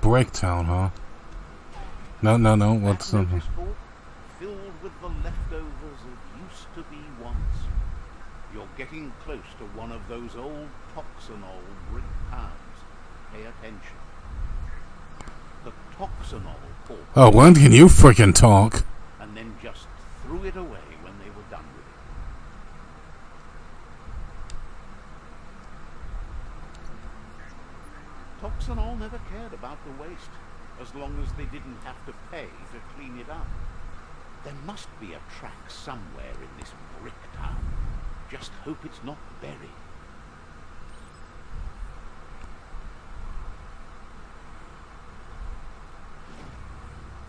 Breaktown, huh? No. What's something? Filled with the leftovers that used to be once. You're getting close to one of those old toxinol brick towns. Pay attention. The toxinol corp. Oh, when can you frickin' talk? And then just threw it away when they were done with it. Toxinol never cared about the waste, as long as they didn't have to pay to clean it up. There must be a track somewhere in this brick town. Just hope it's not buried.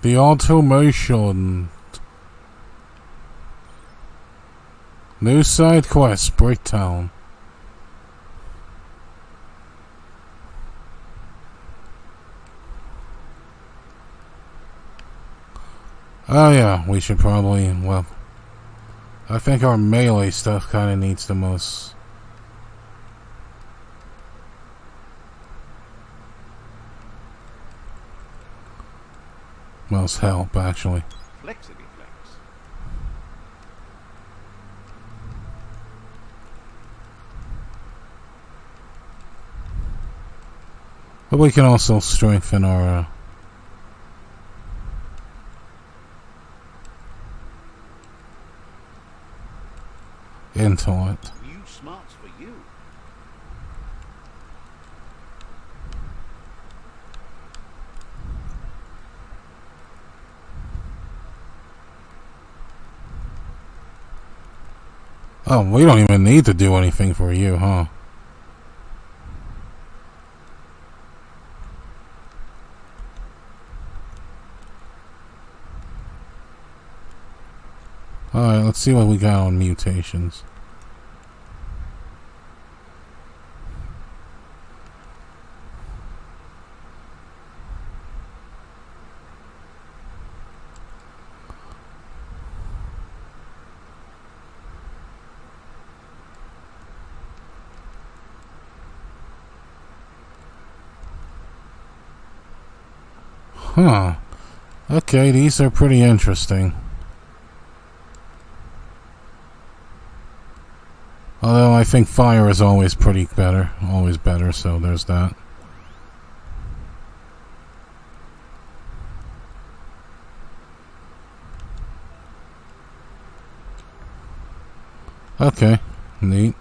The automation. New side quest, Bricktown. Oh yeah, we should probably, well, I think our melee stuff kind of needs the most help, actually. Flexity flex. But we can also strengthen our taught. New smarts for you. Oh, we don't even need to do anything for you, huh? Alright, let's see what we got on mutations. Huh. Okay, these are pretty interesting. Although I think fire is always better, so there's that. Okay, neat.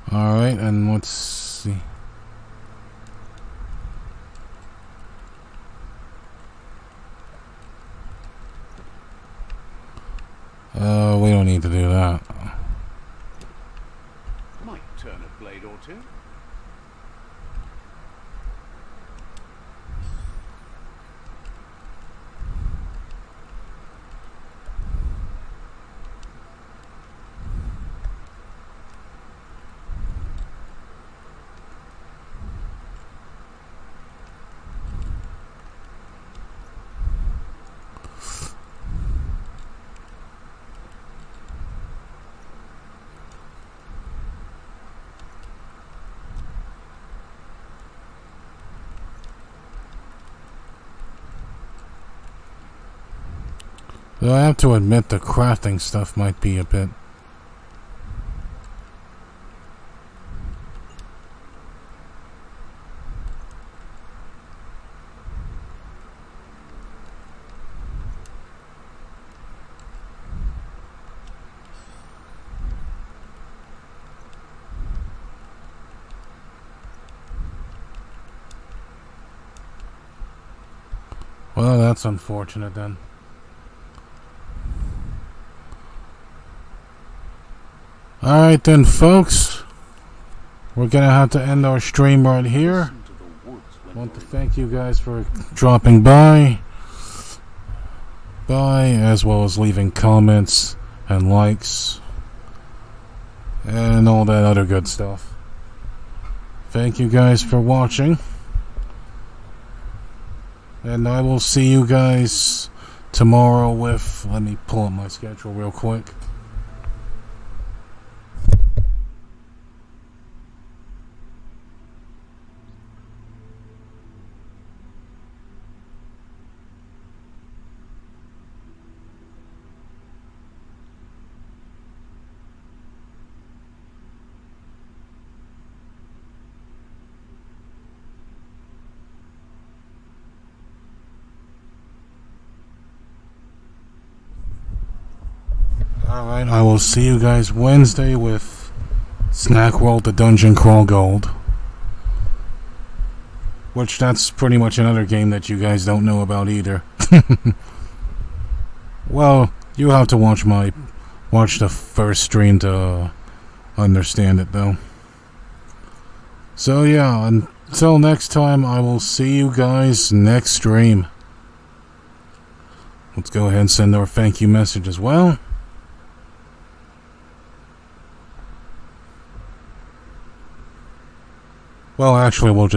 Alright, and let's see. We don't need to do that. Might turn a blade or two. Though I have to admit the crafting stuff might be a bit... Well, that's unfortunate then. Alright then, folks. We're gonna have to end our stream right here. I want to thank you guys for dropping by, as well as leaving comments and likes and all that other good stuff. Thank you guys for watching, and I will see you guys tomorrow with, let me pull up my schedule real quick. Alright, I will see you guys Wednesday with Snack World the Dungeon Crawl Gold. Which, that's pretty much another game that you guys don't know about either. Well, you have to watch the first stream to understand it though. So yeah, until next time, I will see you guys next stream. Let's go ahead and send our thank you message as well. Well, actually, we'll just